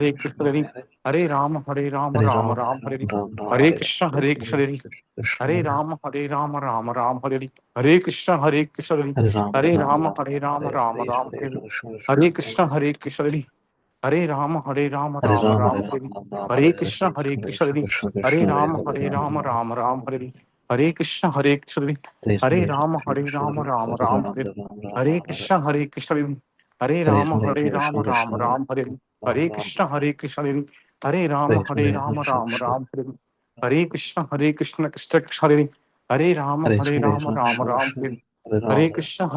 Hare Krishna Hare Hare Rama Rama Rama Hare Hare Krishna Hare Hare Rama Rama Rama Hare Hare Krishna Hare Hare Rama Rama Rama Hare Hare Krishna Hare Hare Rama Rama Rama Hare Hare Krishna Hare Rama Rama Rama Hare Hare Krishna Hare Rama Rama Rama Hare Hare Krishna Hare Rama Rama Rama Hare Hare Krishna Hare Rama Rama Rama Hare Hare Krishna Krishna Krishna Hare Hare Rama Rama Rama Hare Hare Krishna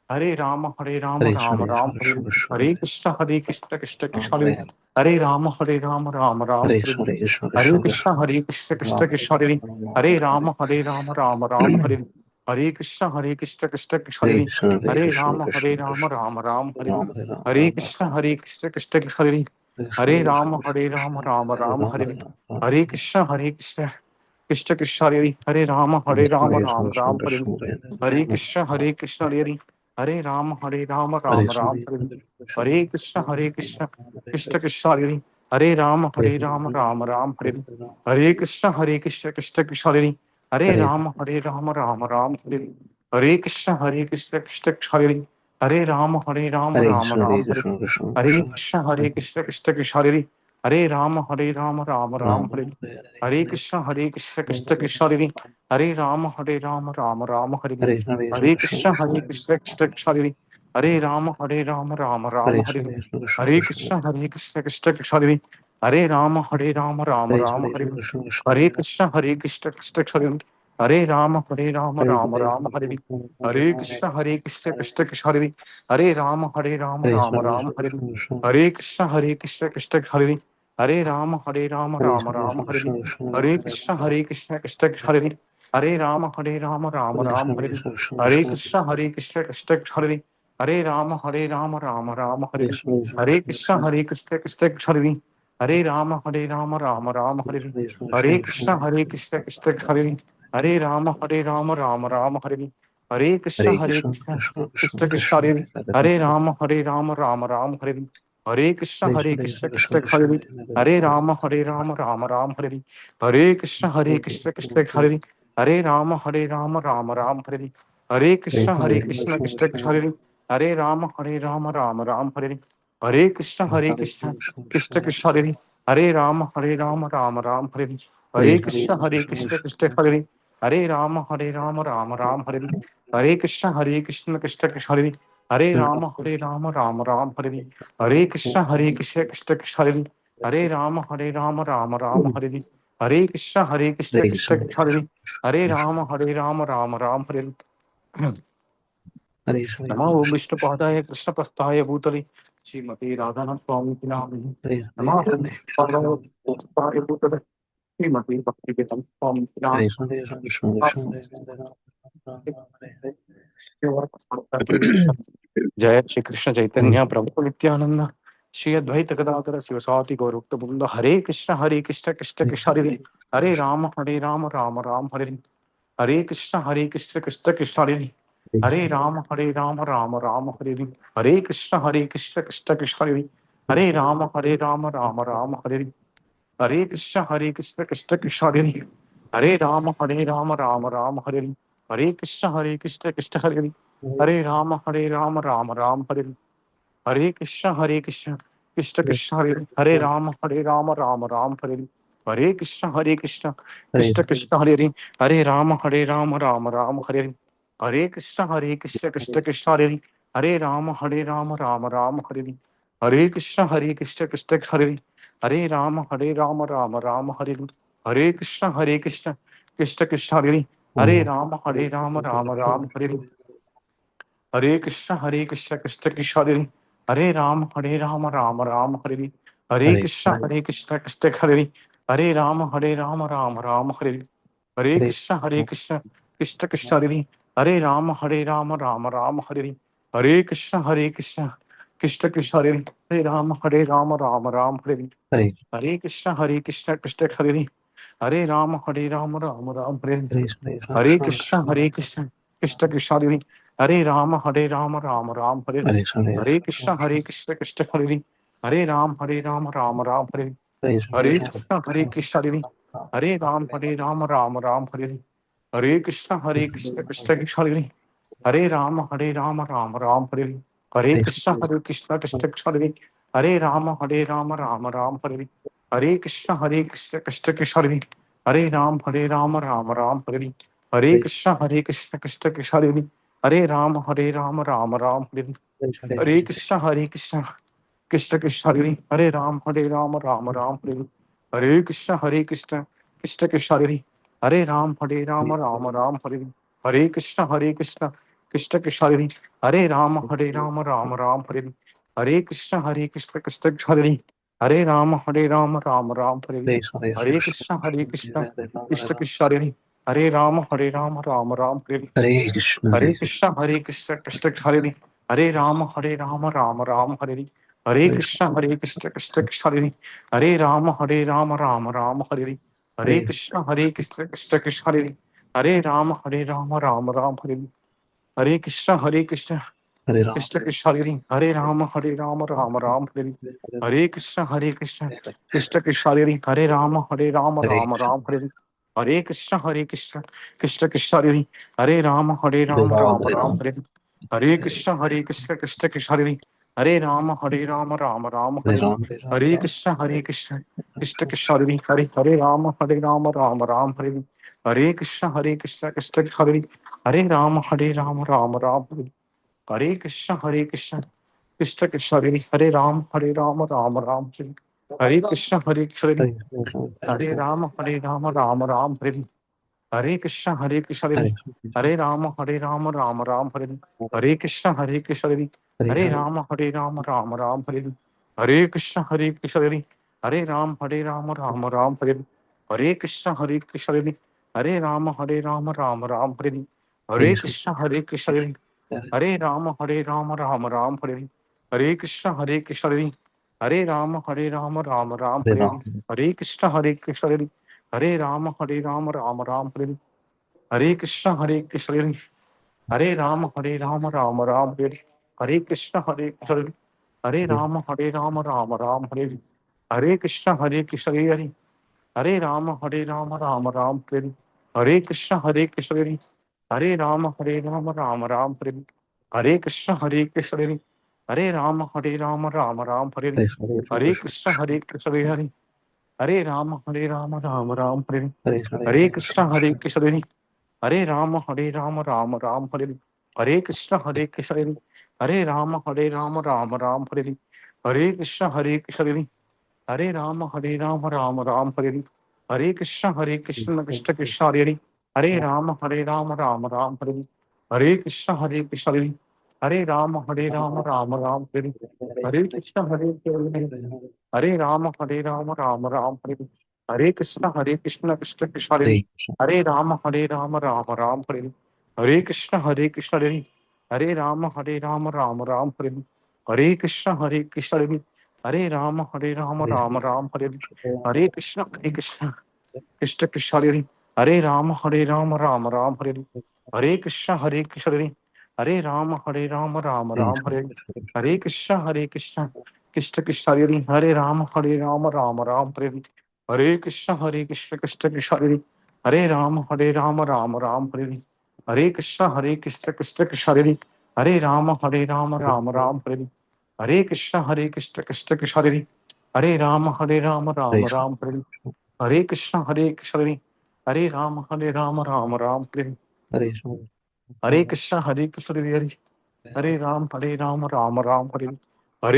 Hare Rama Rama Rama Hare Hare Krishna Krishna Krishna Hare Hare Rama Rama Rama Hare Hare Krishna Krishna Krishna Hare Hare Rama Rama Rama Hare Hare Krishna Krishna Krishna Hare Hare Rama Rama Rama Hare Hare Krishna Krishna Krishna Hare Hare Rama Rama Rama Hare Hare Krishna Krishna Krishna Krishna Hare Rama Rama Rama Hare Hare Krishna Hare Hare Rama Rama Rama Hare Hare Krishna Krishna Krishna Hare Hare Rama Rama Rama Hare Hare Krishna Krishna Krishna Hare Hare Rama Rama Rama Hare Hare Krishna Krishna Krishna Hare Hare Rama Rama Rama Hare Hare Krishna Krishna Krishna Hare Hare Rama Rama Rama Hare Hare Krishna Krishna Krishna Hare Hare Rama Rama Rama Hare Hare Krishna Krishna Krishna Hare Hare Rama Rama Rama Hare Hare Krishna Krishna Krishna Hare Hare Rama Rama Rama Hare Hare Krishna Krishna Krishna Hare Hare Rama Rama Rama Hare Hare Krishna Krishna Krishna Hare Hare Rama Rama Rama Hare Hare Krishna Krishna Krishna Hare Hare Rama Rama Rama Hare Hare Krishna Krishna Krishna Hare Hare Rama Rama Rama Hare Hare Krishna Krishna Krishna Hare Hare Rama Rama Rama Hare Hare Krishna Krishna Krishna Hare Hare Rama Rama Rama Hare Hare Krishna Krishna Krishna Hare Hare Rama Rama Rama Hare Hare Krishna Krishna Krishna Krishna Hare Hare Rama Rama Rama Hare Hare Krishna Krishna Krishna Hare Hare Rama Rama Rama Hare Hare Krishna Krishna Krishna Hare Hare Rama Rama Rama Hare Hare Krishna Krishna Krishna Hare Hare Rama Rama Rama Hare Hare Krishna Krishna Krishna Krishna Hare Hare Rama Rama Rama Hare Hare Krishna Krishna Krishna Hare Hare Rama Rama Rama Hare Hare Krishna Krishna Krishna Hare Hare Rama Rama Rama Hare Hare Krishna Krishna Krishna Hare Hare Rama Rama Rama Hare Hare Krishna Krishna Krishna Hare Hare Rama Rama Rama Hare नमो विष्णुपादाय कृष्णप्रस्थाय भूतले श्रीमती राधानाथ स्वामी की नाम नमः विष्णुपादाय भूतले श्रीमती भक्तिवेदांत स्वामी की नाम जय श्री कृष्ण चैतन्य प्रभु नित्यानंद श्री अद्वैत गदाधर शिवसाति गौरक्त वृंद हरे कृष्ण कृष्ण कृष्ण हरे हरे राम राम राम हरे हरे कृष्ण कृष्ण कृष्ण हरे हरे राम राम राम हरे हरे कृष्ण कृष्ण कृष्ण हरे हरे राम राम राम हरे हरे कृष्ण कृष्ण कृष्ण हरे हरे राम राम राम हरे हरे कृष्ण कृष्ण हरे हरे राम राम राम हरे हरे कृष्ण कृष्ण कृष्ण हरे हरे राम राम राम हरे हरे कृष्ण कृष्ण कृष्ण हरे हरे राम राम राम हरे हरे कृष्ण कृष्ण कृष्ण हरे हरे राम राम राम हरे हरे कृष्ण कृष्ण कृष्ण हरे हरे राम राम राम हरे हरे कृष्ण कृष्ण कृष्ण हरे हरे राम राम राम हरे हरे कृष्ण कृष्ण कृष्ण हरे हरे राम राम राम हरे हरे कृष्ण कृष्ण हरे हरे राम राम राम हरे हरे कृष्ण कृष्ण कृष्ण हरे हरे राम राम राम हरे हरे कृष्ण कृष्ण कृष्ण हरे हरे राम राम राम हरे हरे कृष्ण कृष्ण हरे हरे राम राम राम हरे हरे कृष्ण कृष्ण कृष्ण हरे हरे राम राम राम हरे हरे कृष्ण कृष्ण कृष्ण हरे Hare Ram, Ram Ram, Hare Hare Krishna, Hare Krishna, Hare Ram, Ram Ram, Hare Krishna, Krishna Krishna, Hare Ram, Ram, Hare Krishna, Krishna Krishna, Hare Ram, Hare Krishna, Krishna Krishna, Hare Ram, Ram, Hare Krishna, Krishna Krishna, Hare Ram, Ram, Hare Krishna, Krishna Krishna Krishna Hare Ram, Ram Ram, Hare Krishna, Krishna Krishna, Hare Ram, Ram Ram, Hare Krishna, Krishna Krishna, Hare Ram, Ram Ram, Hare Krishna, Krishna Krishna, Hare Ram, Ram Ram, Hare Krishna, Krishna Krishna, Hare Ram, Ram Ram, Hare Krishna, Krishna Krishna, Hare Rama, Ram Ram, Hare Krishna, Krishna Krishna, Hare Rama, Ram Ram, Hare Krishna, Krishna Krishna, Hare Rama, Ram Ram, Hare Krishna, Krishna Krishna Krishna, Hare Rama, Ram Ram, Hare Krishna, Krishna Krishna Krishna, Hare Rama, Ram Ram, Hare Krishna, Krishna Krishna Krishna, Hare Rama, Ram Ram, Hare Krishna, Krishna Krishna Krishna, Hare Rama, Ram Ram, Hare Krishna, Krishna Krishna Krishna, Hare Rama, Ram Ram, Hare Krishna, Krishna Krishna Krishna, Hare Rama, Ram Ram, Hare Krishna, Krishna Krishna, Hare Ram, Ram Ram, Hare Krishna, Krishna, Hare Ram, Ram Ram, Hare Krishna, Krishna, Hare Ram, Ram Ram, Hare Krishna, Krishna, Hare Ram, Ram Ram, Hare Krishna, Krishna, Hare Ram, Ram Ram, Hare Krishna, Krishna, Hare Ram, Ram Ram, Hare Krishna, Krishna, Hare Ram, Ram Ram, Hare Krishna, Krishna, Hare Ram, Ram Ram, Hare Krishna, Krishna, Hare Ram, Ram Ram, Hare Krishna, Krishna, Hare Ram, Ram Ram, Hare Krishna, Krishna, Hare Ram, Ram Ram, Hare Krishna, Krishna, Hare Ram, Ram Ram, Hare Krishna, Krishna, Hare Ram, Ram Ram, Hare Krishna, Krishna, Hare Ram, Ram Ram, Hare Krishna, Krishna, Hare Ram, Ram Ram, Hare Krishna, Krishna, Hare Ram, Ram Ram, Hare Krishna, Krishna, Hare Ram, Ram Ram, Hare Krishna, Krishna, Hare Ram, Ram Ram, Hare Krishna, Krishna Krishna, Hare Ram, Ram Ram, Hare Krishna, Krishna, Hare Ram, Ram Ram, Hare Krishna, Krishna, Hare Ram, Ram Ram, Hare Krishna, Krishna Krishna, Hare Ram, Ram Ram, Hare Krishna, Krishna, Hare Ram, Ram Ram, Hare Krishna, Krishna, Hare Ram, Ram Ram, Hare Krishna, Krishna Krishna Krishna, Hare Ram, Ram Ram, Hare Krishna, Krishna, Hare Ram, Ram Ram, Hare Krishna, Krishna Krishna, Hare Ram, Ram Ram, Hare Krishna, Krishna Krishna, Hare Ram, Ram Ram, Hare Krishna, Krishna Krishna, Hare Ram, Ram Ram, Hare Krishna, Krishna Krishna, Hare Ram, Ram Ram,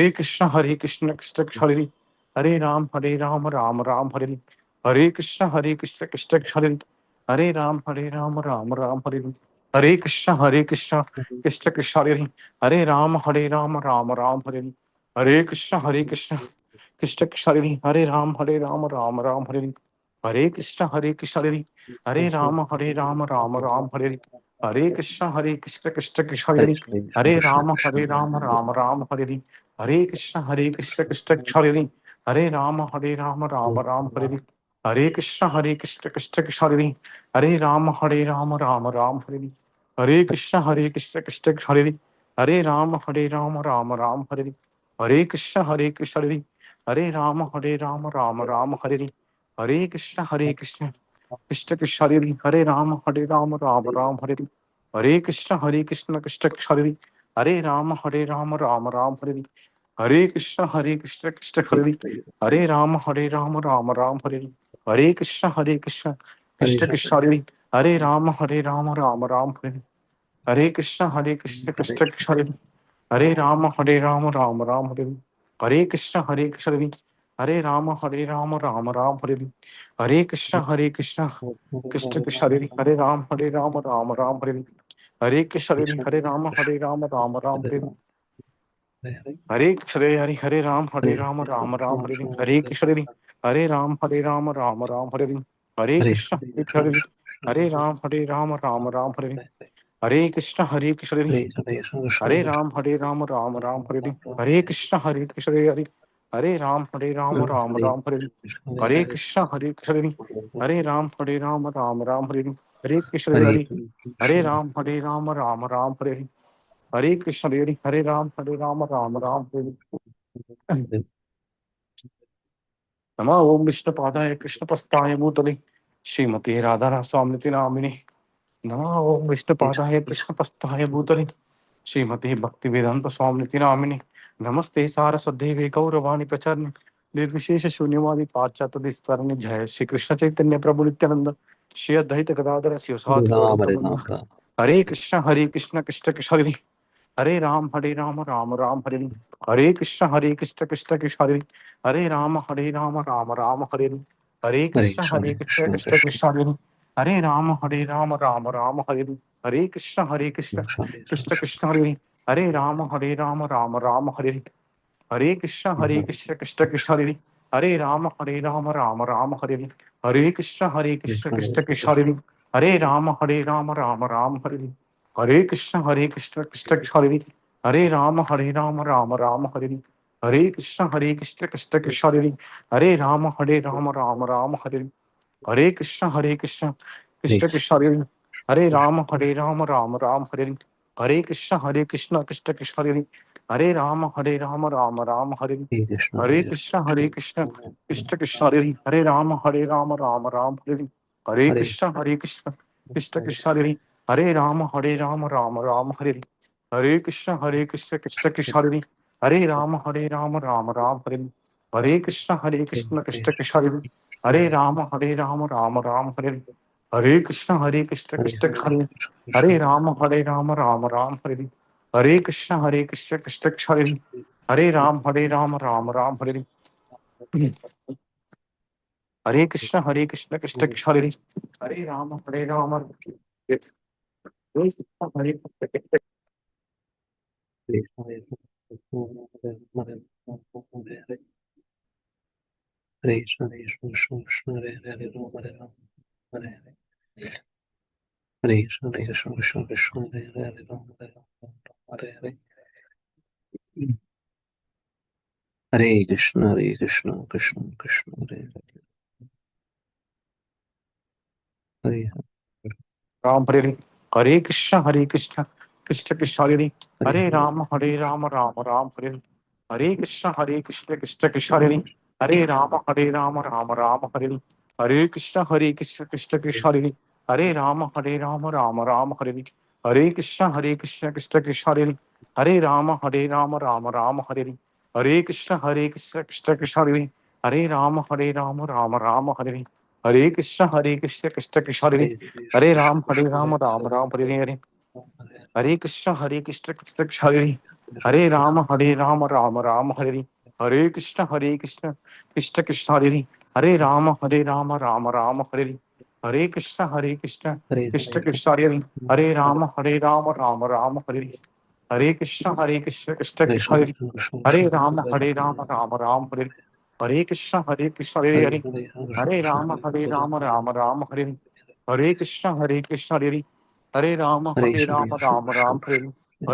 Hare Krishna, Krishna, Hare Ram, Ram Ram, Hare Krishna, Krishna, Hare Ram, Ram, Hare Krishna, Krishna Krishna, Hare Ram, Ram, Hare Krishna, Krishna Krishna, Hare Ram, Ram, Hare Krishna, Krishna Krishna, Hare Ram, Ram, Hare Krishna, Krishna Krishna Krishna, Hare Ram, Ram, Hare Krishna, Krishna, Hare Ram, Ram, Hare Krishna, Krishna Krishna, Hare Ram, Ram, Hare Krishna, Krishna Krishna, Hare Ram, Ram, Hare Krishna, Krishna Krishna, Hare Ram, Ram, Hare Krishna, Krishna Krishna, Hare Ram, Ram, Ram, Hare Hare Krishna Hare Krishna Hare Rama Rama Rama Hare Krishna Krishna Krishna Hare Rama Rama Rama Hare Krishna Krishna Krishna Hare Rama Rama Rama Hare Krishna Krishna Krishna Hare Rama Rama Rama Hare Krishna Krishna Krishna Hare Rama Rama Rama Hare Krishna Krishna Krishna Hare Rama Rama Rama Hare Krishna Krishna Hare Rama Rama Rama Hare Krishna Krishna Krishna Krishna Hare Rama Rama Rama Hare Krishna Hare Rama Rama Rama Hare Krishna Hare Ram Rama Ram Hare Krishna Hare Ram Rama Ram Hare Krishna Hare Ram Rama Ram Hare Krishna Hare Ram Rama Ram Hare Krishna Hare Ram Rama Ram Hare Krishna Hare Ram Rama Ram Hare Krishna Hare Ram Rama Ram Hare Krishna Hare Ram Rama Ram Hare नमः ओम विष्णु पादाय कृष्ण पस्ताय भूतले श्रीमती राधा स्वामी नामिने नमः ओम विष्णु पादाय कृष्ण पस्ताय भूतले श्रीमती भक्ति वेदांत स्वामी नामिने नमस्ते सारस्वती गौरवाणी प्रचारणे निर्विशेष शून्यवादी पाश्चात्य जय श्री कृष्ण चैतन्य प्रभु नित्यानंद श्री अद्वैत गदाधर शिवसादि गौरभक्त हरे कृष्ण कृष्ण कृष्ण हरे हरे राम राम राम हरे कृष्ण कृष्ण कृष्ण हरे हरे राम राम राम हरे कृष्ण कृष्ण कृष्ण कृष्ण हरे राम राम हरे कृष्ण कृष्ण कृष्ण हरे राम राम हरे कृष्ण कृष्ण कृष्ण हरे राम राम हरे कृष्ण कृष्ण कृष्ण हरे राम राम हरे कृष्ण कृष्ण कृष्ण हरे राम राम हरे कृष्ण कृष्ण कृष्ण हरे राम राम हरे कृष्ण कृष्ण कृष्ण हरे राम राम हरे कृष्ण कृष्ण कृष्ण हरे राम राम हरे कृष्ण कृष्ण कृष्ण हरे राम राम हरे कृष्ण कृष्ण कृष्ण हरे राम राम हरे कृष्ण कृष्ण कृष्ण हरे राम राम हरे कृष्ण कृष्ण कृष्ण हरे राम राम हरे कृष्ण कृष्ण कृष्ण हरे राम राम हरे कृष्ण कृष्ण कृष्ण हरे राम राम हरे हरे कृष्ण कृष्ण कृष्ण हरे राम हरे कृष्ण हरे कृष्ण राम हरे कृष्ण कृष्ण कृष्ण हरे हरे राम राम हरे कृष्ण कृष्ण कृष्ण हरे राम राम हरे कृष्ण कृष्ण कृष्ण हरे राम राम हरे कृष्ण कृष्ण कृष्ण हरे राम राम हरे कृष्ण कृष्ण कृष्ण हरे राम हरे कृष्ण कृष्ण कृष्ण हरे राम राम हरे कृष्ण कृष्ण कृष्ण हरे राम राम हरे कृष्ण कृष्ण कृष्ण हरे राम राम हरे कृष्ण कृष्ण कृष्ण हरे राम राम हरे कृष्ण कृष्ण कृष्ण हरे राम राम हरे कृष्ण हरे हरे राम राम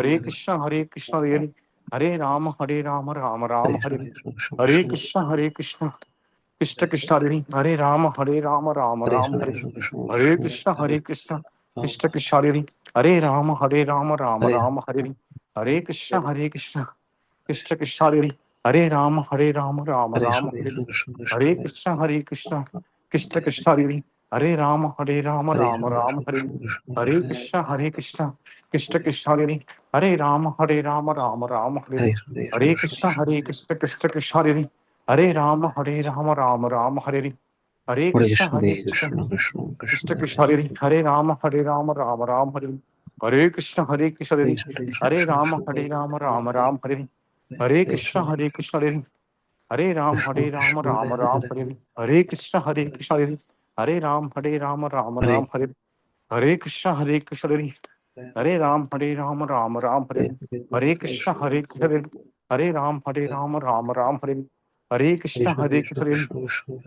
हरे कृष्ण हरे राम राम हरे कृष्ण हरे राम राम हरे कृष्ण कृष्ण कृष्ण हरे राम राम हरे कृष्ण कृष्ण कृष्ण हरे राम राम राम हरे Krishna Krishna Krishna Krishna Hare Rama Hare Rama Rama Rama Hare Hare Krishna Krishna Krishna Hare Rama Hare Rama Rama Rama Hare Hare Krishna Krishna Krishna Hare Rama Hare Rama Rama Rama Hare Hare Krishna Krishna Krishna Hare Rama Hare Rama Rama Rama Hare Hare Krishna Krishna Krishna Krishna Hare Rama Hare Rama Rama Rama Hare Hare Krishna Krishna Hare Rama Hare Rama Rama Rama Hare Hare Krishna Krishna Hare Ram Rama Ram Hare Hare Krishna Krishna Hare Ram Rama Ram Hare Hare Krishna Krishna Hare Ram Rama Ram Hare Hare Krishna Krishna Hare Ram Rama Ram Hare Hare Krishna Krishna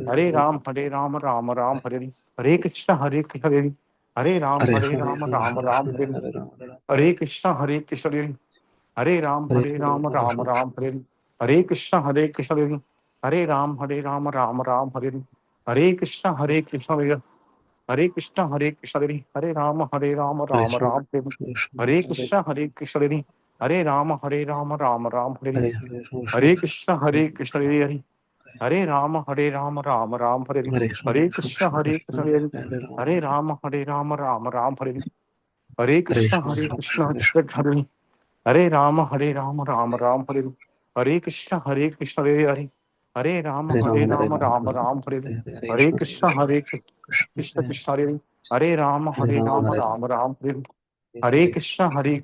Hare Ram Rama Ram Hare Hare Krishna Krishna Hare Ram Rama Ram Hare Hare Krishna Krishna Hare Rama Ram Hare Hare Krishna Krishna Hare Rama Ram Hare Hare Krishna Krishna Hare Krishna Krishna Hare Rama Rama Ram Hare Hare Krishna Krishna Hare Rama Rama Ram Hare Hare Krishna Krishna Hare Rama Rama Ram Hare Hare Krishna Krishna Hare Rama Rama Ram Hare Hare Krishna Krishna Hare Hare Rama Rama Ram Hare Hare Krishna Hare Hare Rama Rama Ram Hare Hare Krishna Krishna Krishna Hare Rama Rama Ram Hare Hare Krishna Hare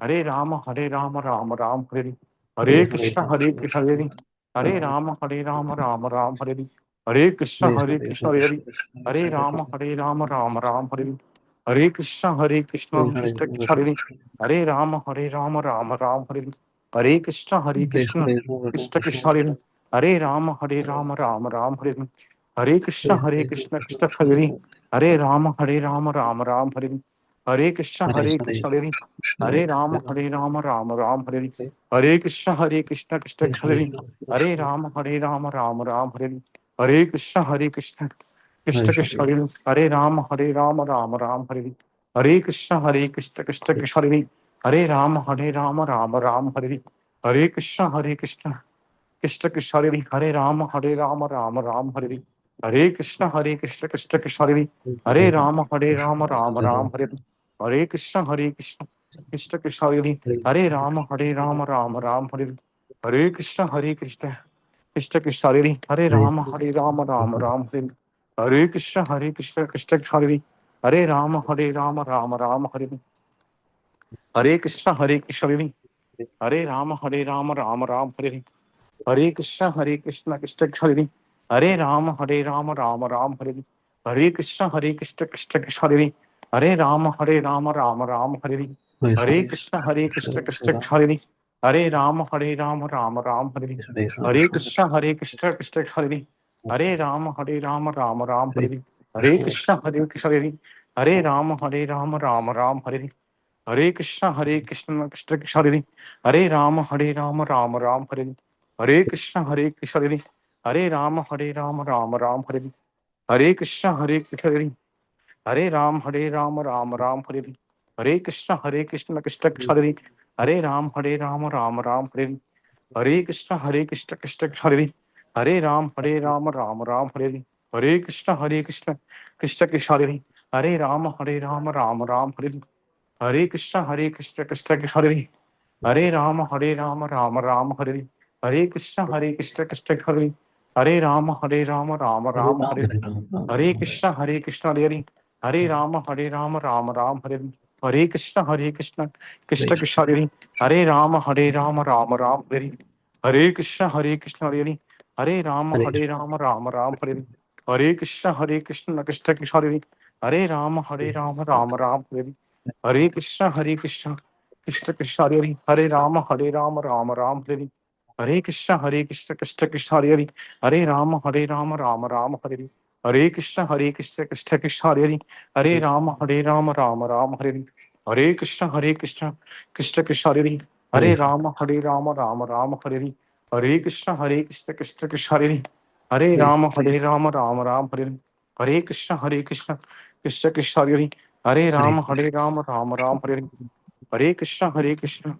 Hare Rama Rama Ram Hare Hare Krishna Krishna Hare Rama Rama Ram Hare Hare Krishna Krishna Hare Rama Rama Ram Hare Hare Krishna Krishna Krishna Hare Rama Rama Ram Hare Hare Krishna Krishna Krishna Hare Rama Rama Ram Hare Hare Krishna Krishna Krishna Hare Rama Rama Ram Hare Hare Krishna Krishna Hare Rama Rama Ram Hare Hare Krishna Krishna Krishna Hare Rama Rama Ram Hare Hare Krishna Krishna Krishna Krishna Hare Rama Rama Ram Hare Hare Krishna Krishna Krishna Hare Rama Rama Ram Hare Hare Krishna Krishna Krishna Krishna Hare Rama Rama Ram Hare Hare Krishna Krishna Krishna Hare Rama Rama Ram Hare Hare Krishna Krishna Krishna Krishna Hare Rama Rama Ram Hare Hare Krishna Krishna Krishna Krishna Hare Rama Rama Ram Hare Hare Krishna Krishna Krishna Krishna Hare Rama Rama Ram Hare Hare Krishna Krishna Hare Rama Rama Ram Hare Hare Krishna Krishna Krishna Hare Rama Rama Ram Hare Hare Krishna Krishna Krishna Hare Rama Rama Ram Hare Hare Krishna Krishna Krishna Hare Rama Rama Ram Hare Hare Krishna Krishna Krishna Hare Rama Rama Ram Hare Hare Krishna Krishna Hare Rama Rama Ram Hare Hare Krishna Krishna Krishna Hare Rama Rama Ram Hare Hare Krishna Krishna Hare Rama Rama Ram Hare Hare Krishna Krishna Hare Rama Ram Hare Hare Krishna Krishna Krishna Hare Rama Rama Hare Hare Krishna Krishna Krishna Hare Rama Ram Hare Hare Krishna Krishna Krishna Hare Rama Rama Hare Hare Krishna Krishna Krishna Hare Rama Rama Hare Hare Krishna Krishna Krishna Hare Rama Rama Hare Hare Krishna Hare Hare Rama Rama Hare Hare Krishna Krishna Krishna Hare Rama Rama Hare Hare Krishna Krishna Hare Rama Rama Hare Hare Krishna Krishna Krishna Hare Rama Rama Hare Hare Krishna Krishna Krishna Hare Rama Rama Hare Hare Krishna Krishna Krishna Hare Rama Rama Hare Hare Krishna Krishna Krishna Hare Rama Rama Hare Hare Krishna Krishna Krishna Hare Rama Rama Hare Hare Krishna Krishna Krishna Hare Rama Rama Hare Hare Krishna Krishna Krishna Hare Rama Rama Hare Hare Krishna Krishna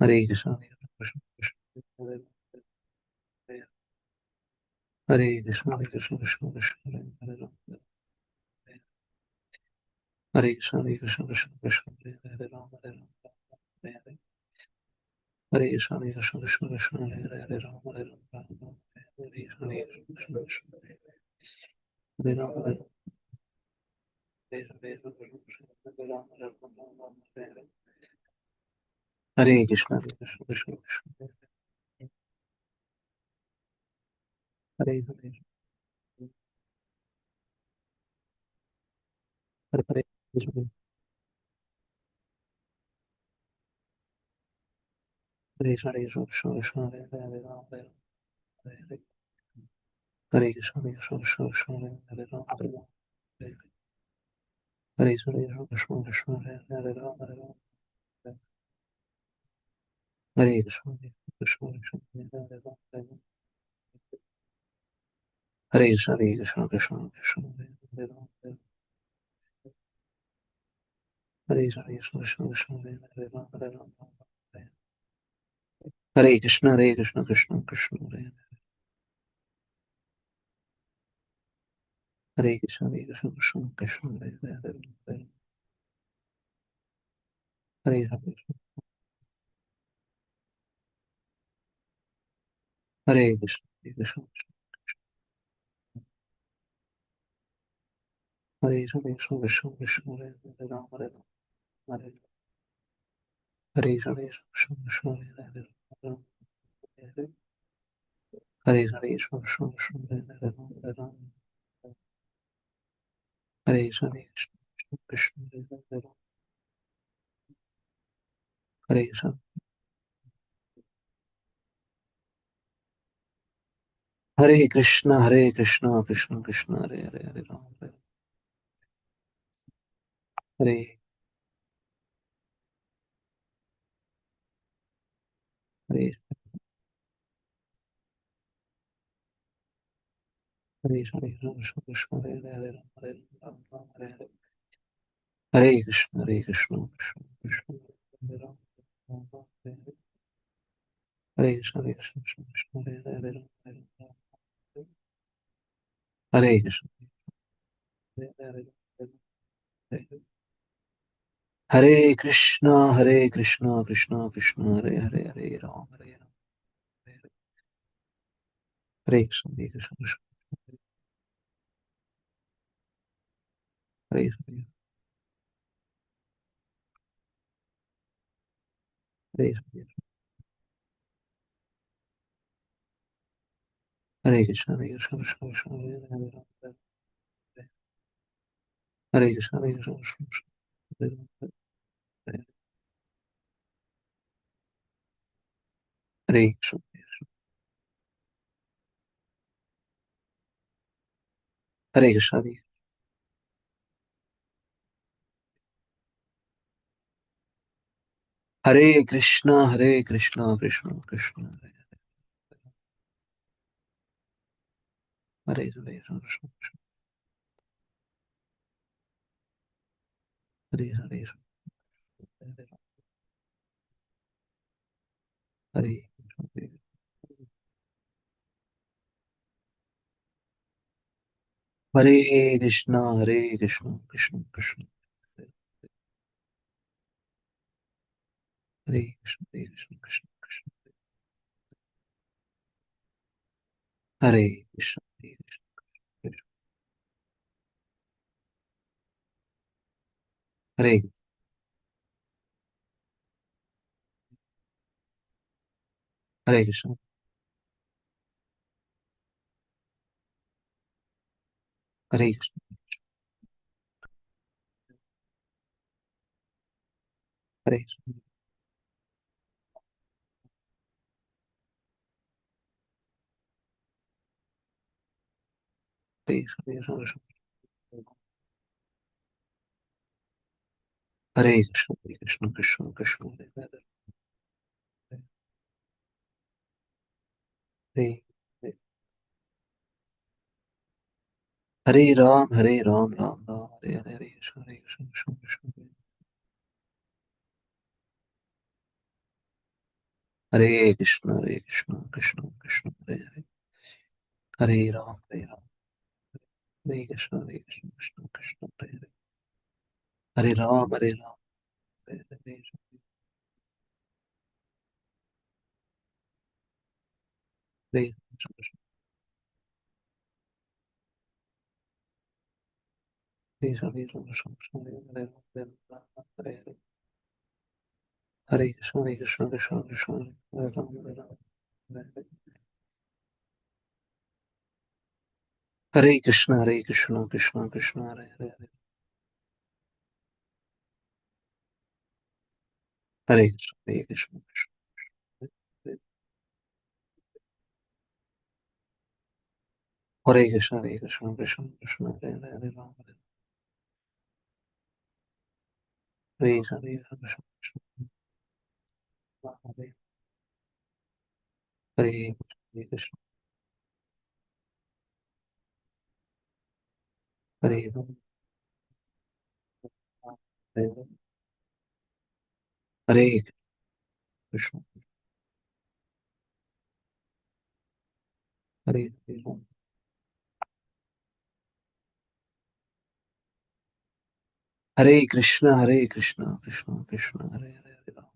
Hare Krishna, Krishna Krishna, Hare Hare, Hare Krishna, Krishna Krishna, Krishna Hare Hare, Hare Krishna, Krishna Krishna, Krishna Hare Hare, Hare Hare, Hare Krishna, Krishna Krishna, Krishna Hare Hare, Hare Rama, Hare Rama, Hare Krishna, Krishna Krishna, Hare Rama, Hare Hare, Hare Rama, Hare Rama, Hare Krishna, Krishna Krishna, Krishna Hare Hare, Hare Hare, Hare Krishna, Krishna Krishna, Hare Hare, Rama, Hare Hare, Hare Krishna, Krishna Krishna, Krishna Hare Rama, Hare Hare, Hare Krishna, Krishna Krishna, Hare Rama, Hare Rama, Hare Krishna, Krishna Krishna, Hare Rama, Hare Krishna, Krishna Krishna, Krishna Hare Rama, Hare Krishna, Krishna Krishna, Hare Rama, Hare Rama, Hare Krishna, Krishna Krishna, Krishna Hare Hare Krishna, Krishna Krishna, Krishna Hare Hare, Hare Hare, Hare Krishna, Krishna Hare Krishna, Krishna Krishna, Krishna Hare Rama, Hare Rama, Hare Krishna, Krishna Krishna, Hare Hare, Hare Krishna, Krishna Krishna, Hare Rama, Hare Krishna, Krishna Krishna, Hare Krishna, Hare Krishna, Hare Krishna, Krishna Krishna, Hare Hare, Hare Rama, Hare Hare, Hare Krishna, Krishna Krishna, Hare Hare, Hare Rama, Hare Hare, Hare Krishna, Hare Krishna, Krishna Krishna, Hare Rama, Hare Hare, Hare Krishna, Krishna Krishna, Hare Hare, Hare Rama, Hare Krishna, Hare Hare, Hare Hare, Hare Krishna, Hare Krishna, Krishna Krishna, Hare Hare, Hare Rama, Hare Rama, Hare Krishna, Hare Krishna, Hare Hare, Hare Hare, Hare Krishna, Hare Krishna, Krishna Krishna, Hare Hare, Hare Krishna, Hare Krishna, Krishna Krishna, Hare Krishna, Hare Krishna, Hare Krishna, Hare Krishna, Krishna Krishna, Hare Hare, Hare Hare, Hare Hare Krishna, Hare Krishna, Krishna Krishna, Hare Krishna, Hare Krishna, Krishna Krishna, Hare Krishna, Hare Krishna, Hare Hare Krishna, Hare Krishna, Hare Krishna, Hare Krishna, Hare Krishna, Hare Krishna, Krishna Krishna, Hare Hare, Hare Ram, Hare Ram, Ram Ram, Hare Hare, Hare Krishna, Hare Krishna, Krishna Krishna, Hare Krishna, Krishna Krishna, Hare Hare, Hare Ram, Hare Krishna, Krishna Krishna, Hare Hare, Hare Ram, Hare Ram, Hare Hare, Hare Krishna, Hare Krishna, Krishna Hare Ram, Hare Hare, Hare Krishna, Krishna Krishna, Hare Ram, Hare Ram, Hare Hare, Hare Krishna, Krishna Krishna, Hare Hare, Hare Krishna, Hare Krishna, Krishna Krishna, Hare Hare Ram, Hare Krishna, Krishna Hare Hare Krishna, Hare Ram, Hare Hare Krishna, Hare Ram, Hare Krishna, Krishna Krishna, Hare Hare Ram,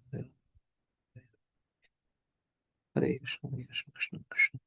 Hare Krishna, Krishna Krishna,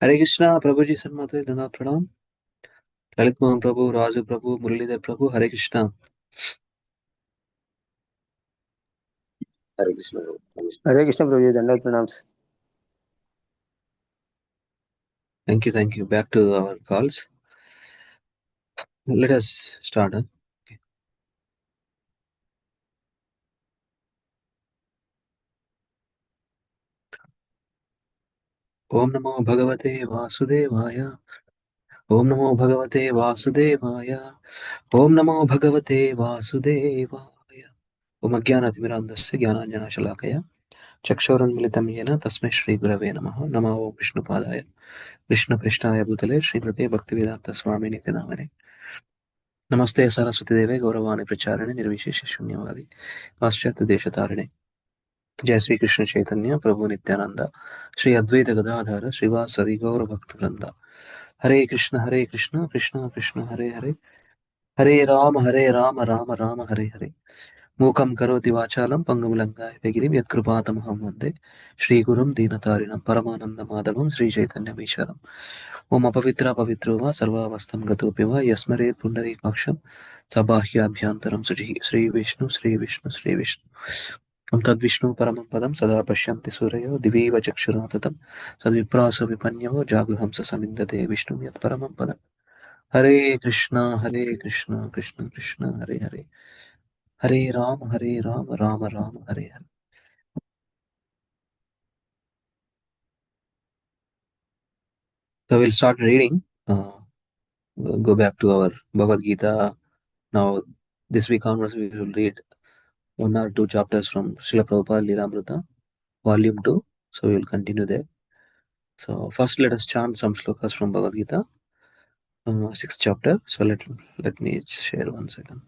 Hare Krishna, Prabhuji Sarmate, Dana Pranam, Lalit Mohan Prabhu, Raju Prabhu, Muralidhar Prabhu, Hare Krishna. हरे कृष्ण प्रभु। हरे कृष्ण प्रभु जी, दंडवत प्रणाम। Thank you. Back to our calls. Let us start. Okay. Om Namo Bhagavate Vasudevaya. Om Namo Bhagavate Vasudevaya. Om Namo Bhagavate Vasudevaya. Om Ajnanaatimirandasya Jnananjana Shalakaya. Chakshuranmilitam yena tasmai Shri Gurave Namaha. Namo Vishnupadaya. Vishnu Prishtaya Bhutale Srimate Bhaktivedanta Swami Niti Namane. Namaste Saraswati Deve Gauravani Pracharane Nirvishesha Shunyavadi Paschat Deshatarane. जय श्री कृष्ण चैतन्य प्रभु नित्यानंद श्री अद्वैत गदाधर श्रीवासदि गौर भक्त वृंदा हरे कृष्ण कृष्ण कृष्ण हरे हरे हरे राम राम हरे हरे मूकं करोति वाचालं पङ्गुं लङ्घयते गिरिं यत्कृपातमहं वन्दे श्रीगुरुं दीनतारिणं परमानन्दमाधवं श्रीचैतन्यमीश्वरम् ओम अपवित्र पवित्रो वा सर्वावस्थं गतोऽपि वा यस्मरेत् पुण्डरीकाक्षं सबाह्याभ्यन्तरं शुचिः श्रीविष्णु ॐ तद्विष्णु परमं पदं सदा पश्यन्ति सूरयो दिवीव चक्षुराततं सद्विप्रासो विपन्यवो जागुहंस समिन्दते विष्णुं यत्परमं पदम् हरे Krishna Krishna Krishna Hare Hare Hare Ram Ram Ram Hare Hare. So we'll start reading. Go back to our Bhagavad Gita. Now, this week onwards, we will read one or two chapters from Srila Prabhupada Lilamrita, Volume 2. So we will continue there. So first, let us chant some slokas from Bhagavad Gita, 6th chapter. So let me share 1 second.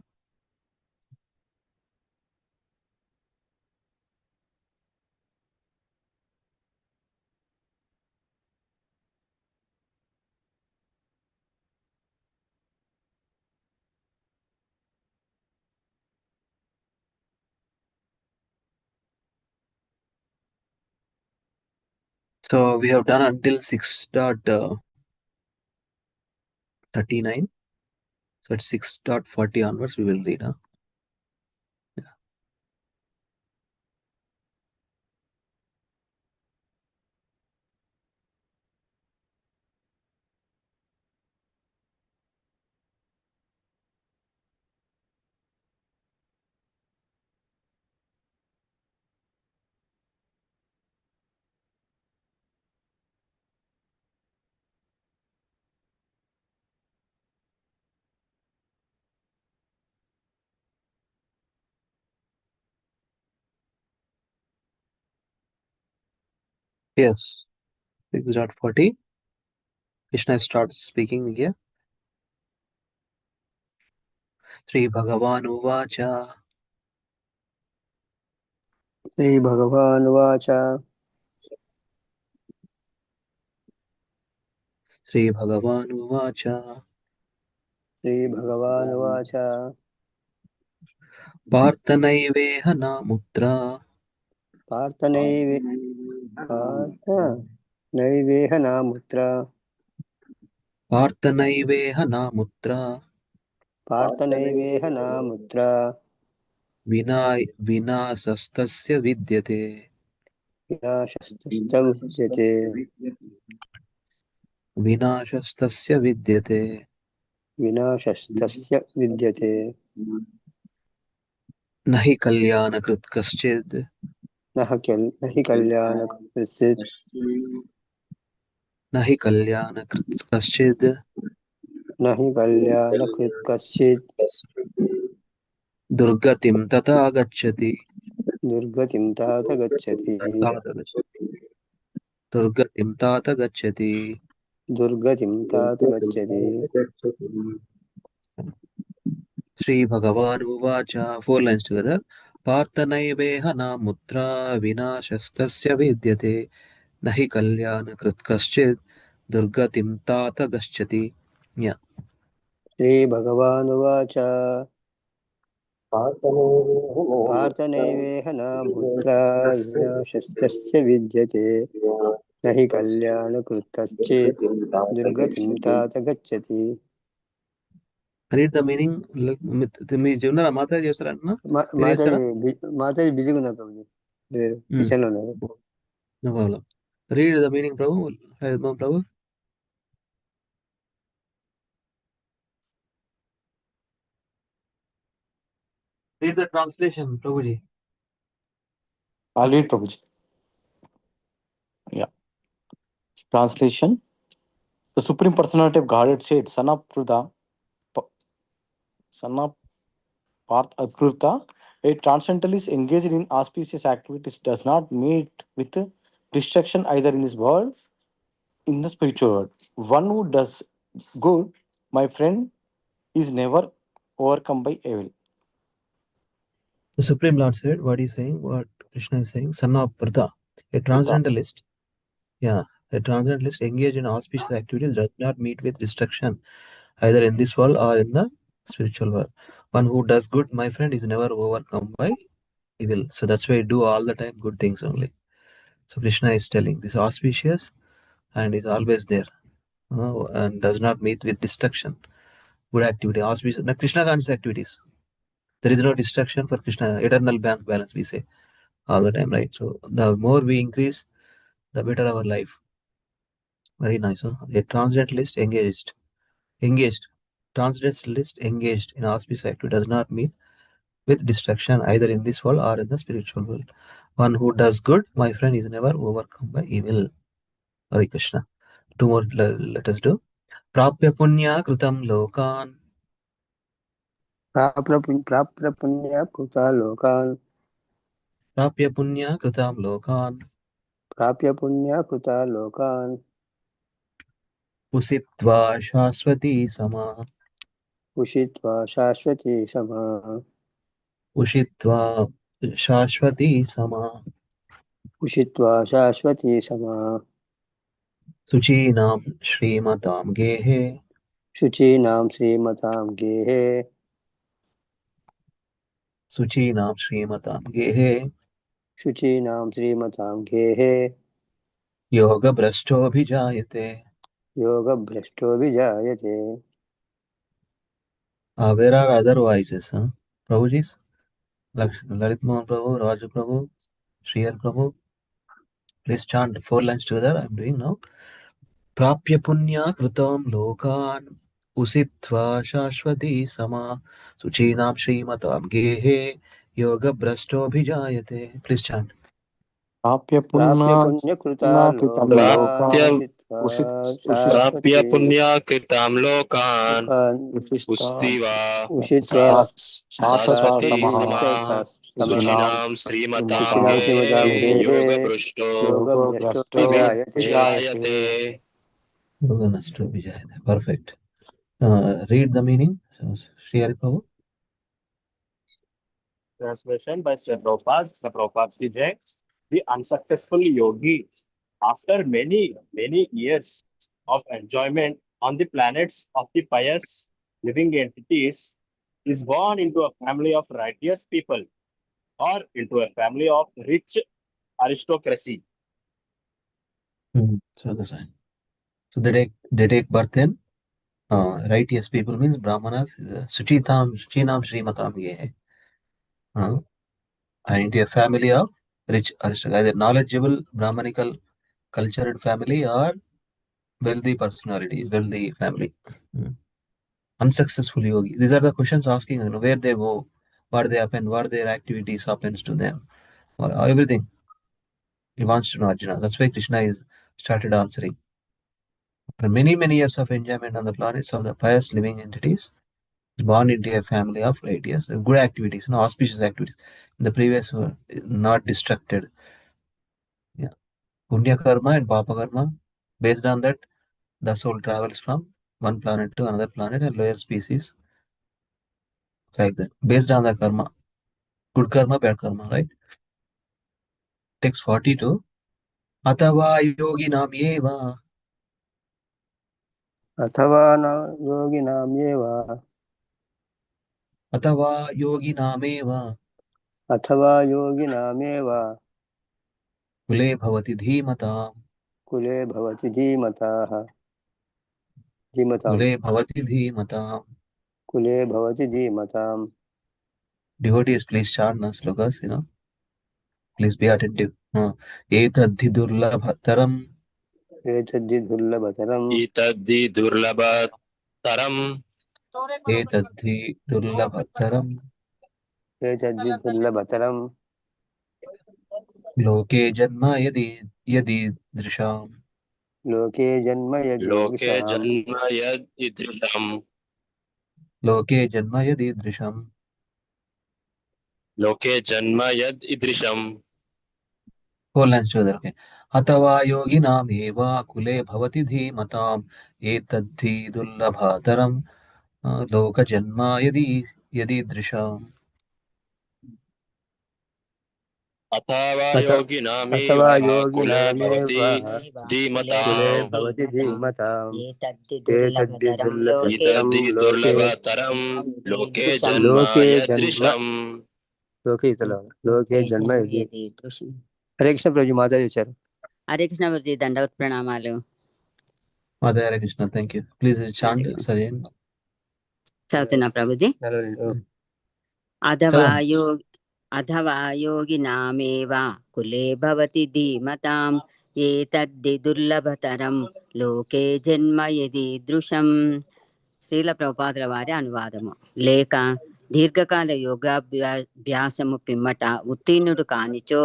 So we have done until 6.39. So at 6.40 onwards, we will read. Yeah. Yes. 6.40. Krishna starts speaking here. Sri Bhagavan Uvacha. श्रीभगवानुवाच Sri Bhagavan Uvacha. श्रीभगवानुवाच Parthanaiveha namutra. पार्थनैवे Partha नैवेह नामुत्र Parthanaiveha namutra. पार्थनैवेह नामुत्र Vinasastasya vidyate. विनाशस्तस्य विद्यते Vinasastasya vidyate. विनाशस्तस्य विद्यते Nahi kalyanakrit kaschid. न हि कल्याणकृत्सित् Nahi kalyanakrit kaschid. न हि कल्याणकृत् कश्चित् Durgatim tata gacchati. दुर्गतिं तात गच्छति Durgatim tata gacchati. दुर्गतिं तात गच्छति Sri Bhagavan Uvacha. 4 lines together. Parthanaiveha namutra vinashastasya vidyate. Nahi kalyanakrit kaschid. Durgatim tata gacchati. Yeah. श्रीभगवानुवाच पार्थनैवेह नामुत्र विनाशस्तस्य विद्यते न हि कल्याणकृत् कश्चित् दुर्गतिं तात गच्छति Read the meaning. మీ జున్నారా మాతాజీ చేస్తారా మాతాజీ తెలియస్తారా? మాతాజీ బిజీగా ఉన్నారు ప్రభుజీ కిచెన్లో ఉన్నారు No problem. Read the meaning, Prabhu. Prabhu. Read the translation, Prabhuji. I'll read, Prabhuji. Yeah. Translation. The Supreme Personality of Godhead said, Son of Parth Apurta, a transcendentalist engaged in auspicious activities does not meet with destruction either in this world, in the spiritual world. One who does good, my friend, is never overcome by evil. The Supreme Lord said, what he's saying, what Krishna is saying, son of Pratha, a transcendentalist. Yeah, a transcendentalist engaged in auspicious activities does not meet with destruction either in this world or in the spiritual world. One who does good, my friend, is never overcome by evil. So that's why I do all the time good things only. So Krishna is telling this auspicious and is always there and does not meet with destruction. Good activity, auspicious. Now, Krishna conscious activities. There is no destruction for Krishna. Eternal bank balance, we say all the time, right? So the more we increase, the better our life. Very nice. Huh? A transcendentalist engaged. Transcendentalist engaged in auspicious activity does not meet with destruction either in this world or in the spiritual world. One who does good, my friend, is never overcome by evil. Hare Krishna. Two more let us do. Prapya punya krutam lokan. प्राप्त पुण्य कृता लोकान् Prapya punya krutam lokan. प्राप्य पुण्य कृता लोकान् Usitva shaswati sama. उषित्वा शाश्वती समाः Ushitva shashvati sama. उषित्वा शाश्वती समाः Suchinam shrimatam gehe. शुचीनां श्रीमतां गेहे Suchinam shrimatam gehe. शुचीनां श्रीमतां गेहे योगभ्रष्टोऽभिजायते. योगभ्रष्टोऽभिजायते. Where are other voices? Prabhuji's? Lalit Mohan Prabhu, Raju Prabhu, Shriyar Prabhu. Please chant 4 lines together. I am doing now. Prapya punya kritam lokan usitva shashwati sama suchinam shrimatam gehe yoga brashto bhijayate. Please chant. प्राप्य प्राप्य पुण्य पुण्यकृता कृतं लोकान् प्राप्य लोकान् उषित्वा उषित प्राप्य शाश्वती पुण्याकृतां लोकान् लोकान् विशिष्टा उस्तिवा उषित्वा शाश्वता शाश्वती समः समाः समः शुचिनां श्रीमतां शुचिनां श्रीमतां गेः गेहे योगभ्रष्टो योगभ्रष्टो योगभ्रष्टोऽभिजायते। विजायते. Yoga brashto bhijayate. Perfect. Read the meaning. Shriyar Prabhu. Translation by Sri Prabhupada. The Prabhupada rejects the unsuccessful yogi after many years of enjoyment on the planets of the pious living entities is born into a family of righteous people or into a family of rich aristocracy. So the sign. So they take birth in righteous people means brahmanas. Suchinam shrimatam gehe. And into a family of rich aristocrats, either knowledgeable brahmanical cultured family or wealthy personality, wealthy family. Unsuccessful yogi. These are the questions asking, where they go, what they happen, what their activities happens to them, or everything. He wants to know Arjuna. That's why Krishna is started answering. After many years of enjoyment on the planets of the pious living entities, is born into a family of righteous, good activities, auspicious activities. In the previous world, not distracted. Yeah. Punya karma and papa karma. Based on that, the soul travels from one planet to another planet and lower species, like that. Based on the karma. Good karma, bad karma, right? Text 42. Atava yoginam eva. अथवा न योगिनाम्येव Atava yoginam eva. अथवा योगिनामेव Kule bhavati dhimata. कुले भवति धीमताः धीमतां Kule bhavati dhimata. कुले भवति धीमताम् Devotees, please chant slokas, Please be attentive. Etadhi durlabhataram. एतद्धि दुर्लभतरम् इतद्धि दुर्लभतरम् Etadhi durlabhataram. एतद्धि दुर्लभतरम् Loke janma yadi drisham. लोके जन्म लोके यदीदृशाम् जन्म यदृशम् Loke janma yadi drisham. लोके जन्म यदृशम् 4 lines together, okay. Atava yoginam eva kule bhavati dhimatam etadhi dullabhataram loka janma yadi drisham. अथवा अथ योगिनामेव अथवा कुले योगिनामेव भवति कुले धीमताम् भवति धीमताम् एतद्धि दुर्लभतरम् इतद्धि लोके दुर्लभतरम् लोके जन्म लोके जन्म यदृशम् लोके लोके जन्म यदि हरे कृष्ण प्रभु जी माता जी विचार हरे कृष्ण प्रभुजी దండవత్ ప్రణామాలు Madhya Hare Krishna, thank you. Please chant, Krishna. Sarin. చదువుతున్నా ప్రభుజీ Chadan. अथवा योगिनामेव कुले भवति धीमताम् एतद्धि दुर्लभतरं लोके जन्म यदीदृशम् శ్రీల ప్రభుపాదుల వారి అనువాదము లేక దీర్ఘకాల యోగాభ్యాసము పిమ్మట ఉత్తీర్ణుడు కానిచో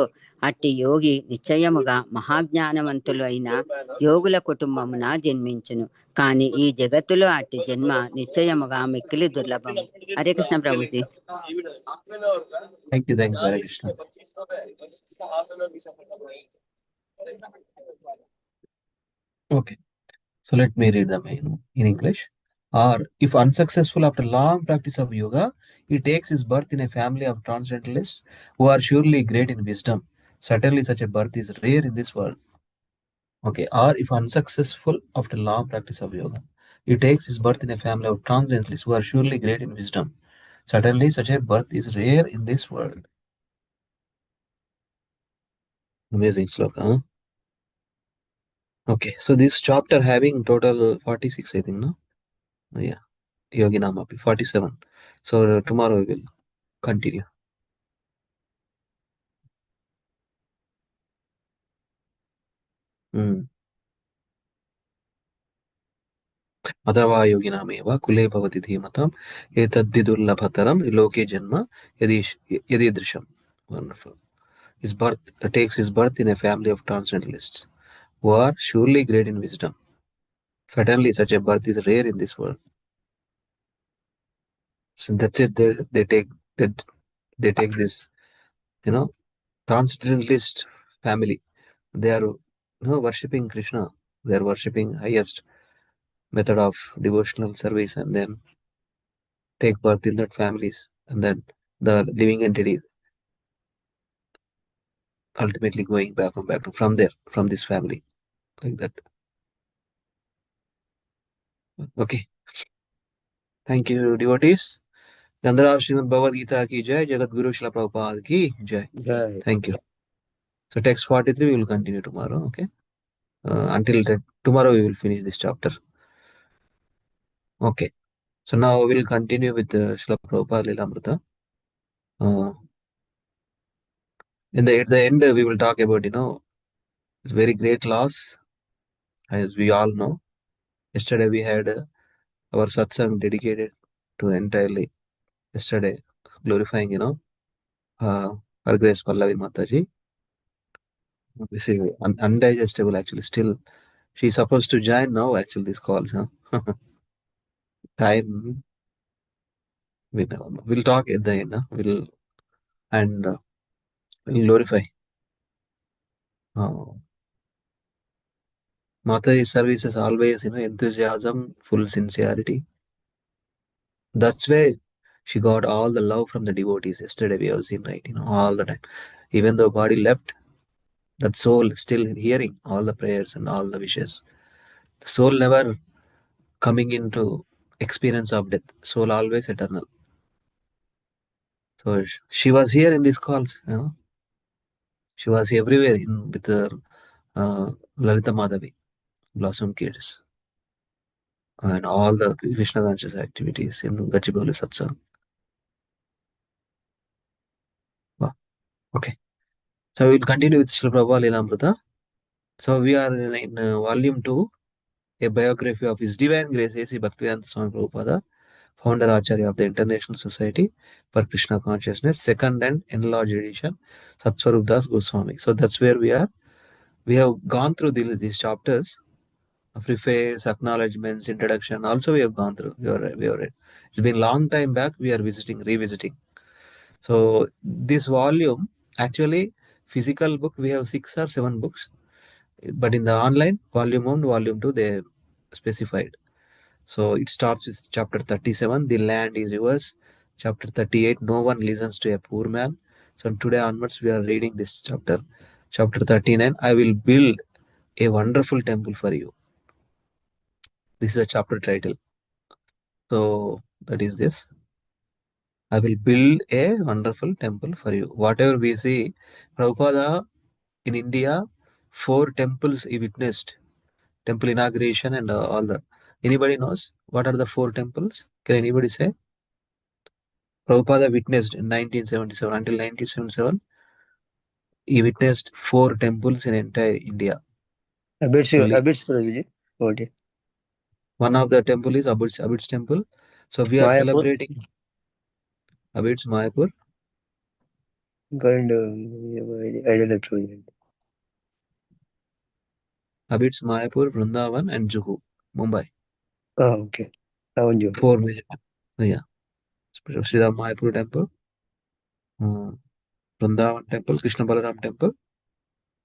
అట్టి యోగి నిశ్చయముగా మహాజ్ఞానవంతులు అయిన యోగుల కుటుంబమున జన్మించును కానీ ఈ జగత్తులో అట్టి జన్మ నిశ్చయముగా మిక్కిలి దుర్లభము. Hare Krishna Prabhuji. Thank you, Hare Krishna. Okay, so let me read them in English. Or, if unsuccessful after long practice of yoga, he takes his birth in a family of transcendentalists who are surely great in wisdom. Certainly, such a birth is rare in this world. Okay, or if unsuccessful after long practice of yoga, he takes his birth in a family of transcendentalists who are surely great in wisdom. Certainly, such a birth is rare in this world. Amazing sloka, huh? Okay, so this chapter having total 46, I think, no? Yeah, Yogi Namapi, 47. So tomorrow we will continue. अथवा योगिनामेव कुले भवति धीमताम् एतद्दिदुर्लभतरं लोके जन्म यदीदृशम्. Wonderful. His birth takes his birth in a family of transcendentalists who are surely great in wisdom. Certainly, such a birth is rare in this world. So that's it. They take this, transcendentalist family. They are, worshipping Krishna. They are worshipping highest method of devotional service, and then take birth in that families, and then the living entity ultimately going back from there, from this family, like that. Okay. Thank you, devotees. Gandhara Srimad Bhagavad Gita ki jai, Jagat Guru Srila Prabhupada ki jai. Jai. Thank you. So text 43 we will continue tomorrow. Okay. Until tomorrow we will finish this chapter. Okay. So now we will continue with Srila Prabhupada Lilamrita. At the end we will talk about, it's very great loss, as we all know. Yesterday we had our satsang dedicated to entirely yesterday, glorifying, Her Grace Pallavi Mataji. This is undigestible actually. Still, she's supposed to join now actually these calls. Time, we'll talk at the end. We'll glorify. Mataji's services always, enthusiasm, full sincerity. That's why she got all the love from the devotees. Yesterday we have seen, right? All the time. Even though body left, that soul still hearing all the prayers and all the wishes. The soul never coming into experience of death. Soul always eternal. So she was here in these calls. She was everywhere with her Lalita Madhavi, Blossom Kids, and all the Krishna conscious activities in Gachibowli Satsang. Wow. Okay. So we'll continue with Srila Prabhupada Lilamrita. So we are in volume 2, a biography of His Divine Grace A.C. Bhaktivedanta Swami Prabhupada, founder Acharya of the International Society for Krishna Consciousness, second and enlarged edition, Satswarup Das Goswami. So that's where we are. We have gone through these chapters, preface, acknowledgements, introduction. Also, we have gone through. We have read. It's been a long time back. We are revisiting. So this volume, actually, physical book, we have 6 or 7 books. But in the online, volume 1, volume 2, they specified. So it starts with chapter 37, the land is yours. Chapter 38, no one listens to a poor man. So today onwards, we are reading this chapter. Chapter 39, I will build a wonderful temple for you. This is a chapter title. So that is this. I will build a wonderful temple for you. Whatever we see, Prabhupada in India, 4 temples he witnessed. Temple inauguration and all that. Anybody knows what are the 4 temples? Can anybody say? Prabhupada witnessed in 1977. Until 1977, he witnessed 4 temples in entire India. Abits Prabhuji. Okay. One of the temple is Abid's temple. So we are celebrating Abid's Mayapur. Current idol Prabhuji. Abid's Mayapur, Vrindavan and Juhu, Mumbai. Oh, okay. 4 major. Yeah. Sridhar Mayapur temple, Vrindavan temple, Krishna Balaram temple,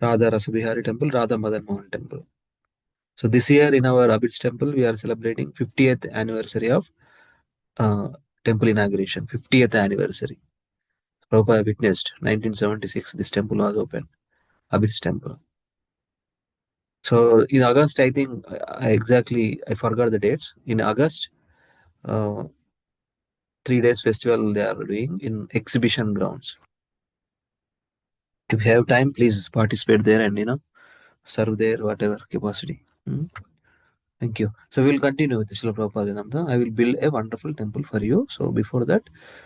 Radha Rasabihari temple, Radha Madan Mohan temple. So this year in our Abid's temple, we are celebrating 50th anniversary of temple inauguration. 50th anniversary. Prabhupada witnessed 1976. This temple was opened. Abid's temple. So in August, I think I forgot the dates. In August, 3 days festival they are doing in exhibition grounds. If you have time, please participate there and serve their whatever capacity. Hmm? Thank you. So we'll continue with Srila Prabhupada Namda. I will build a wonderful temple for you. So before that,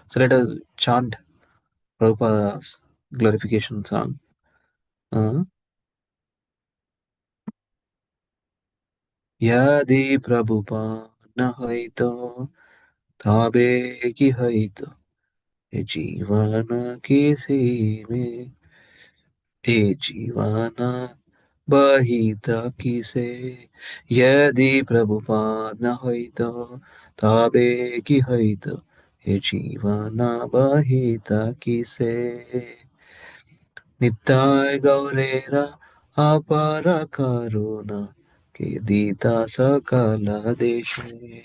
so let us chant Prabhupada's glorification song. Yadi Prabhupada na hoito, tabe ki hoito, e jivana kisi me, e jivana bahita kise. Yadi Prabhupada na hoito, tabe ki hoito, e jivana bahita kise. Nittai gaurera apara karuna, ke dita sakala deshe.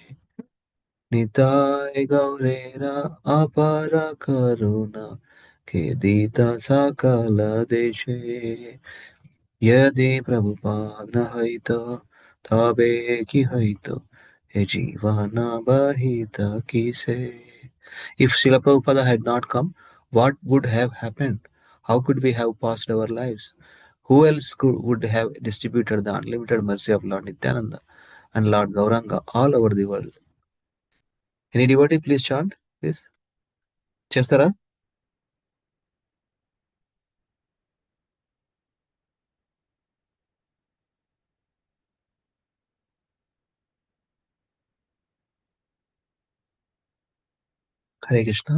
Nitai gaurera apara karuna, ke dita sakala deshe. Yadi Prabhupada haita, tabe ki haita, he jivana bahita kise. If Srila Prabhupada had not come, what would have happened? How could we have passed our lives? Who else would have distributed the unlimited mercy of Lord Nityananda and Lord Gauranga all over the world? Any devotee, please chant this. Chestara? Hare Krishna.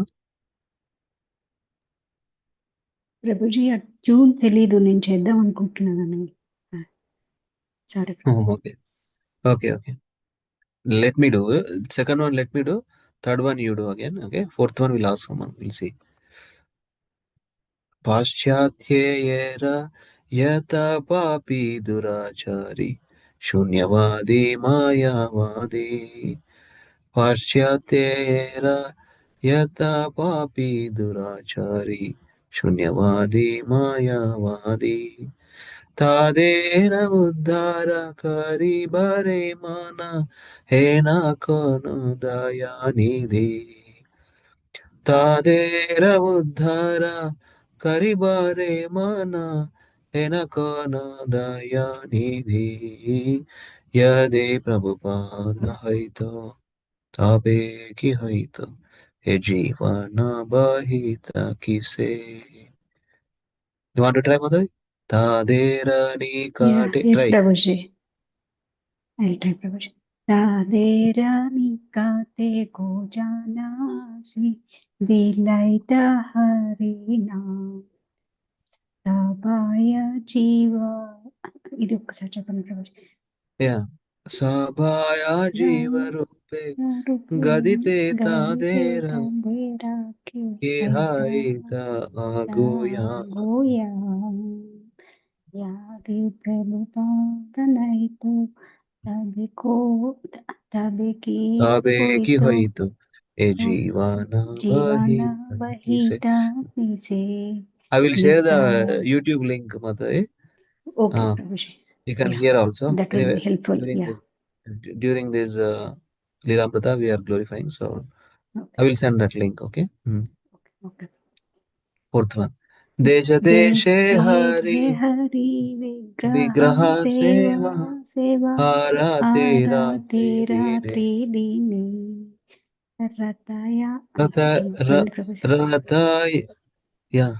Prabhuji tune తెలీదు, నేను చేద్దాం అనుకుంటున్నాను. Sorry. Okay. Okay. Let me do. Second one, let me do. Third one, you do again. Okay. Fourth one, we'll ask someone. We'll see. पाश्चात्येयेर यथा पापी दुराचारी शून्यवादी मायावादी पाश्चात्येयेर यथा पापी दुराचारी शून्यवादी मायावादी तादेर उद्धार करी बरे माना हे ना कोनो दयानिधि तादेर उद्धार करिबारे माना हेनकोन दयानिधि यदि प्रभुपाद हईतो ताबे की हईतो हे जीवन बहित किसे. You want to try, Madhuri? तादेर निकटे Yes, try. Prabhuji. I'll try, Prabhuji. तादेरा निकाते को जानासी दिलाइता हरि नाम సభాయ జీవ. ఇది ఒక్కసారి చెప్పండి Prabhuji. Yeah. Sabhaya jiva rupe gadite tadera ki haita agoya. Goa యాది ప్రభుపాదనైతు తబికో తబికి Tabe ki హోయితో hoito e jivana జీవన bahita kise. బహిత తీసే. I will share the నిత్య. YouTube link, Madhuri. Okay Prabhuji. You can Yeah, hear also. that will Anyway, be helpful. Yeah. during this Leelamrita, we are glorifying. So Okay. I will send that link. Okay. Okay. Fourth one. Desha deshe hari Hari विग्रह vigraha सेवा seva सेवा harate आराते rate रात्रि dine. दिने रताया. Rata చెప్పండి Prabhuji. ratay yeah.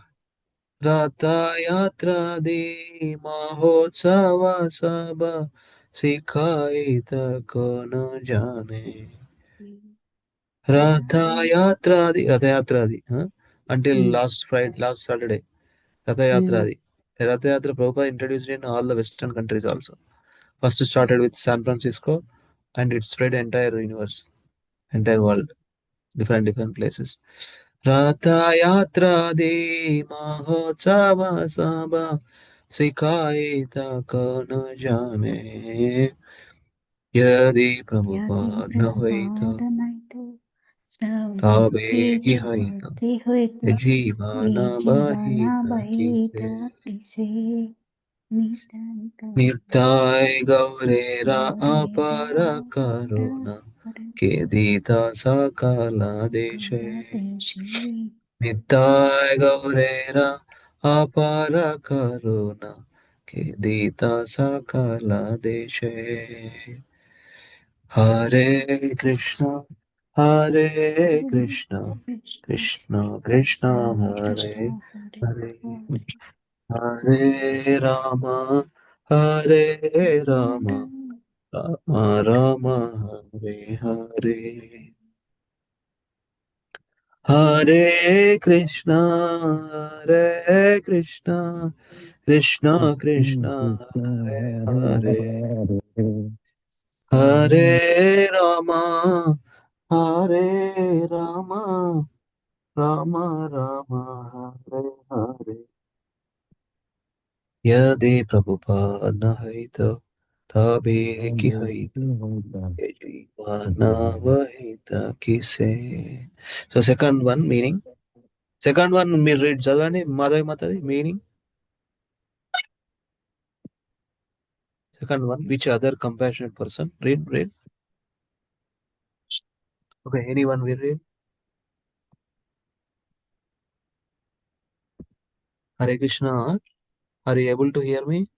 Rathyatra दे महोत्सव सब सिखाए तक न जाने. रथयात्रा दी until last Friday, last Saturday. Rathayatra Prabhupada introduced in all the Western countries also. First started with San Francisco and it spread entire universe, entire world, different places. Rathyatra दे महोत्सव सब सिखाए तक न जाने. यदि प्रभुपाद न होइतो तबे की होइतो जीवन बहित किसे. निताय गौरेरा अपार करुणा के दीता सकल देशे. निताय गौरेरा अपार करुणा Kedita Sakala Deshe. Hare Krishna, Hare Krishna, Krishna Krishna, Hare Hare, Hare Rama, Hare Rama, Rama Rama, Hare Hare. Hare Krishna, Hare Krishna, Krishna Krishna, Hare Hare, Hare Rama, Hare Rama, Rama Rama, Hare Hare. Yadi Prabhupada Haita, Tabe ki Haita, Jivana Vahita ki se. So second one meaning. Second one me read Jadani, Madhai Matadi, meaning. Second one, which other compassionate person? Read. Okay, anyone will read? Hare Krishna, are you able to hear me?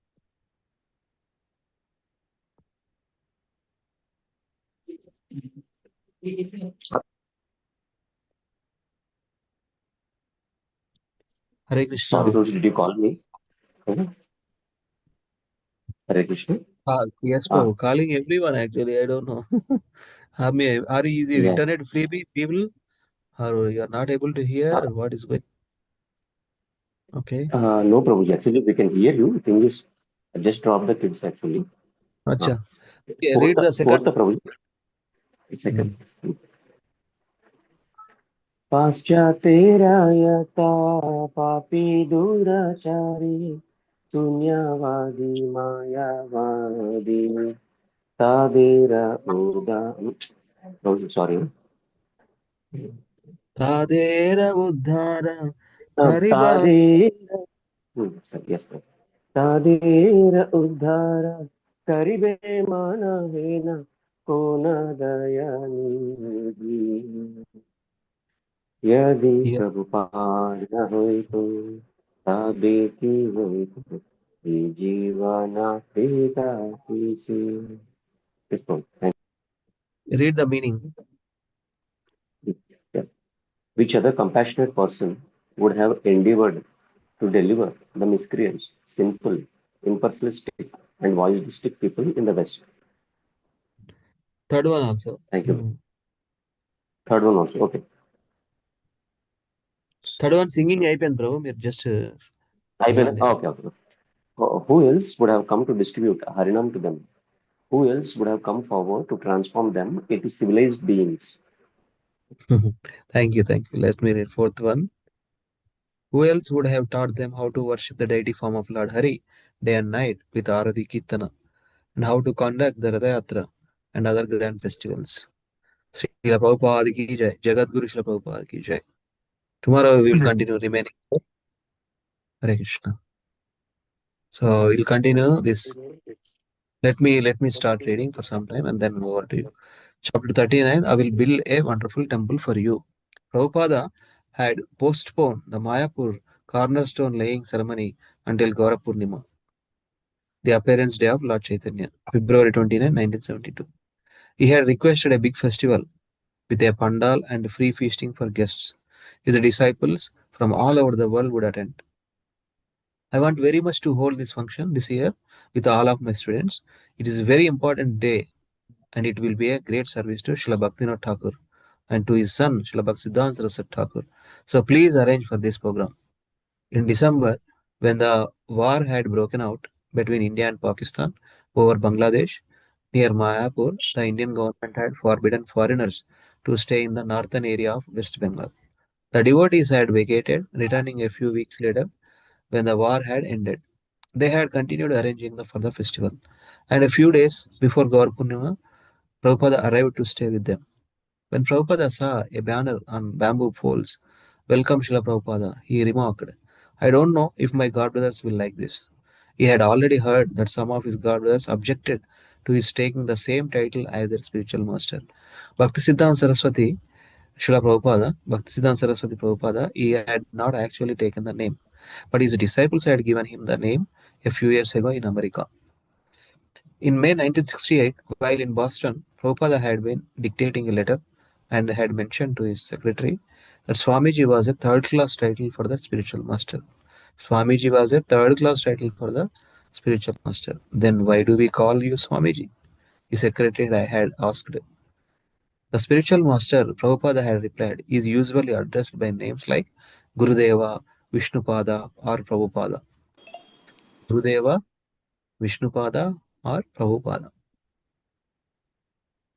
Hare Sorry, Krishna. Roji, did you call me? Hare Krishna. Yes, Ah, Prabhu, calling everyone actually, I don't know. Are you the yeah. internet feeble? Or you are not able to hear? Uh, What is going? Okay. no, Prabhuji. Actually, we can hear you. The thing is, I just dropped the kids actually. Uh, Acha. Okay, read fourth, the second. fourth, Prabhuji. Second. पाश्चातेरायता पापी दुराचारी शून्यवादी मायावादी तादेरा उदा sorry Tadera Uddhara Hariba. तादेरा yes sir. तादेरा उद्धार करिबे मानवेन कोन दयानिधि यदि Yeah. Prabhupada न होइतो तबे की होइतो ये जीवना पिता किसी. This one. Read the meaning. Yeah. Which other compassionate person would have endeavored to deliver the miscreants, sinful, impersonalistic, and voyeuristic people in the West? Third one also. Thank you. Third one also. Okay. Third one singing అయిపోయింది bro. మీరు just Okay. Who else would have come to distribute Harinam to them? Who else would have come forward to transform them into civilized beings? Thank you. Let me read fourth one. Who else would have taught them how to worship the deity form of Lord Hari day and night with Arati Kirtana, and how to conduct the Ratha Yatra and other grand festivals? Srila Prabhupada ki jai. Jagat Guru Srila Prabhupada ki jai. Tomorrow we will continue remaining. Hare Krishna. So we'll continue this. Let me start reading for some time and then move over to you. Chapter 39, I will build a wonderful temple for you. Prabhupada had postponed the Mayapur cornerstone laying ceremony until Gaura Purnima, the appearance day of Lord Chaitanya, February 29, 1972. He had requested a big festival with a pandal and free feasting for guests. His disciples from all over the world would attend. I want very much to hold this function this year with all of my students. It is a very important day and it will be a great service to Srila Bhaktivinoda Thakur and to his son Srila Bhaktisiddhanta Saraswati Thakur. So please arrange for this program. In December, when the war had broken out between India and Pakistan over Bangladesh, near Mayapur, the Indian government had forbidden foreigners to stay in the northern area of West Bengal. The devotees had vacated, returning a few weeks later when the war had ended. They had continued arranging for the festival, and a few days before Gaur Purnima, Prabhupada arrived to stay with them. When Prabhupada saw a banner on bamboo poles, "Welcome Srila Prabhupada," he remarked, "I don't know if my godbrothers will like this." He had already heard that some of his godbrothers objected to his taking the same title as their spiritual master. Bhaktisiddhanta Saraswati, Bhaktisiddhanta Saraswati Prabhupada, he had not actually taken the name, but his disciples had given him the name a few years ago in America. In May 1968, while in Boston, Prabhupada had been dictating a letter and had mentioned to his secretary that Swamiji was a third-class title for the spiritual master. Swamiji was a third-class title for the spiritual master. Then why do we call you Swamiji? The secretary had asked. The spiritual master, Prabhupada had replied, is usually addressed by names like Gurudeva, Vishnupada, or Prabhupada. Gurudeva, Vishnupada, or Prabhupada.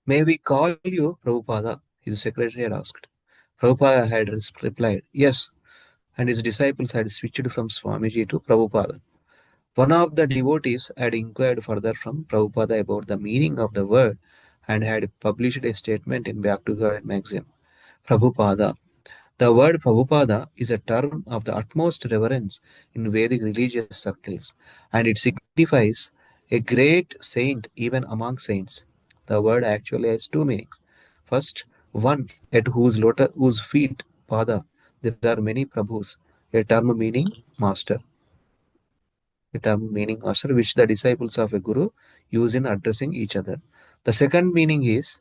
May we call you Prabhupada? His secretary had asked. Prabhupada had replied, yes, and his disciples had switched from Swamiji to Prabhupada. One of the devotees had inquired further from Prabhupada about the meaning of the word and had published a statement in Back to God magazine. Prabhupada. The word Prabhupada is a term of the utmost reverence in Vedic religious circles, and it signifies a great saint even among saints. The word actually has two meanings. First, one at whose feet, Pada, there are many Prabhus, a term meaning master. A term meaning master, which the disciples of a guru use in addressing each other. The second meaning is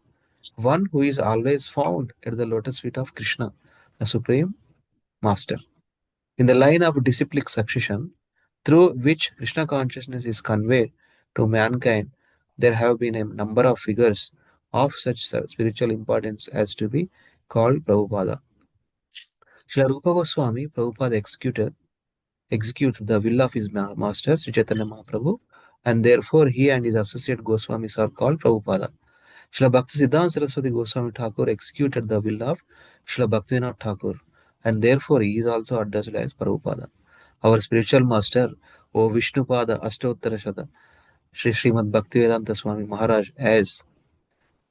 one who is always found at the lotus feet of Krishna, the Supreme Master. In the line of disciplic succession, through which Krishna consciousness is conveyed to mankind, there have been a number of figures of such spiritual importance as to be called Prabhupada. Srila Rupa Goswami, Prabhupada execute the will of his master, Sri Chaitanya Mahaprabhu, and therefore he and his associate Goswamis are called Prabhupada. Srila Bhakti Siddhanta Saraswati Goswami Thakur executed the will of Srila Bhaktivinoda Thakur, and therefore he is also addressed as Prabhupada. Our spiritual master, O Vishnupada Ashtottara Shata, Sri Srimad Bhaktivedanta Swami Maharaj, as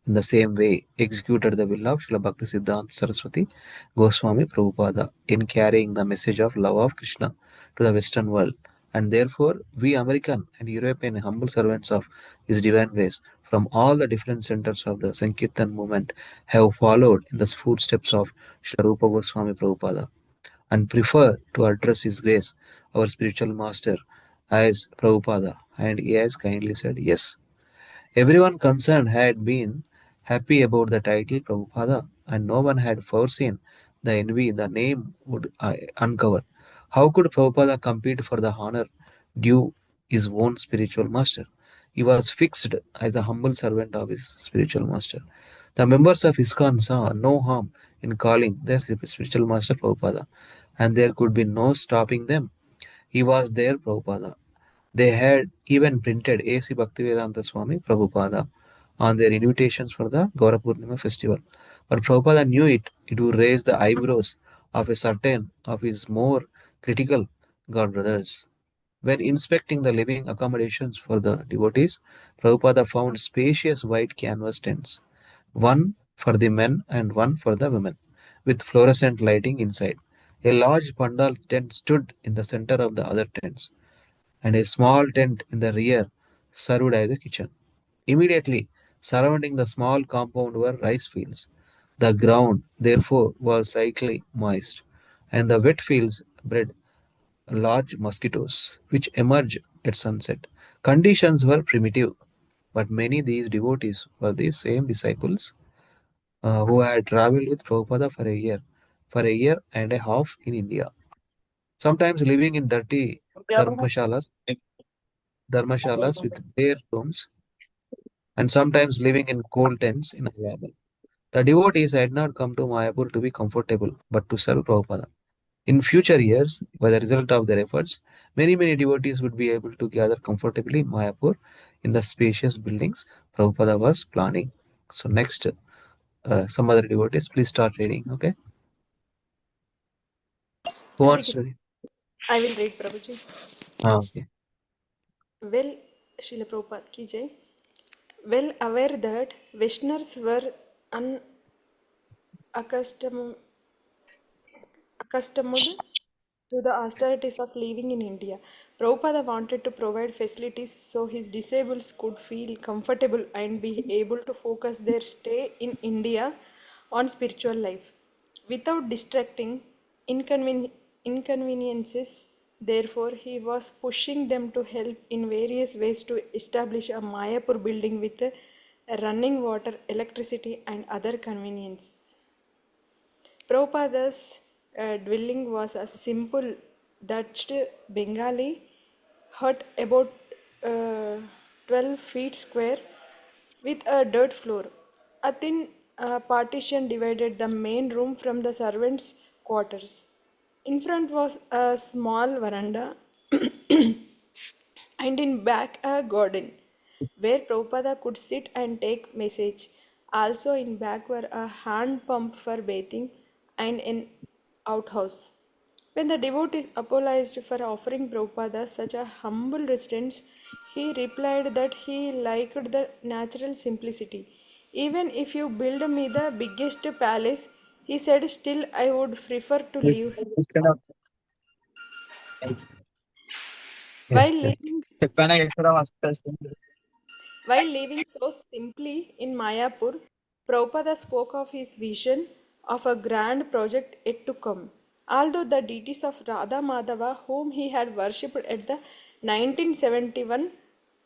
in the same way executed the will of Srila Bhakti Siddhanta Saraswati Goswami Prabhupada in carrying the message of love of Krishna to the Western world. And therefore, we American and European humble servants of His Divine Grace from all the different centers of the Sankirtan movement have followed in the footsteps of Srila Rupa Goswami Prabhupada and prefer to address His Grace, our spiritual master, as Prabhupada, and he has kindly said yes. Everyone concerned had been happy about the title Prabhupada, and no one had foreseen the envy the name would uncover. How could Prabhupada compete for the honor due his own spiritual master? He was fixed as the humble servant of his spiritual master. The members of ISKCON saw no harm in calling their spiritual master Prabhupada, and there could be no stopping them. He was their Prabhupada. They had even printed A.C. Bhaktivedanta Swami Prabhupada on their invitations for the Gaura Purnima festival. But Prabhupada knew it would raise the eyebrows of a certain of his more critical God brothers. When inspecting the living accommodations for the devotees, Prabhupada found spacious white canvas tents, one for the men and one for the women, with fluorescent lighting inside. A large pandal tent stood in the center of the other tents, and a small tent in the rear served as a kitchen. Immediately surrounding the small compound were rice fields. The ground, therefore, was slightly moist, and the wet fields bred large mosquitoes, which emerged at sunset. Conditions were primitive, but many these devotees were the same disciples who had traveled with Prabhupada for a year and a half in India, sometimes living in dirty dharmashalas with bare rooms, and sometimes living in cold tents in Allahabad. The devotees had not come to Mayapur to be comfortable, but to serve Prabhupada. In future years, by the result of their efforts, many devotees would be able to gather comfortably in Mayapur in the spacious buildings Prabhupada was planning. So next, some other devotees, please start reading, okay? Who Hare wants to Krishna. read? I will read, Prabhuji. Okay. Well, Srila Prabhupada ki jai. Well aware that Vaishnavas were unaccustomed to the austerities of living in India, Prabhupada wanted to provide facilities so his disciples could feel comfortable and be able to focus their stay in India on spiritual life without distracting inconveniences Therefore, he was pushing them to help in various ways to establish a Mayapur building with running water, electricity, and other conveniences. Prabhupada's dwelling was a simple thatched Bengali hut about 12 feet square with a dirt floor. A thin partition divided the main room from the servants' quarters. In front was a small veranda and in back a garden where Prabhupada could sit and take message. Also in back were a hand pump for bathing and an outhouse. When the devotees apologized for offering Prabhupada such a humble residence, he replied that he liked the natural simplicity. Even if you build me the biggest palace, he said, still I would prefer to live here. While living While living so simply in Mayapur, Prabhupada spoke of his vision of a grand project yet to come. Although the deities of Radha Madhava, whom he had worshipped at the 1971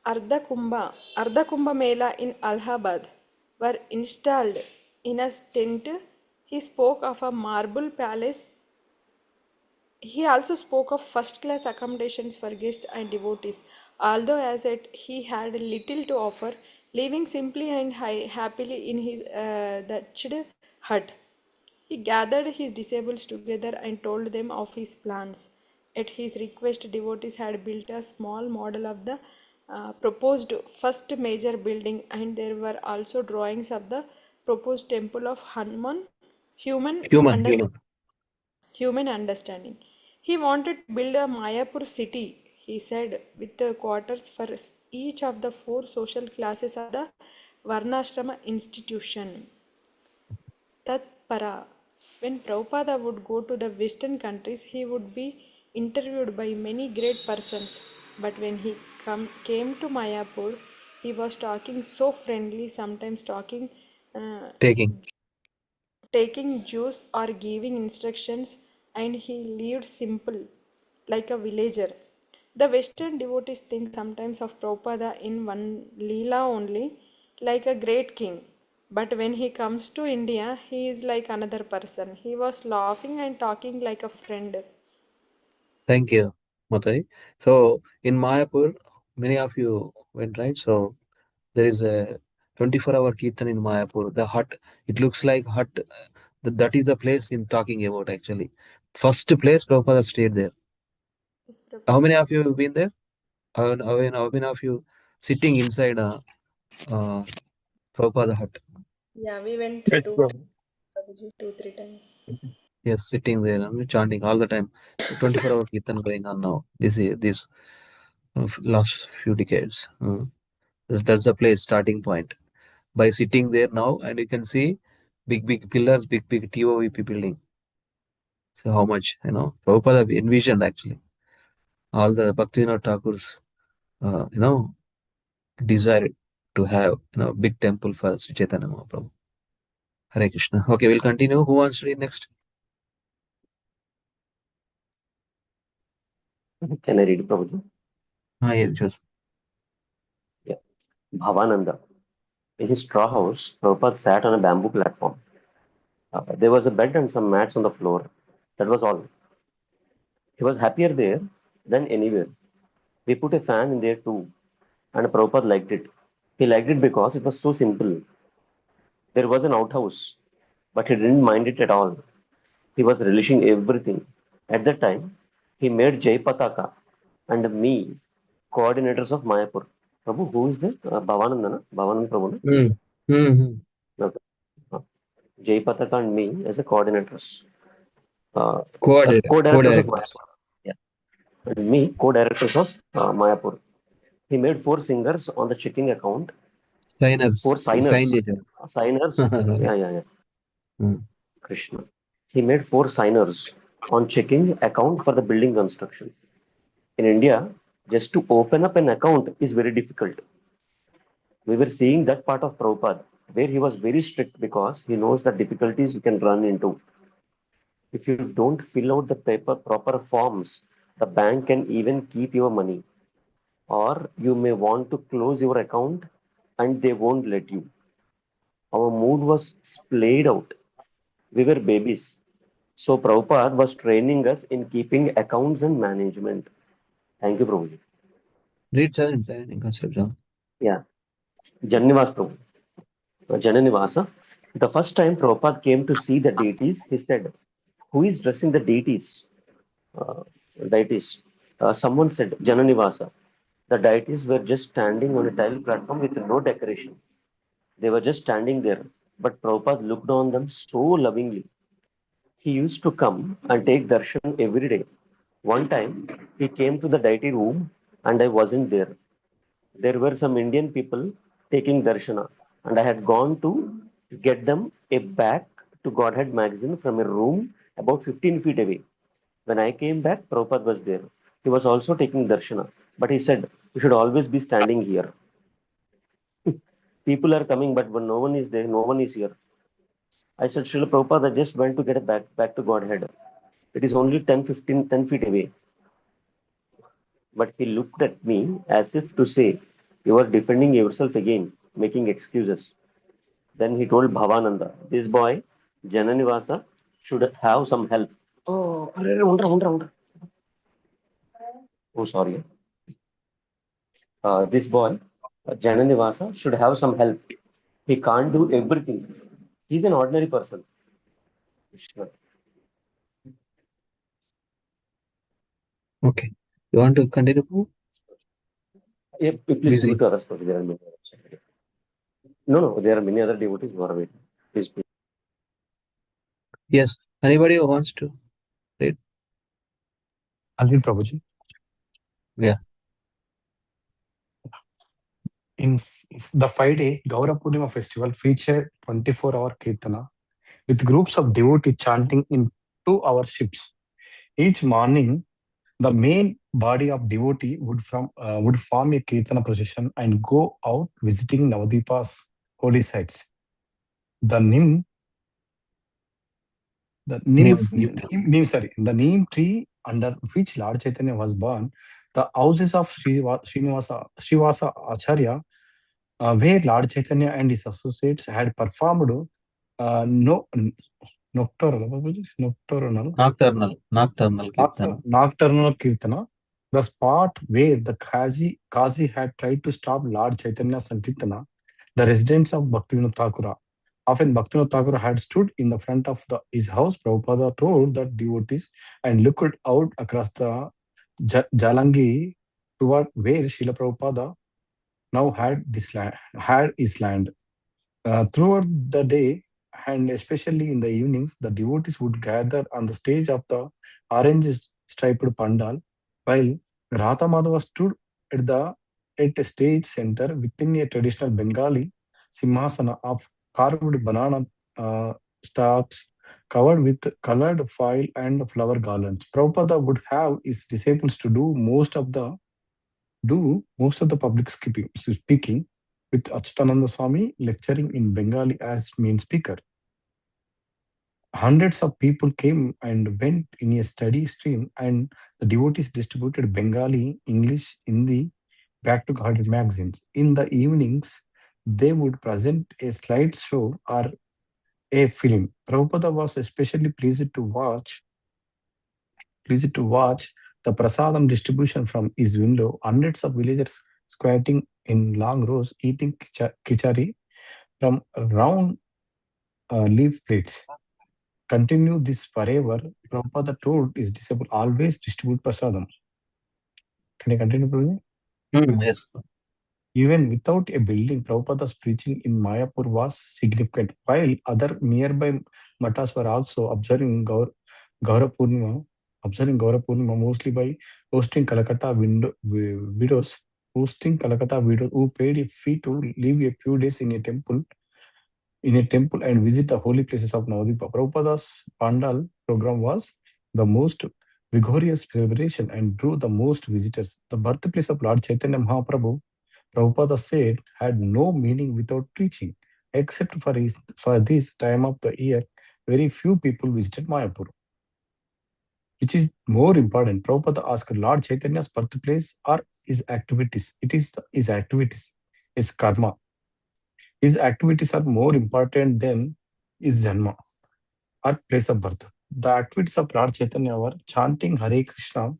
Ardha Kumbha Mela in Allahabad, were installed in a tent, he spoke of a marble palace. He also spoke of first class accommodations for guests and devotees, although as yet he had little to offer, living simply and happily in his thatched hut. He gathered his disciples together and told them of his plans. At his request, devotees had built a small model of the proposed first major building, and there were also drawings of the proposed temple of Hanuman, human understanding Human. human understanding. He wanted to build a Mayapur city, he said, with the quarters for each of the four social classes of the Varnashrama institution. Tat para. When Prabhupada would go to the western countries, he would be interviewed by many great persons. But when he came to Mayapur, he was talking so friendly, sometimes uh, Taking. taking juice or giving instructions, and he lived simple, like a villager. The Western devotees think sometimes of Prabhupada in one Leela only, like a great king. But when he comes to India, he is like another person. He was laughing and talking like a friend. Thank you, Matai. So in Mayapur, many of you went, right? So there is a 24-hour Kirtan in Mayapur. The hut, it looks like hut. That is the place in talking about actually. First place, Prabhupada stayed there. Yes, How Prabhuji. many of you have been there? How many of you sitting inside a Prabhupada hut? Yeah, we went Prabhuji, 2 3 times. Yes, sitting there and chanting all the time. 24-hour Kirtan going on now. This last few decades. That's the place, starting point. By sitting there now, and you can see big pillars, big TOVP building. So how much, Prabhupada envisioned actually. All the Bhaktivinoda Thakur's, desire to have, big temple for Sri Chaitanya Mahaprabhu. Hare Krishna. Okay, we'll continue. Who wants to read next? Can I read it, Prabhuji? Yeah, just. Yeah. Bhavananda. In his straw house, Prabhupada sat on a bamboo platform. There was a bed and some mats on the floor. That was all. He was happier there than anywhere. We put a fan in there too, and Prabhupada liked it. He liked it because it was so simple. There was an outhouse, but he didn't mind it at all. He was relishing everything. At that time, he made Jai Pataka and me coordinators of Mayapur. Prabhu, who is that? Bhavananda, na? Bhavananda Prabhu. Na? Mm. Mm-hmm. Okay. Jai Pataka and me as a coordinators. Co-directors of Co-directors. Mayapur. Yeah. And me, co-directors of Mayapur. He made 4 singers on the checking account. 4 signers. Signage. Signers. Yeah. Mm. Krishna. He made 4 signers on checking account for the building construction. In India, just to open up an account is very difficult. We were seeing that part of Prabhupada where he was very strict because he knows the difficulties you can run into. If you don't fill out the paper proper forms, The bank can even keep your money, or you may want to close your account and they won't let you. Our mood was splayed out. We were babies. So Prabhupada was training us in keeping accounts and management. Thank you, Prabhuji. Read challenge in concept. Yeah. Janivas Prabhu. Jananivasa. The first time Prabhupada came to see the deities, he said, "Who is dressing the deities?" Uh, deities. Someone said, "Jananivasa." The deities were just standing on a tile platform with no decoration. They were just standing there. But Prabhupada looked on them so lovingly. He used to come and take darshan every day. One time, he came to the deity room and I wasn't there. There were some Indian people taking darshana, and I had gone to get them a back to Godhead magazine from a room about 15 feet away. When I came back, Prabhupada was there. He was also taking darshana, but he said, "You should always be standing here." People are coming, but when no one is there, no one is here. I said, "Srila Prabhupada, I just went to get a back to Godhead. It is only 10 feet away." But he looked at me as if to say, "You are defending yourself again, making excuses." Then he told Bhavananda, "This boy, Jananivasa, should have some help." Oh, oh, sorry. This boy, Jananivasa, should have some help. He can't do everything. He's an ordinary person. Krishna. Okay. You want to continue? Yeah, please give Busy. it to others. There are many others. No, there are many other devotees who are waiting. Please. Yes. Anybody who wants to read? I'll read, Prabhuji. Yeah. The 5-day Gaura Purnima festival featured 24-hour Kirtana with groups of devotees chanting in 2-hour shifts. Each morning, the main body of devotee would form a Kirtana procession and go out visiting Navadipa's holy sites. The neem tree under which Lord Chaitanya was born, the houses of Srivasa Acharya, where Lord Chaitanya and his associates had performed nocturnal Kirtana, the spot where the Kazi had tried to stop Lord Chaitanya Sankirtana, the residents of Bhaktivinoda Thakura. Often Bhaktivinoda Thakur had stood in the front of his house. Prabhupada told the devotees and looked out across the Jalangi toward where Srila Prabhupada now had his land. Throughout the day and especially in the evenings, the devotees would gather on the stage of the orange striped pandal, while Radha Madhava stood at a stage center within a traditional Bengali simhasana of carved banana uh, stalks covered with colored foil and flower garlands. Prabhupada would have his disciples to do most of the public speaking, with Achyutananda Swami lecturing in Bengali as main speaker. Hundreds of people came and went in a steady stream, and the devotees distributed Bengali, English, Hindi back to guarded magazines. In the evenings, they would present a slideshow or a film. Prabhupada was especially pleased to watch the prasadam distribution from his window. Hundreds of villagers squatting in long rows eating kichari from round leaf plates. Continue this forever. Prabhupada told his disciple always distribute prasadam. Can I continue, Prabhuji? Yes. Even without a building, Prabhupada's preaching in Mayapur was significant, while other nearby matas were also Gaura Purnima mostly by hosting widows, who paid a fee to live a few days in a temple and visit the holy places of Navadipa. Prabhupada's Pandal program was the most vigorous celebration and drew the most visitors. The birthplace of Lord Chaitanya Mahaprabhu, Prabhupada said, had no meaning without preaching. Except for this time of the year, very few people visited Mayapur. Which is more important? Prabhupada asked Lord Chaitanya's birthplace or his activities? It is his activities, his karma. His activities are more important than his janma or place of birth. The activities of Lord Chaitanya were chanting Hare Krishna,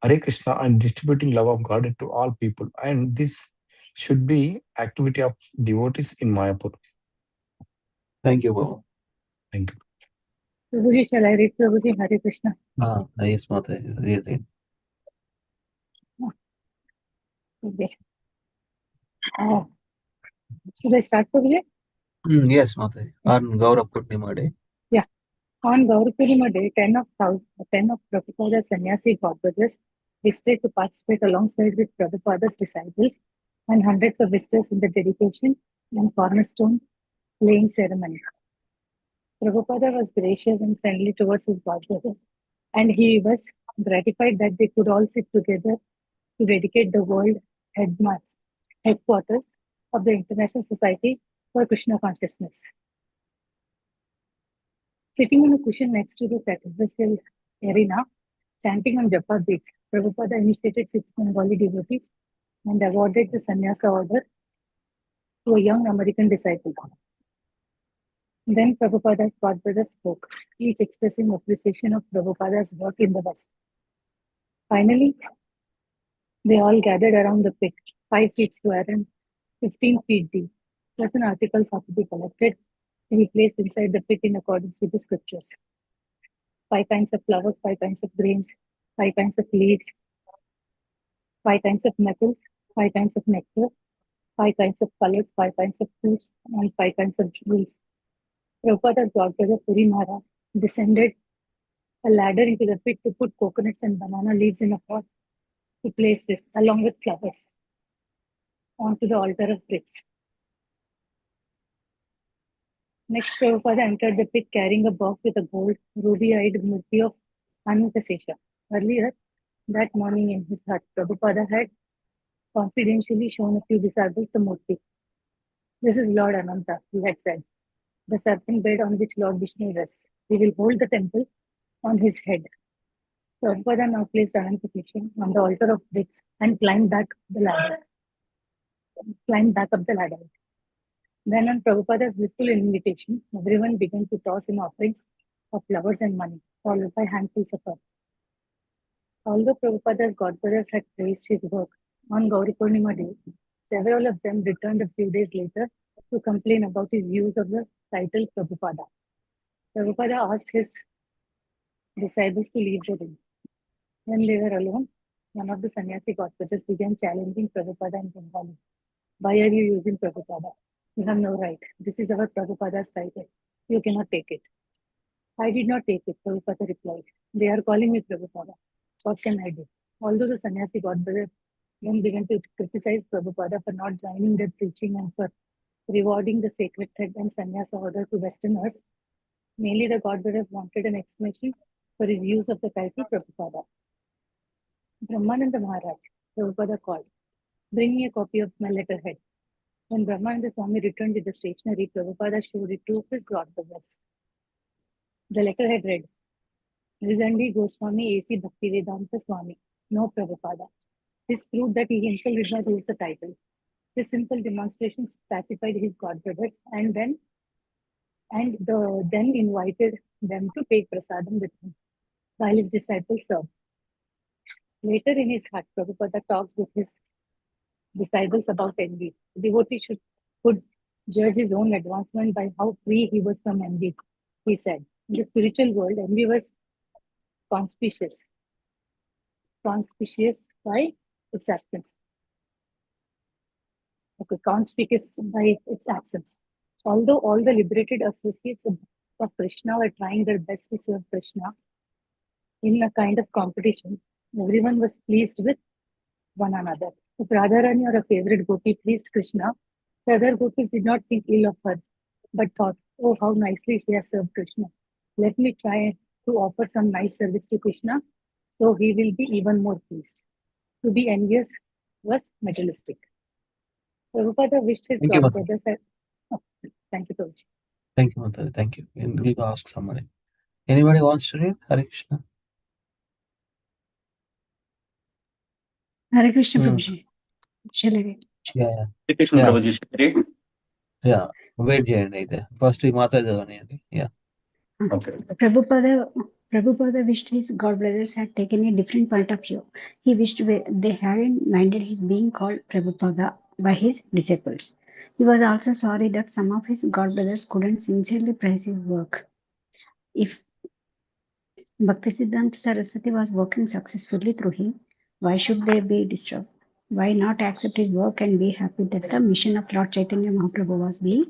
and distributing love of God to all people. And this should be activity of devotees in Mayapur. Thank you, Baba. Thank you. Prabhuji, shall I read Prabhuji Hare Krishna? Yes, Mataji. Read. Okay. Should I start, Prabhuji? Yes, Mataji. On Gaura Purnima Day. Yeah. On Gaura Purnima Day, 10 of Prabhupada sannyasi godbrothers visited to participate alongside with Prabhupada's disciples and hundreds of visitors in the dedication and cornerstone laying ceremony. Prabhupada was gracious and friendly towards his godbrothers, and he was gratified that they could all sit together to dedicate the world headquarters of the International Society for Krishna Consciousness. Sitting on a cushion next to the sacrificial arena, chanting on Japa beats, Prabhupada initiated 6 Bengali devotees and awarded the sannyasa order to a young American disciple. Then Prabhupada's godbrothers spoke, each expressing appreciation of Prabhupada's work in the West. Finally, they all gathered around the pit, 5 feet square and 15 feet deep. Certain articles have to be collected and be placed inside the pit in accordance with the scriptures. 5 kinds of flowers, 5 kinds of grains, 5 kinds of leaves, 5 kinds of metals, 5 kinds of nectar, 5 kinds of colors, 5 kinds of fruits, and 5 kinds of jewels. Prabhupada's godbrother Puri Maharaj descended a ladder into the pit to put coconuts and banana leaves in a pot to place this, along with flowers, onto the altar of bricks. Next, Prabhupada entered the pit carrying a box with a gold, ruby-eyed murti of Anantasesha. Earlier that morning in his hut, Prabhupada had confidentially shown a few disciples the murti. This is Lord Ananta, he had said, the serpent bed on which Lord Vishnu rests. We will hold the temple on his head. Prabhupada now placed Anantasesha on the altar of bricks and climbed back up the ladder. Then on Prabhupada's blissful invitation, everyone began to toss in offerings of flowers and money, followed by handfuls of earth. Although Prabhupada's godbrothers had praised his work on Gauri Purnima Day, several of them returned a few days later to complain about his use of the title Prabhupada. Prabhupada asked his disciples to leave the room. When they were alone, one of the sannyasi godbrothers began challenging Prabhupada in Bengali. Why are you using Prabhupada? You have no right. This is our Prabhupada's title. You cannot take it. I did not take it, Prabhupada replied. They are calling me Prabhupada. What can I do? Although the sannyasi godbrother then began to criticize Prabhupada for not joining their preaching and for rewarding the sacred thread and sannyasa order to Westerners, mainly the godbrothers wanted an explanation for his use of the title Prabhupada. Brahmananda Maharaj, Prabhupada called. Bring me a copy of my letterhead. When Brahmananda Swami returned with the stationery, Prabhupada showed it to his godbrothers. The letterhead read, Ridandi Goswami A.C. Bhaktivedanta Swami, no Prabhupada. This proved that he himself did not use the title. This simple demonstration pacified his godbrothers and then invited them to take prasadam with him while his disciples served. Later in his hut, Prabhupada talks with his disciples about envy. The devotee could judge his own advancement by how free he was from envy, he said. In the spiritual world, envy was conspicuous by its absence. Conspicuous by its absence. Although all the liberated associates of Krishna were trying their best to serve Krishna in a kind of competition, everyone was pleased with one another. If Radharani or a favorite gopi pleased Krishna, the other gopis did not think ill of her, but thought, oh, how nicely she has served Krishna. Let me try to offer some nice service to Krishna, so he will be even more pleased. To be envious was materialistic. Prabhupada wished his godbrothers at... Thank you, Prabhuji. Thank you, Mataji. Thank you. And we'll ask somebody. Anybody wants to read? Hare Krishna. Hare Krishna Prabhuji. Shall I read? Yeah. Krishna Yeah. Prabhuji. Read. Yeah. Wait చేయండి అయితే first ఈ మాత్రం చదవనియండి. Yeah Okay. Prabhupada wished his god brothers had taken a different point of view. He wished they hadn't minded his being called Prabhupada by his disciples. He was also sorry that some of his god brothers couldn't sincerely praise his work. If Bhaktisiddhanta Saraswati was working successfully through him, why should they be disturbed? Why not accept his work and be happy that the mission of Lord Chaitanya Mahaprabhu was being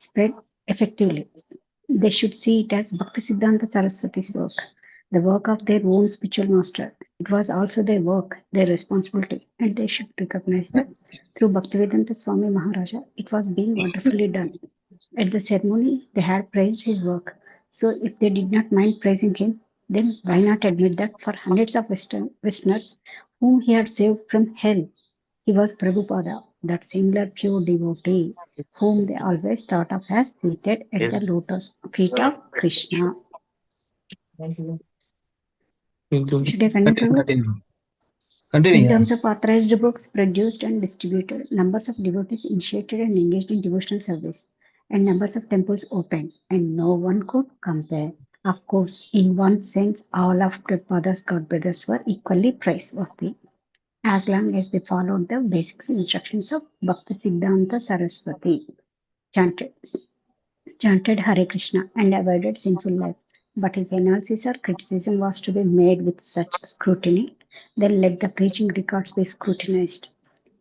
spread effectively? They should see it as Bhaktisiddhanta Saraswati's work, the work of their own spiritual master. It was also their work, their responsibility, and they should recognize that through Bhaktivedanta Swami Maharaja, it was being wonderfully done. At the ceremony, they had praised his work. So if they did not mind praising him, then why not admit that for hundreds of Westerners whom he had saved from hell, he was Prabhupada, that singular pure devotee whom they always thought of as seated at the lotus feet of Krishna. Should I continue, Prabhu? Continue In terms of authorized books produced and distributed, numbers of devotees initiated and engaged in devotional service, and numbers of temples opened, and no one could compare. Of course, in one sense, all of Prabhupada's god brothers were equally praiseworthy, as long as they followed the basic instructions of Bhaktisiddhanta Saraswati, chanted Hare Krishna, and avoided sinful life. But if analysis or criticism was to be made with such scrutiny, then let the preaching records be scrutinized.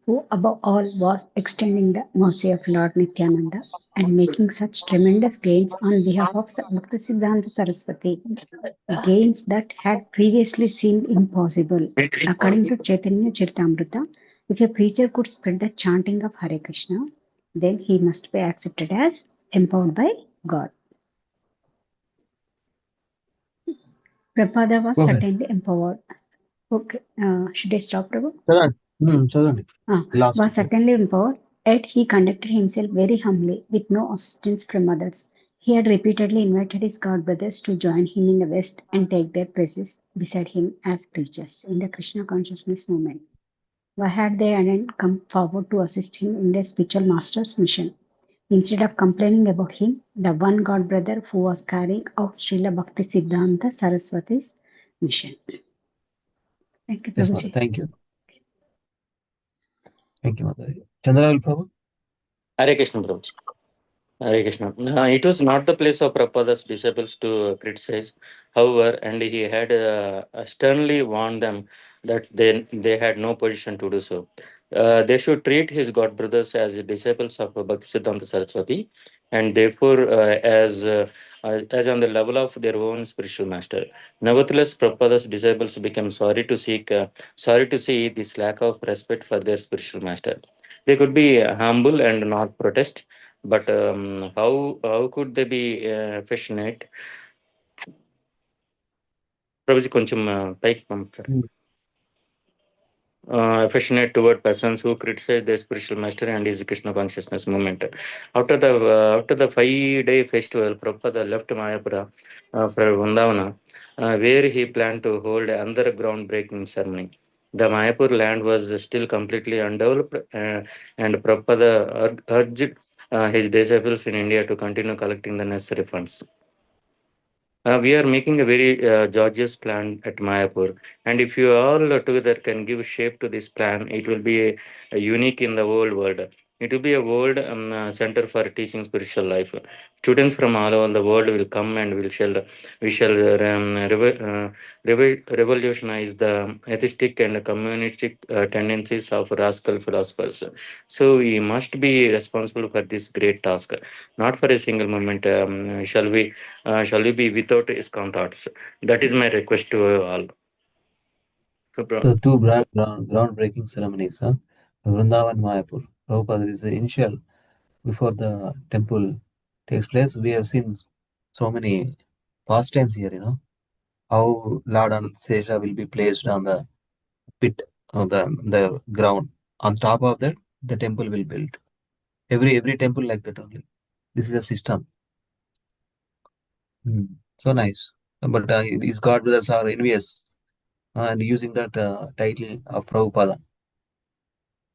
Who above all was extending the mercy of Lord Nityananda and making such tremendous gains on behalf of Bhaktisiddhanta Saraswati, gains that had previously seemed impossible. According to Chaitanya Charitamrita, if a preacher could spread the chanting of Hare Krishna, then he must be accepted as empowered by God. Prabhupada was certainly empowered. Okay, should I stop, Prabhu? చదవండి Was certainly empowered, yet he conducted himself very humbly, with no assistance from others. He had repeatedly invited his god brothers to join him in the West and take their places beside him as preachers in the Krishna consciousness movement. Why had they hadn't come forward to assist him in their spiritual master's mission? Instead of complaining about him, the one god brother who was carrying out Srila Bhakti Siddhanta Saraswati's mission. Thank you, Prabhuji. Thank you Mataji. చంద్రరావులు Prabhu. Hare Krishna Prabhuji. Hare Krishna. It was not the place of Prabhupada's disciples to criticize, however, and he had sternly warned them that they had no position to do so. They should treat his god brothers as disciples of Bhaktisiddhanta Saraswati, and therefore as on the level of their own spiritual master. Nevertheless, Prabhupada's disciples became sorry to see this lack of respect for their spiritual master. They could be humble and not protest, but how could they be affectionate? Prabhuji, కొంచెం పైకి పంపుతారు. Affectionate toward persons who criticize their spiritual master and his Krishna consciousness movement. After the 5-day festival, Prabhupada left Mayapura for Vrindavana, where he planned to hold another groundbreaking ceremony. The Mayapur land was still completely undeveloped, and Prabhupada urged his disciples in India to continue collecting the necessary funds. We are making a very gorgeous plan at Mayapur, and if you all together can give shape to this plan, it will be a unique in the whole world. It will be a world center for teaching spiritual life. Students from all over the world will come, and we shall revolutionize the atheistic and communistic tendencies of rascal philosophers. So we must be responsible for this great task, not for a single moment. Shall we be without ISKCON thoughts? That is my request to all. So two groundbreaking ceremonies, Vrindavan, Mayapur. Prabhupada is the initial before the temple takes place. We have seen so many pastimes here, how Lord Anantasesha will be placed on the pit of the ground. On top of that, the temple will build. Every temple like that only. This is a system. So nice. But his god brothers are envious and using that title of Prabhupada.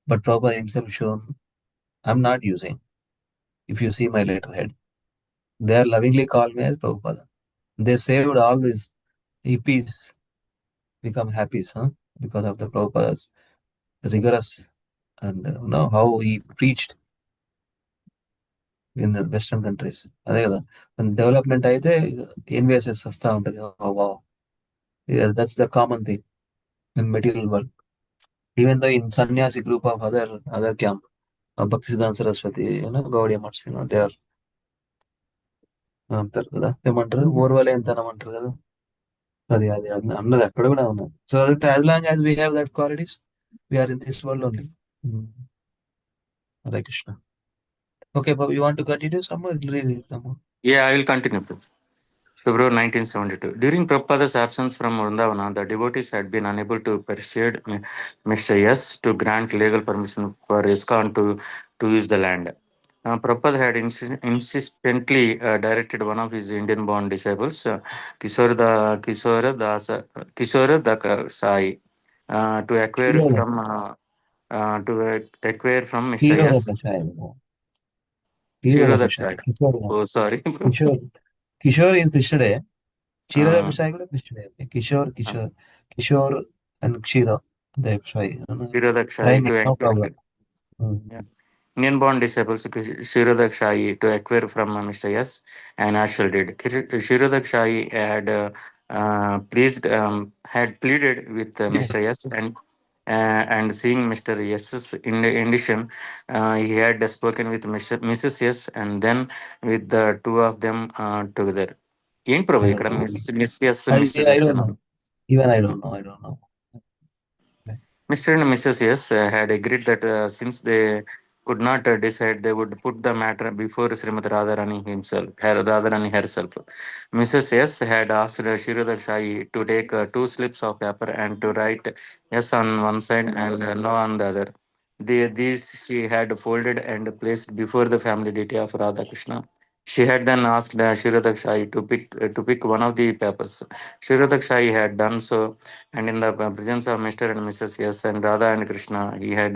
But Prabhupada himself shown, I'm not using. If you see my letterhead, they are lovingly called me as Prabhupada. They saved all these EPs become happy, because of the Prabhupada's rigorous and how he preached in the Western countries. అదే కదా development అయితే NVSS వస్తూ ఉంటుంది. That's the common thing in material world. Even though in sannyasi group of other camp, Bhakti Siddhanta Saraswati, Gaudiya Mats, they are అంటారు కదా, ఏమంటారు ఓర్వలేంతనం అంటారు కదా, అది అది అన్నది అక్కడ కూడా ఉన్నది. So that as long as we have that qualities, we're in this world only. Hare Krishna. Okay, but you want to continue somewhere? Yeah, I will continue. February 1972. During Prabhupada's absence from Vrindavana, the devotees had been unable to persuade Mr. S to grant legal permission for ISKCON to use the land. Prabhupada had insistently directed one of his Indian-born disciples, Kishora Sai, to acquire from Mr. S. Shirodar Sai. Oh, sorry. Kishore is Krishna. Kshirodar Sai kuda Krishna. Kishore and Kshira. Shirodar Sai to acquire. Indian-born disciples Shirodar Sai to acquire from Mr. S, and Ashal did. Shirodar Sai had pleaded with Mr. S, and seeing Mr. S's indication, he had spoken with Mrs. S, and then with the two of them together. ఏం ప్రభు ఇక్కడ miss S mister S Even I don't know. Mr. and Mrs. S had agreed that since they could not decide, they would put the matter before Srimati Radharani herself. Mrs. S had asked Shirodar Sai to take 2 slips of paper and to write yes on one side and no on the other. These she had folded and placed before the family deity of Radha Krishna. She had then asked Shirodar Sai to pick one of the papers. Shirodar Sai had done so, and in the presence of Mr. and Mrs. S and Radha and Krishna, he had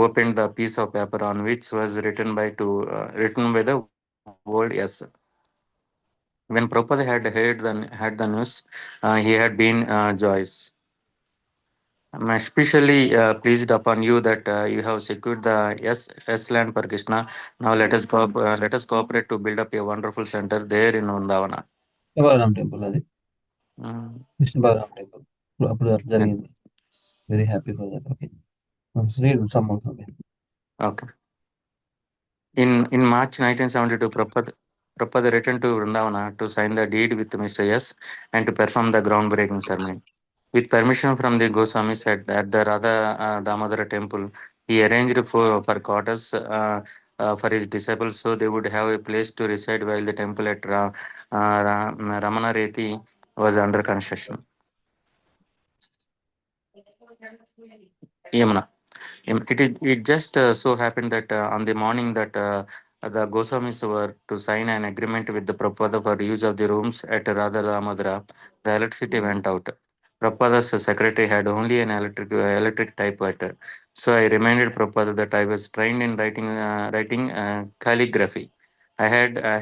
opened the piece of paper on which was written by the word yes. When Prabhupada had heard the news, he had been joyous. I'm especially pleased upon you that you have secured the S land for Krishna. Now let us cooperate to build up a wonderful center there in Vrindavana. Balaram temple అది. Krishna Balaram temple. అప్పుడు అట్లా జరిగింది. Very happy for that. Okay. Read some more. Okay. In March 1972, Prabhupada returned to Vrindavana to sign the deed with Mr. S and to perform the groundbreaking ceremony. With permission from the Goswamis at the Radha Damodara temple, he arranged for quarters for his disciples so they would have a place to reside while the temple at Ramanareti was under construction. Yamuna. It just so happened that on the morning that the Goswamis were to sign an agreement with the Prabhupada for use of the rooms at Radha Damodara, the electricity went out. Prabhupada's secretary had only an electric typewriter. So I reminded Prabhupada that I was trained in writing calligraphy. I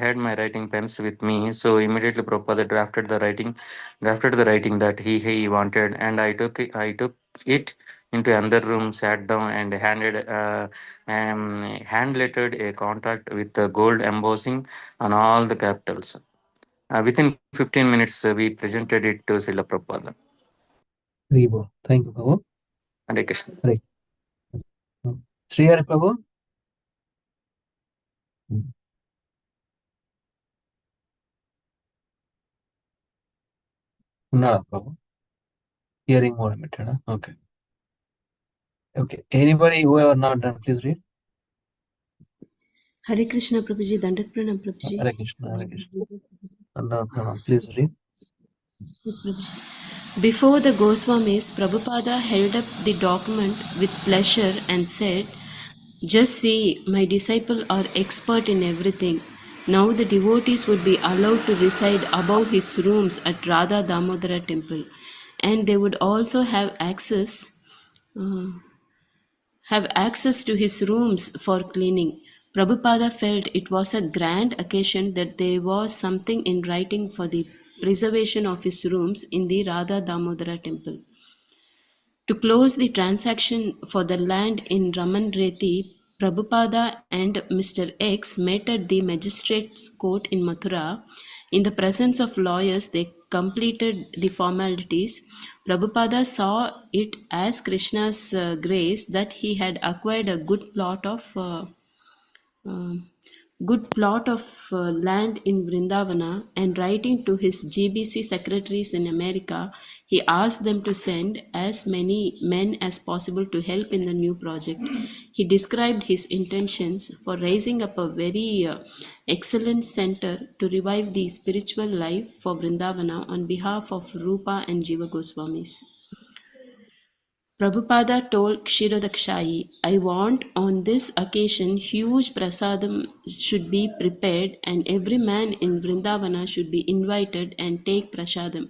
had my writing pens with me, so immediately Prabhupada drafted the writing that he wanted, and I took it into another room, sat down, and hand lettered a contract with gold embossing on all the capitals. Within 15 minutes, we presented it to Srila Prabhupada. Thank you, Prabhu. Hare Krishna. Sri Hari Prabhu. ఉన్నాడా Prabhu? Hearing more limited. Okay. Anybody who ever not done, please read. Hare Krishna, Prabhuji. Dandat Pranam, Prabhuji. Hare Krishna. Please read. Yes, Prabhuji. Before the Goswamis, Prabhupada held up the document with pleasure and said, "Just see, my disciples are expert in everything. Now the devotees would be allowed to reside above his rooms at Radha Damodara temple, and they would also have access have access to his rooms for cleaning. Prabhupada felt it was a grand occasion that there was something in writing for the preservation of his rooms in the Radha Damodara temple. To close the transaction for the land in Raman Reti, Prabhupada and Mr. X met at the magistrate's court in Mathura. In the presence of lawyers, they completed the formalities. Prabhupada saw it as Krishna's grace that he had acquired a uh, good plot of land in Vrindavana, and writing to his GBC secretaries in America, he asked them to send as many men as possible to help in the new project. He described his intentions for raising up a very excellent center to revive the spiritual life for Vrindavana on behalf of Rupa and Jiva Goswamis. Prabhupada told Kshirodakshayi, I want on this occasion huge prasadam should be prepared and every man in Vrindavana should be invited and take prasadam.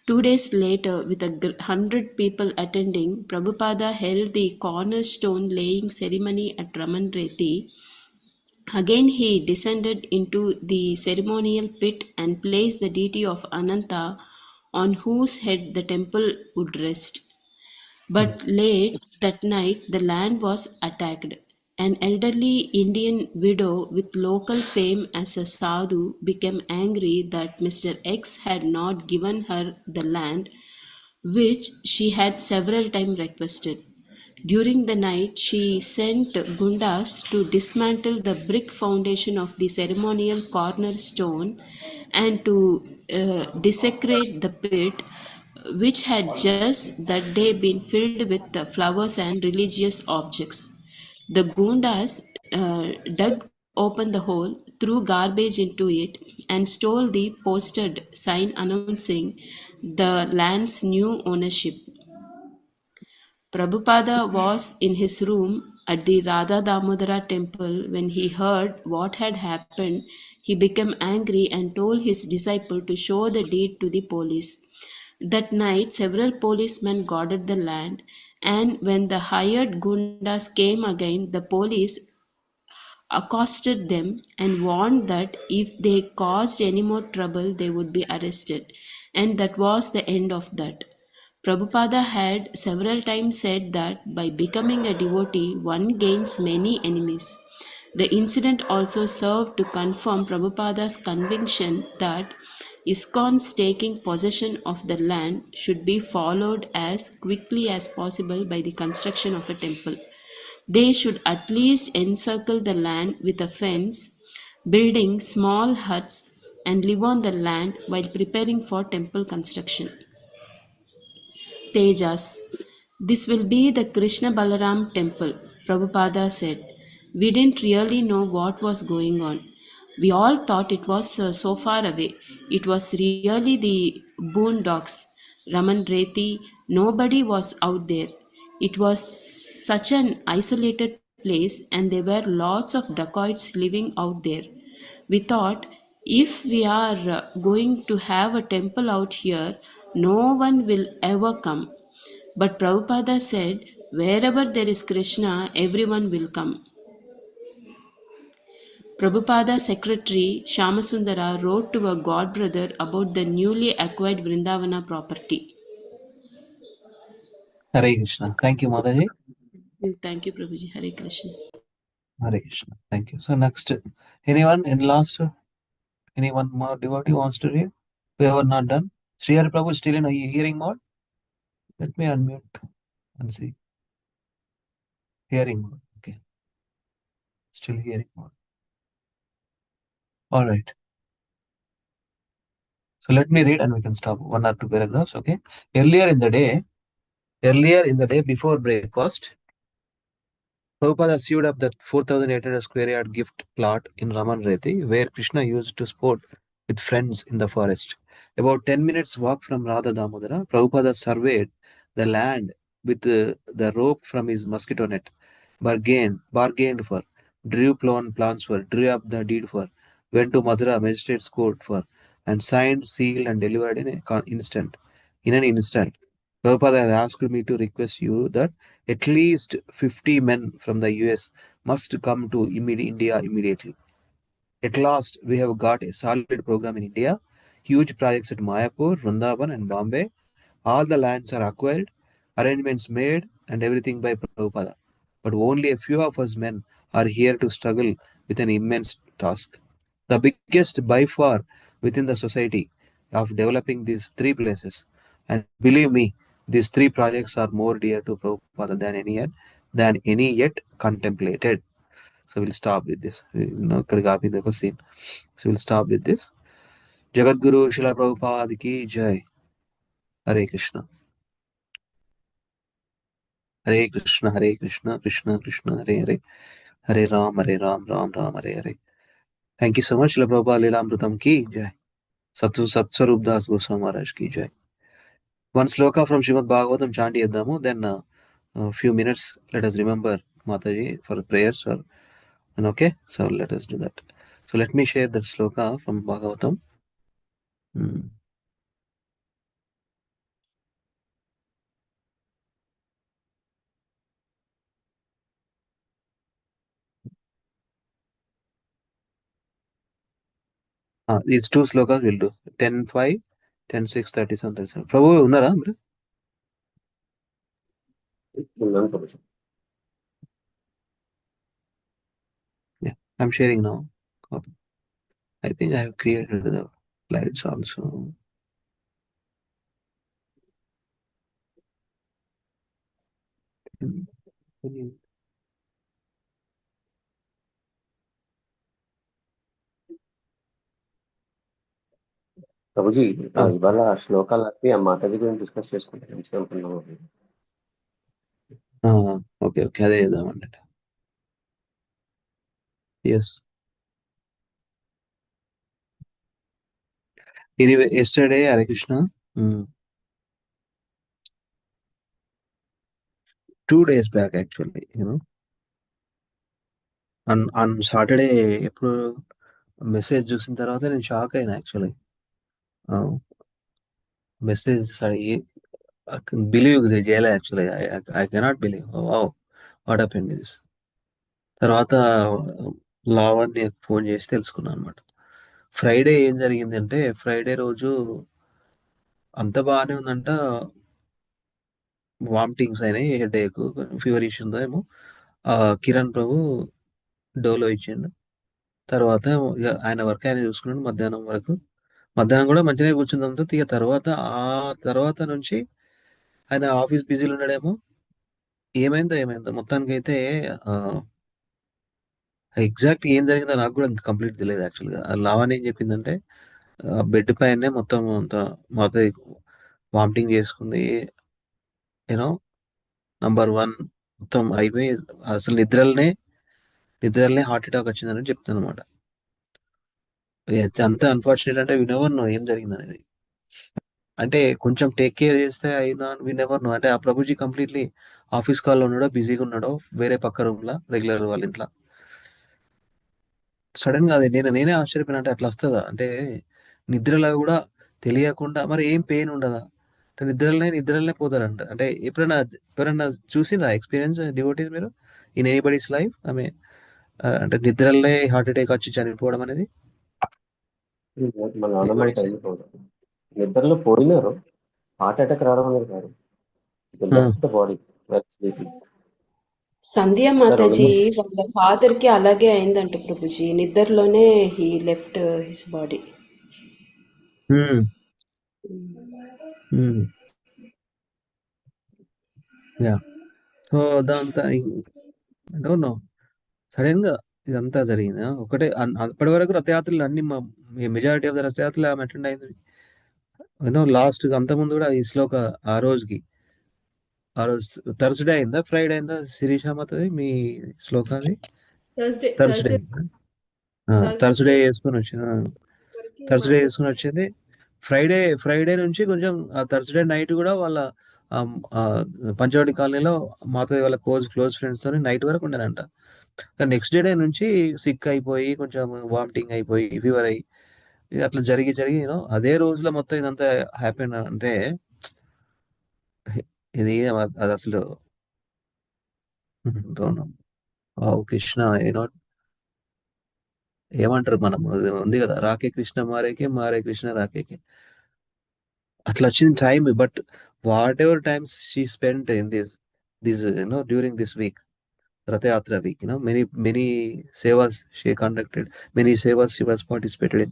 2 days later, with 100 people attending, Prabhupada held the cornerstone laying ceremony at Raman Reti. Again he descended into the ceremonial pit and placed the deity of Ananta on whose head the temple would rest. But late that night, the land was attacked. An elderly Indian widow with local fame as a sadhu became angry that Mr. X had not given her the land, which she had several times requested. During the night, she sent gundas to dismantle the brick foundation of the ceremonial cornerstone and to desecrate the pit, which had just that day been filled with flowers and religious objects. The gundas dug open the hole, threw garbage into it, and stole the posted sign announcing the land's new ownership. Prabhupada was in his room at the Radha Damodara temple when he heard what had happened. He became angry and told his disciple to show the deed to the police. That night, several policemen guarded the land, and when the hired gundas came again, the police accosted them and warned that if they caused any more trouble, they would be arrested. And that was the end of that. Prabhupada had several times said that by becoming a devotee, one gains many enemies. The incident also served to confirm Prabhupada's conviction that ISKCON's taking possession of the land should be followed as quickly as possible by the construction of a temple. They should at least encircle the land with a fence, building small huts, and live on the land while preparing for temple construction. Tejas. This will be the Krishna Balaram temple, Prabhupada said. We didn't really know what was going on. We all thought it was so far away. It was really the boondocks. Raman Reti, nobody was out there. It was such an isolated place, and there were lots of dacoits living out there. We thought, if we are going to have a temple out here, no one will ever come. But Prabhupada said, wherever there is Krishna, everyone will come. Prabhupada's secretary Shyamasundara wrote to a godbrother about the newly acquired Vrindavana property. Hare Krishna. Thank you, Mataji. Thank you, Prabhuji. Hare Krishna. Hare Krishna. Thank you. So next, anyone in last, anyone more devotee wants to read? We have not done. Sri Hari Prabhu still in a hearing mode? Let me unmute and see. Hearing mode. Okay. Still hearing mode. All right. So let me read and we can stop 1 or 2 paragraphs. Okay. Earlier in the day, before breakfast, Prabhupada sewed up that 4,800 square yard gift plot in Raman Reti, where Krishna used to sport with friends in the forest. About 10 minutes walk from Radha Damodara, Prabhupada surveyed the land with the rope from his mosquito net, bargained for, drew plans for, drew up the deed for, went to Mathura magistrate's court for, and signed, sealed, and delivered in an instant. Prabhupada has asked me to request you that at least 50 men from the US must come to India immediately. At last, we have got a solid program in India. Huge projects at Mayapur, Vrindavan, and Bombay. All the lands are acquired, arrangements made, and everything by Prabhupada. But only a few of us men are here to struggle with an immense task. The biggest by far within the society of developing these three places. And believe me, these three projects are more dear to Prabhupada than any yet contemplated. So we'll stop with this. The scene. So we'll stop with this. Jagat Guru Srila Prabhupada ki Jai. Hare Krishna. Hare Krishna, Hare Krishna, Krishna Krishna, Hare Hare. Hare Ram, Ram Ram, Hare Hare. Thank you so much, Srila Prabhupada Lila Amrutam ki Jai. Satswarup Das Goswami Maharaj ki Jai. One sloka from Srimad Bhagavatam chanti Yaddamu, then a few minutes let us remember Mataji for prayers. And okay, so let us do that. So let me share that sloka from Bhagavatam. These two slokas will do. 10:5, 10:6, 37, 37. Prabhu, unnara? Yeah, I'm sharing now. Copy. I think I have created the slides also. Prabhuji ఇవాళ శ్లోకాలు అప్పి ఆ మాతాజీ గురించి discuss చేసుకుంటాం మంచిగా అనుకున్నాము. Okay okay అదే చేద్దామండి. Yes. Anyway, yesterday, Hare Krishna, 2 days back actually, on Saturday, ఎప్పుడు మెసేజ్ చూసిన తర్వాత నేను షాక్ అయినా యాక్చువల్లీ. మెసేజ్ బిలీవ్ చేయలే actually. I cannot believe what happened this. తర్వాత లావణ్య ఫోన్ చేసి తెలుసుకున్నాను అనమాట. ఫ్రైడే ఏం జరిగిందంటే, ఫ్రైడే రోజు అంత బాగానే ఉందంట. వామిటింగ్స్ అయినాయి, హెడేక్, ఫీవర్ ఇష్యూ ఉందో ఏమో. కిరణ్ ప్రభు డోలో ఇచ్చిండు. తర్వాత ఇక ఆయన వర్క్ ఆయన చూసుకున్నాడు మధ్యాహ్నం వరకు. మధ్యాహ్నం కూడా మంచిగా కూర్చుందంతా. ఇక తర్వాత నుంచి ఆయన ఆఫీస్ బిజీలో ఉన్నాడేమో. ఏమైందో మొత్తానికైతే ఎగ్జాక్ట్ ఏం జరిగిందో నాకు కూడా ఇంకా కంప్లీట్ తెలియదు యాక్చువల్గా. లావణ్య ఏం చెప్పిందంటే, బెడ్ పైనే మొత్తం అంతా వామిటింగ్ చేసుకుంది, నంబర్ 1 మొత్తం అయిపోయి అసలు నిద్రలనే హార్ట్ అటాక్ వచ్చిందని చెప్తాను అనమాట. అంత అన్ఫార్చునేట్ అంటే వినెవర్ నో ఏం జరిగిందనేది. అంటే కొంచెం టేక్ కేర్ చేస్తే అయినా వినెవర్ నో. అంటే ఆ ప్రభుజీ కంప్లీట్లీ ఆఫీస్ కాల్లో ఉన్నాడో, బిజీగా ఉన్నాడో, వేరే పక్క రూమ్లో రెగ్యులర్ వాళ్ళ ఇంట్లో. సడన్ గా అది నేనే ఆశ్చర్యపోయినా. అంటే అట్లా వస్తుందా? అంటే నిద్రలో కూడా తెలియకుండా మరి ఏం పెయిన్ ఉండదా? అంటే నిద్రలనే పోతారంట. అంటే ఎవరైనా చూసిందా ఎక్స్పీరియన్స్ డివోటీస్ మీరు ఇన్ ఎనీబడీస్ లైఫ్? అంటే నిద్రలనే హార్ట్ అటాక్ వచ్చి చనిపోవడం అనేది? మా నాన్నమ్మ నిద్రలో పోయినారు, హార్ట్ అటాక్ రావడం అనేది కాదు. Left the body Sandhya mataji వాళ్ళ ఫాదర్ కి అలాగే అయిందంట ప్రభుజీ. నిద్రలోనే he left his body. So అదంతా డోంట్ నో సడన్ గా ఇదంతా జరిగింది. ఒకటే అప్పటి వరకు రథయాత్రలు అన్ని మెజారిటీ ఆఫ్ ద రథయాత్రలు ఆమె అటెండ్ అయింది. లాస్ట్ అంతకుముందు కూడా ఈ శ్లోక ఆ రోజు థర్స్డే అయిందా, ఫ్రైడే అయిందా శిరీష మాతది మీ శ్లోకాది? థర్స్డే వేసుకొని వచ్చింది. ఫ్రైడే నుంచి కొంచెం థర్స్డే నైట్ కూడా వాళ్ళ పంచవటి కాలనీలో మాతది వాళ్ళ క్లోజ్ ఫ్రెండ్స్ తో నైట్ వరకు ఉండేనంట. నెక్స్ట్ డే నుంచి సిక్ అయిపోయి కొంచెం వామిటింగ్ అయిపోయి ఫీవర్ అయ్యి అట్లా జరిగి అదే రోజులో మొత్తం ఇదంతా హ్యాపీ అంటే ఇది అది అసలు కృష్ణ ఏనో ఏమంటారు మనం, అది ఉంది కదా, రాకే కృష్ణ మారేకే, మారే కృష్ణ రాకేకే, అట్లా వచ్చింది time. But what ever times she spend in this during this week, Rathayatra week, many sevas she conducted, many sevas she was participated in.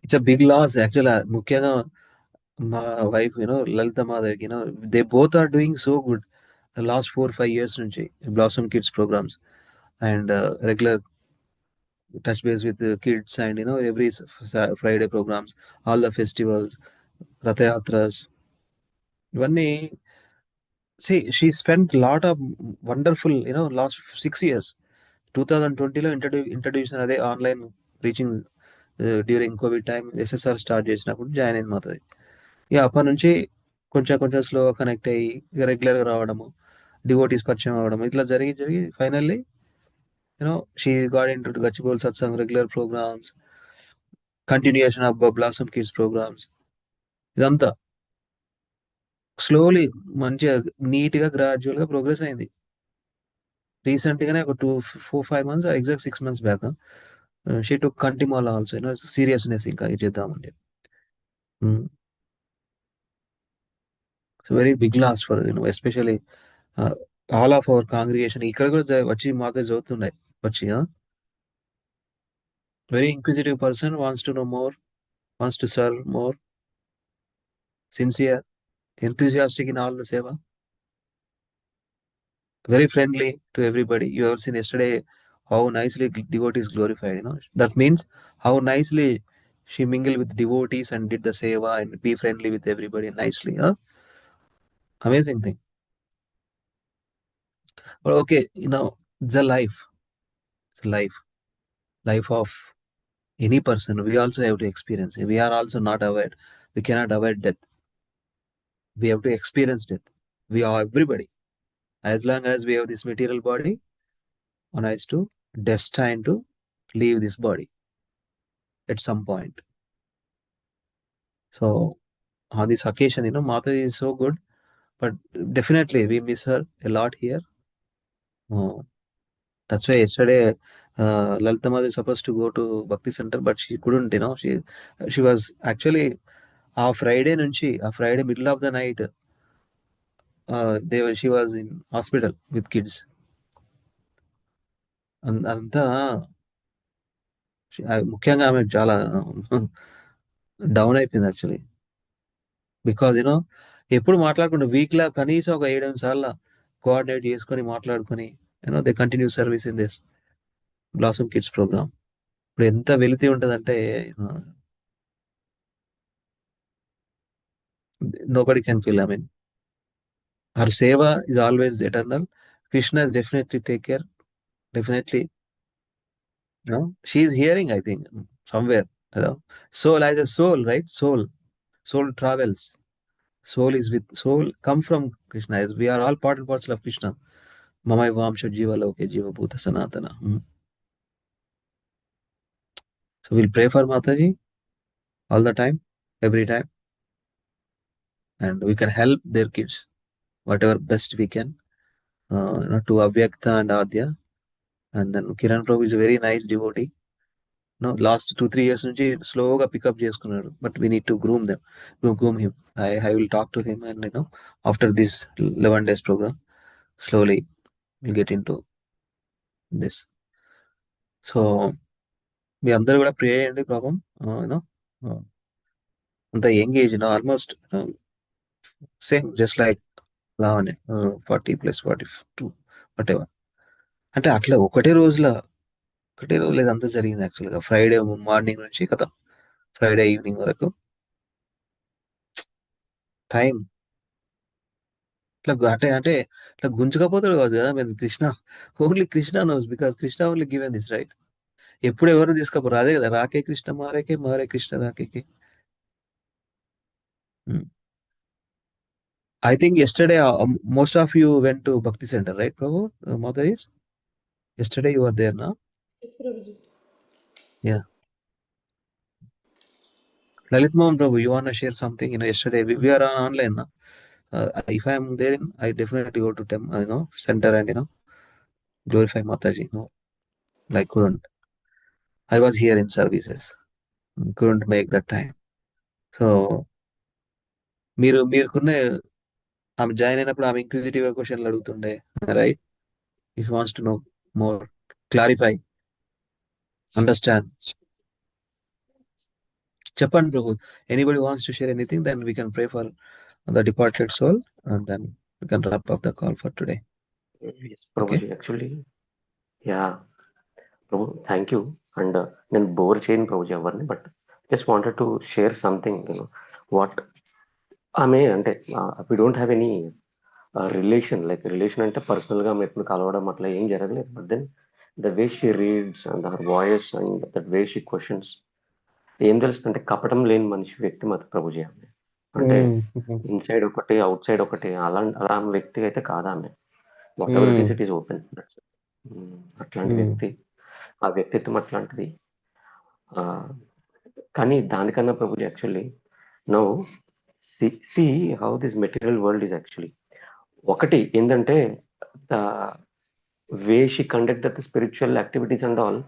It's a big loss actually. ముఖ్యంగా మా wife Lalitha Madhav, they both are doing so good the last 4-5 years నుంచి Blossom Kids programs and regular touch base with the kids, and every Friday programs, all the festivals, Rathayatras, ఇవన్నీ. See, she spent a lot of wonderful, last 6 years. 2020లో introduction అదే online teaching during Covid time SSR start చేసినప్పుడు join అయింది మాతది. ఇక అప్పటి నుంచి కొంచెం కొంచెం స్లోగా కనెక్ట్ అయ్యి ఇక రెగ్యులర్గా రావడము, డివోటీస్ పరిచయం అవ్వడం, ఇట్లా జరిగి జరిగి finally she got into Gachibowli satsang regular programmes, continuation of blossom kids programmes, ఇదంతా స్లోలీ మంచిగా నీట్గా గ్రాడ్యువల్గా ప్రోగ్రెస్ అయింది. రీసెంట్గానే ఒక 4-5 months, exact 6 months back she took kanthimala also, seriousness ఇంకా చేద్దామండి. So very big loss for especially all of our congregation. ఇక్కడ కూడా వచ్చి మాతో చదువుతున్నాయి వచ్చి. Very inquisitive person, wants to know more, wants to serve more, sincere, enthusiastic in all the seva, very friendly to everybody. You have seen yesterday how nicely devotees glorified, that means how nicely she mingled with devotees and did the seva and be friendly with everybody nicely. Amazing thing. But okay, the life of any person, we also have to experience. We are also not avoid. We cannot avoid death. We have to experience death. We are everybody. As long as we have this material body, one is to destined to leave this body at some point. So on this occasion, Mata is so good, but definitely we miss her a lot here. That's why yesterday Lalita Mata is supposed to go to Bhakti Center, but she couldn't. She was actually Friday middle of the night, she was in hospital with kids, అంతా ముఖ్యంగా ఆమె చాలా down అయిపోయింది actually. Because ఎప్పుడు మాట్లాడుకుంటే వీక్లో కనీసం ఒక 7-8 సార్లు కోఆర్డినేట్ చేసుకొని మాట్లాడుకొని they continue service in this blossom kids program. ఇప్పుడు ఎంత వెలితి ఉంటుందంటే nobody can feel. I mean, her seva is always eternal. Krishna is definitely take care. Definitely, she is hearing, I think, somewhere. Soul as a soul, right? Soul travels. Soul is with soul. Come from Krishna. As we are all part and parcel of Krishna. Mamai Vamsha Jiva Loke Jiva Bhuta Sanatana. So we'll pray for Mataji all the time, every time, and we can help their kids whatever best we can. To Avyakta and Adya, and then Kiran Prabhu is a very nice devotee. Last 2-3 years nunchi slowga pick up cheskunnadu, but we need to groom him. I will talk to him, and after this 11 days program, slowly we'll get into this. So మీ అందరూ కూడా ప్రే చేయండి పాపం. అంత young age, almost same just like Lavanya 40+42 whatever. అంటే అట్లా ఒకటే రోజులో ఇదంతా జరిగింది యాక్చువల్గా. ఫ్రైడే మార్నింగ్ నుంచి కదా ఫ్రైడే ఈవినింగ్ వరకు టైం అంటే ఇట్లా గుంజుకపోతాడు కాదు కదా. మీరు Krishna, only Krishna knows, because Krishna only given this right. ఎప్పుడు ఎవరు తీసుకోపోరు, అదే కదా, రాకే కృష్ణ మారేకే, మారే Krishna రాకేకే. I think yesterday most of you went to Bhakti Center, right, Prabhu? Mataji? Yesterday you were there, no? Yes, Prabhuji. Yeah. Lalit Mohan Prabhu, you want to share something? Yesterday we are online. No? If I am there, I definitely go to center and glorify Mataji. I couldn't. I was here in services. Couldn't make that time. So మీరుకున్న ఆమె join అయినప్పుడు ఆమె inquisitive క్వశ్చన్లు అడుగుతుండే, right? If wants to know more, clarify, understand, చెప్పండి Prabhu. Anybody wants to share anything, then we can pray for the departed soul, and then we can wrap up the call for today. Yes, Prabhuji, actually, yeah, Prabhu, thank you. And నేను bore చేయను ప్రభుజీ ఎవరిని, but just wanted to share something, what ఆమె అంటే we don't have any relation, like relation అంటే పర్సనల్గా ఆమె ఎప్పుడు కలవడం అట్లా ఏం జరగలేదు. But then the way she reads and her voice and that way she questions, ఏం తెలుస్తుంటే కపటం లేని మనిషి వ్యక్తిమత ప్రభుజీ ఆమె. అంటే ఇన్సైడ్ ఒకటి, అవుట్ సైడ్ ఒకటి, అలా వ్యక్తి అయితే కాదు ఆమె. What ever it is, it is open. అట్లాంటి వ్యక్తి, ఆ వ్యక్తిత్వం అట్లాంటిది. కానీ దానికన్నా Prabhuji actually now see how this material world is actually, ఒకటి ఏంటంటే the way she conduct the spiritual activities and all,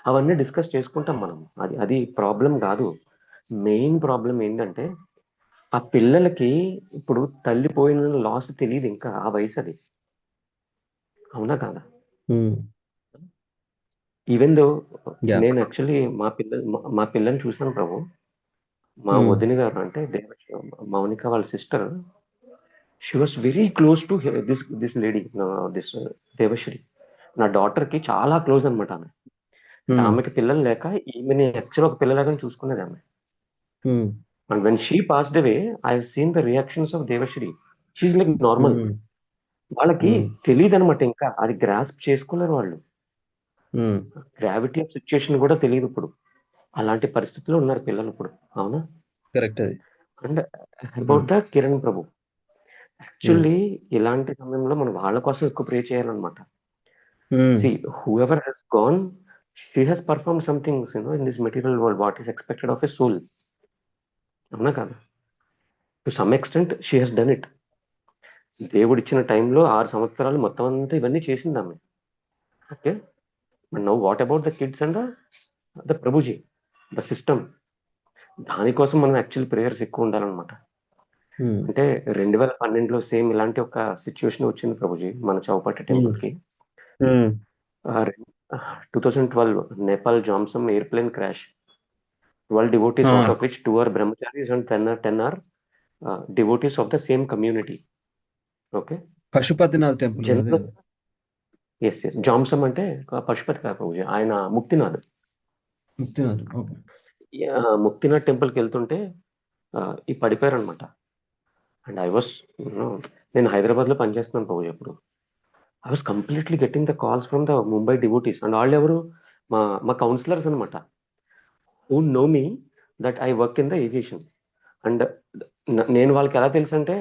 అవన్నీ డిస్కస్ చేసుకుంటాం మనం. అది ప్రాబ్లం కాదు. మెయిన్ ప్రాబ్లం ఏంటంటే ఆ పిల్లలకి ఇప్పుడు తల్లి పోయిన లాస్ తెలియదు ఇంకా, ఆ వయసు అది. అవునా కాదా? ఈవెన్ దో నేను యాక్చువల్లీ మా పిల్లల్ని చూసాను ప్రభు. మా వదిన గారు అంటే మౌనిక వాళ్ళ sister, she was very close to this lady, this Deva Sri. నా డాటర్ కి చాలా క్లోజ్ అనమాట ఆమె. ఆమెకి పిల్లలు లేక ఈమెని యాక్చువల్ ఒక పిల్లలాగానే చూసుకునేది ఆమె. And when she passed away, I've seen the reactions of Devashri. She's like normal. వాళ్ళకి తెలియదు అనమాట, ఇంకా అది గ్రాస్ప్ చేసుకోలేరు వాళ్ళు. గ్రావిటీ ఆఫ్ సిచ్యుయేషన్ కూడా తెలియదు ఇప్పుడు. అలాంటి పరిస్థితుల్లో ఉన్నారు పిల్లలు ఇప్పుడు. అవునా? కరెక్ట్. అది and about the Kiran Prabhu, actually ఇలాంటి సమయంలో మనం వాళ్ళ కోసం ఎక్కువ ప్రే చేయాలన్నమాట. See, whoever has gone, she has performed some things, in this material world, what is expected of a soul. అవునా కాదు? To some extent she has done it. దేవుడు ఇచ్చిన టైంలో 6 సంవత్సరాలు మొత్తం అంతా ఇవన్నీ చేసింది ఆమె. Okay, but now what about the kids and the Prabhuji, the system? దానికోసం మనం యాక్చువల్ ప్రేయర్స్ ఎక్కువ ఉండాలన్నమాట. అంటే 2012లో సేమ్ ఇలాంటి ఒక సిచ్యువేషన్ వచ్చింది ప్రభుజీ మన చౌపట్టి టెంపుల్ కి. 2012 Nepal Jomsom airplane crash. 12 devotees, out of which 2 are brahmacharis and 10 are devotees of the same community. Okay, Pashupatinath temple. Yes yes, Jomsom అంటే పశుపతి కాదు ప్రభుజీ, ఆయన ముక్తినాథ్. ముక్తినాథ్ టెంపుల్కి వెళ్తుంటే ఈ పడిపోయారు అనమాట. అండ్ ఐ వాస్, నేను హైదరాబాద్లో పనిచేస్తున్నాను ప్రభుజీ అప్పుడు. I was completely getting the calls from the Mumbai devotees. And వాళ్ళు ఎవరు, మా కౌన్సిలర్స్ అనమాట, who know me that I work in the aviation. And నేను వాళ్ళకి ఎలా తెలుసు అంటే,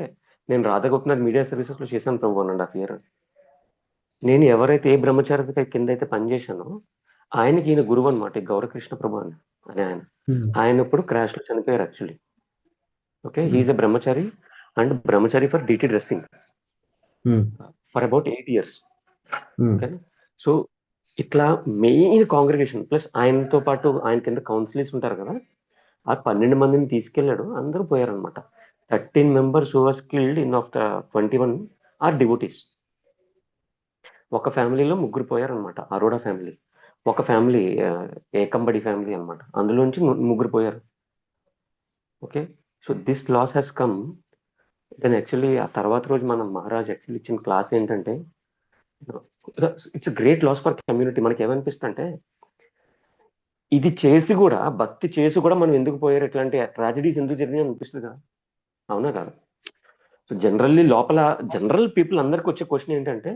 నేను రాధాగోపినాథ్ మీడియా సర్వీసెస్లో చేశాను ప్రభు 1.5 years. నేను ఎవరైతే ఏ బ్రహ్మచారి కింద అయితే పనిచేశానో ఆయనకి ఈయన గురువు అనమాట, గౌరకృష్ణ ప్రభు అని ఆయన ఇప్పుడు క్రాష్లో చనిపోయారు actually. Okay, he's a brahmachari and brahmachari for deity dressing for about 8 years. Okay, so ఇట్లా మెయిన్ కాంగ్రిగేషన్ ప్లస్ ఆయనతో పాటు ఆయన కింద కౌన్సిలర్స్ ఉంటారు కదా, ఆ 12 మందిని తీసుకెళ్లాడు, అందరూ పోయారనమాట. 13 members who was killed in of the 21 are devotees. ఒక ఫ్యామిలీలో 3 పోయారనమాట, అరోడా ఫ్యామిలీ. ఒక ఫ్యామిలీ ఏకంబడి ఫ్యామిలీ అనమాట, అందులోంచి 3 పోయారు. Okay, so this loss has come. Then actually ఆ తర్వాత రోజు మనం మహారాజ్ యాక్చువల్లీ ఇచ్చిన క్లాస్ ఏంటంటే, it's great loss for community. మనకి ఏమనిపిస్తుంది అంటే, ఇది చేసి కూడా, భక్తి చేసి కూడా మనం ఎందుకు పోయారు, ఇట్లాంటి ట్రాజడీస్ ఎందుకు జరిగినాయి అనిపిస్తుంది కదా. అవునా కాదు? సో జనరల్లీ లోపల జనరల్ పీపుల్ అందరికి వచ్చే క్వశ్చన్ ఏంటంటే,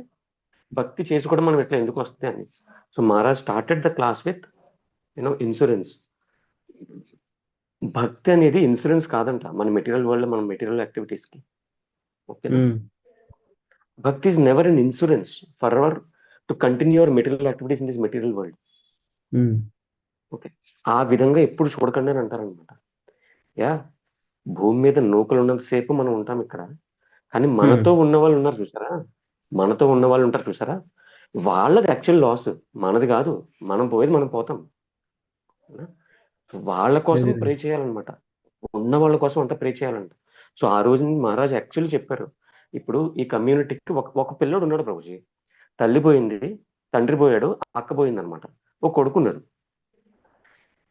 భక్తి చేసి కూడా మనం ఎట్లా ఎందుకు వస్తుంది అని. So Maharaj started the class with insurance. భక్తి అనేది ఇన్సూరెన్స్ కాదంట మన మెటీరియల్ వరల్డ్, మన మెటీరియల్ యాక్టివిటీస్ కి. ఓకేనా? భక్తి is never an insurance for our to continue our material activities in this material world. Okay, ఆ విధంగా ఎప్పుడు చూడకండి అని అంటారనమాట. యా భూమి మీద నూకలు ఉన్నంతసేపు మనం ఉంటాం ఇక్కడ. కానీ మనతో ఉన్న వాళ్ళు ఉన్నారు చూసారా, మనతో ఉన్న వాళ్ళు ఉంటారు చూసారా, వాళ్ళది యాక్చువల్ లాస్, మనది కాదు. మనం పోయేది మనం పోతాం. వాళ్ళ కోసం ప్రే చేయాలన్నమాట, ఉన్న వాళ్ళ కోసం అంతా ప్రే చేయాలంట. సో ఆ రోజు మహారాజ్ యాక్చువల్లీ చెప్పారు, ఇప్పుడు ఈ కమ్యూనిటీకి ఒక పిల్లోడు ఉన్నాడు ప్రభుజీ, తల్లి పోయింది, తండ్రి పోయాడు, అక్క పోయింది అనమాట, ఒక కొడుకున్నాడు.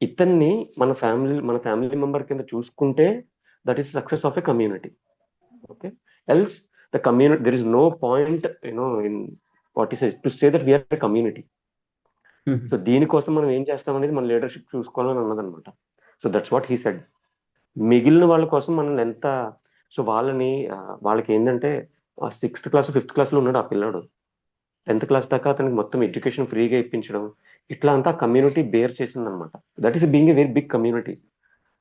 ఇతన్ని మన ఫ్యామిలీ మెంబర్ కింద చూసుకుంటే that is success of a community. Okay, else the community, there is no point in what is to say that we are a community. So దీనికోసం మనం ఏం చేస్తాం అనేది మన లీడర్షిప్ చూసుకోవాలని అన్నదన్నమాట. So that's what he said. మిగిలిన వాళ్ళ కోసం మనం ఎంత, సో వాళ్ళకి ఏంటంటే 6th క్లాస్ 5th క్లాస్లో ఉన్నాడు ఆ పిల్లాడు, 10th క్లాస్ దాకా అతనికి మొత్తం ఎడ్యుకేషన్ ఫ్రీగా ఇప్పించడం, ఇట్లా అంతా కమ్యూనిటీ బేర్ చేసింది అనమాట. That is being a very big community.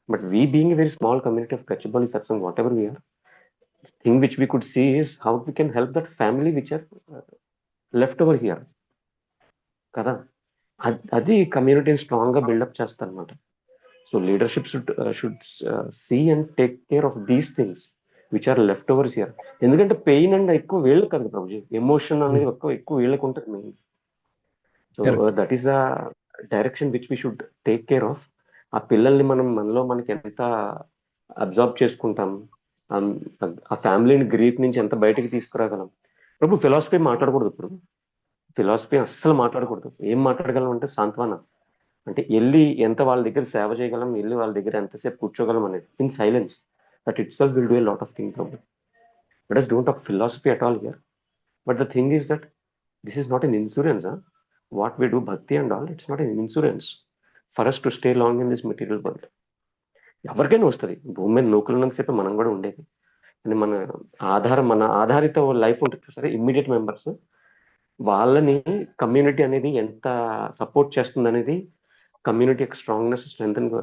But we being a very small community of Gachibowli, Satsang, whatever we are, thing which we could see is how we can help that family which are left over here కదా. అది కమ్యూనిటీని strong గా buildup చేస్తారు అనమాట. So leadership should see and take care of these things which are left overs here. ఎందుకంటే pain and ఎక్కువ వీళ్ళకి కదా ప్రభుజీ, ఎమోషన్ అనేది ఎక్కువ వీళ్ళకి ఉంటుంది main. So that is a direction which we should take care of. ఆ పిల్లల్ని మనలో మనకి ఎంత అబ్జర్వ్ చేసుకుంటాం, ఆ ఫ్యామిలీని గ్రీఫ్ నుంచి ఎంత బయటకి తీసుకురాగలం. ప్రభు ఫిలాసఫీ మాట్లాడకూడదు ఇప్పుడు, ఫిలాసఫీ అస్సలు మాట్లాడకూడదు. ఏం మాట్లాడగలం అంటే సాంత్వన, అంటే వెళ్ళి ఎంత వాళ్ళ దగ్గర సేవ చేయగలం, వెళ్ళి వాళ్ళ దగ్గర ఎంతసేపు కూర్చోగలం అనేది in silence. That it self will do a lot of thing Prabhu. Let us don't talk philosophy at all here. But the thing is that this is not an insurance. What we do, bhakti and all, it's not an insurance for us to stay long in this material world. ఎవరికైనా వస్తుంది, భూమి మీద నూకలున్నంతసేపు మనం కూడా ఉండేది. అని మన ఆధారిత లైఫ్ ఉంటుంది చూసారా, ఇమ్మీడియట్ మెంబర్స్, వాళ్ళని కమ్యూనిటీ అనేది ఎంత సపోర్ట్ చేస్తుంది అనేది కమ్యూనిటీ యొక్క స్ట్రాంగ్నెస్, స్ట్రెంగ్త్